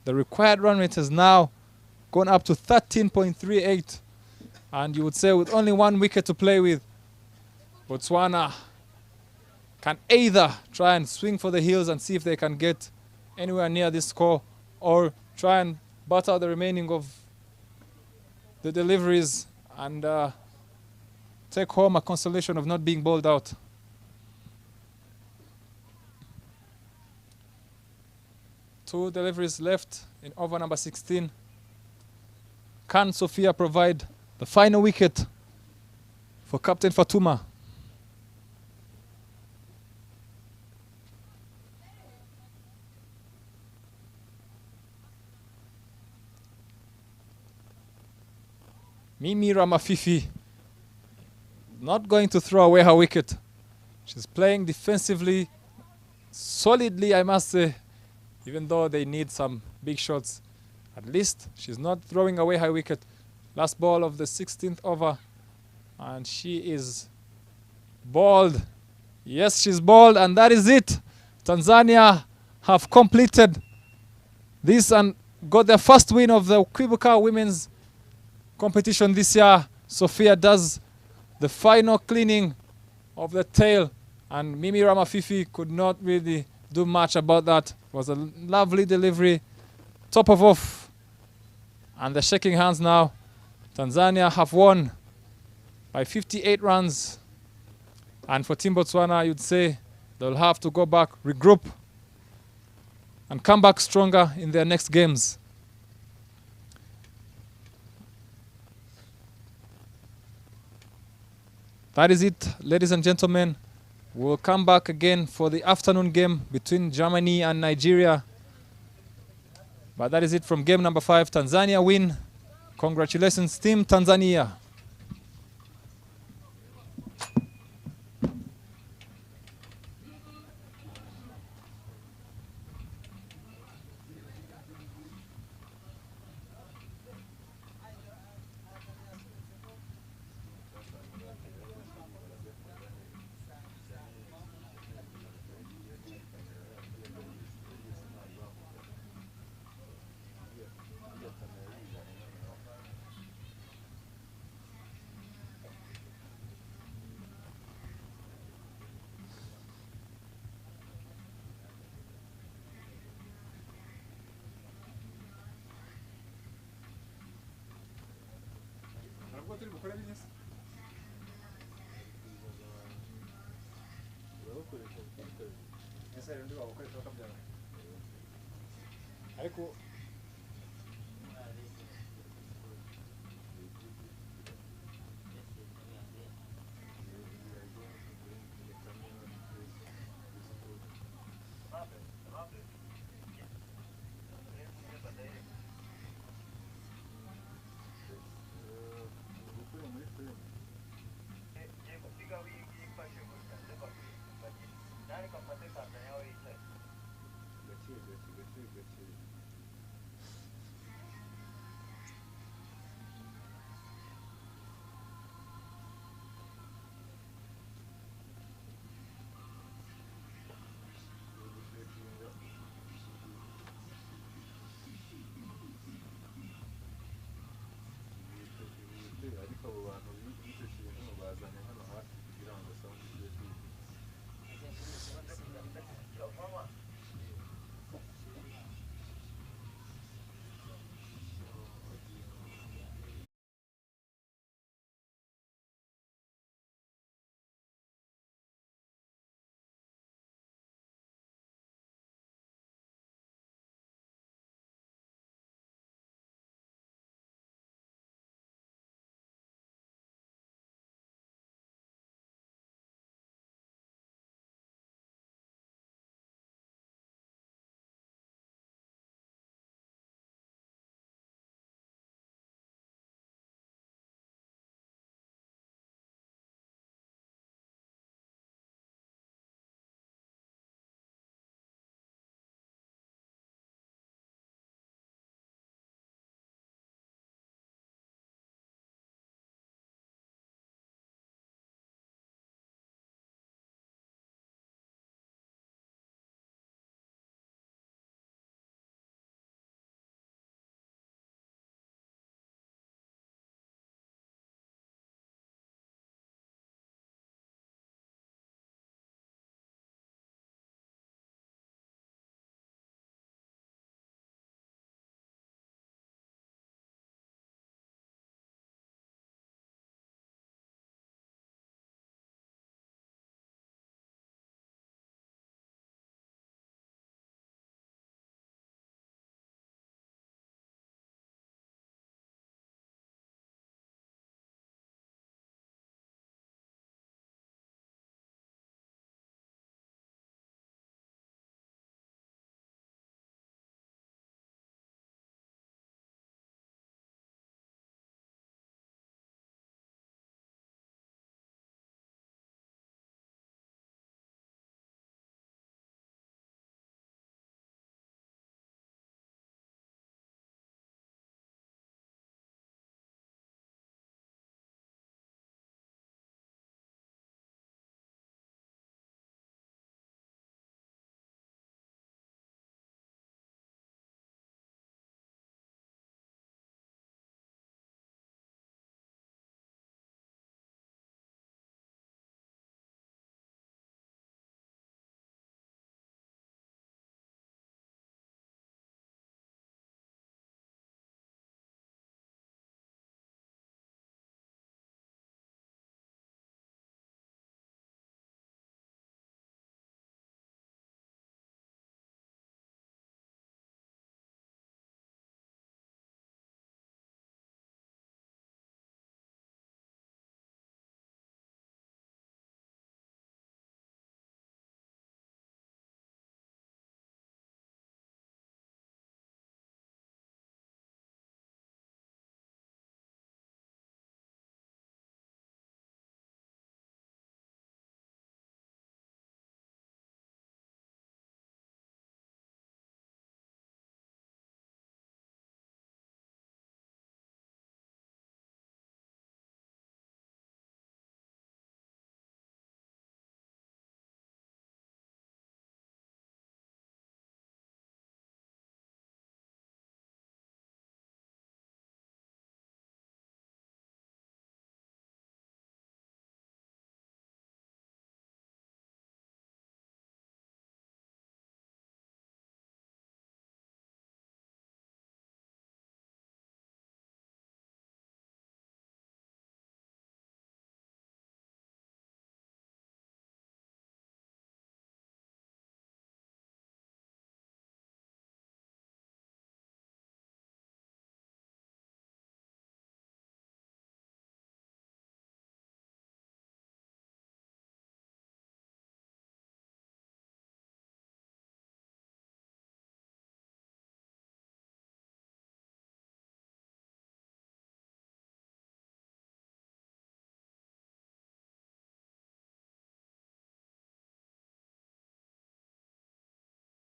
The required run rate has now gone up to 13.38. And you would say with only 1 wicket to play with, Botswana can either try and swing for the hills and see if they can get anywhere near this score, or try and butt out the remaining of the deliveries and take home a consolation of not being bowled out. Two deliveries left in over number 16. Can Sophia provide the final wicket for Captain Fatuma? Mimi Ramafifi not going to throw away her wicket. She's playing defensively solidly, I must say, even though they need some big shots. At least she's not throwing away her wicket. Last ball of the 16th over, and she is bowled Yes, she's bowled, and that is it. Tanzania have completed this and got their first win of the Kwibuka women's competition this year. Sophia does the final cleaning of the tail, and Mimi Ramafifi could not really do much about that. It was a lovely delivery, top of off, and they're shaking hands now. Tanzania have won by 58 runs, and for Team Botswana, you'd say they'll have to go back, regroup, and come back stronger in their next games. That is it, ladies and gentlemen. We'll come back again for the afternoon game between Germany and Nigeria. But that is it from game number 5. Tanzania win. Congratulations, Team Tanzania.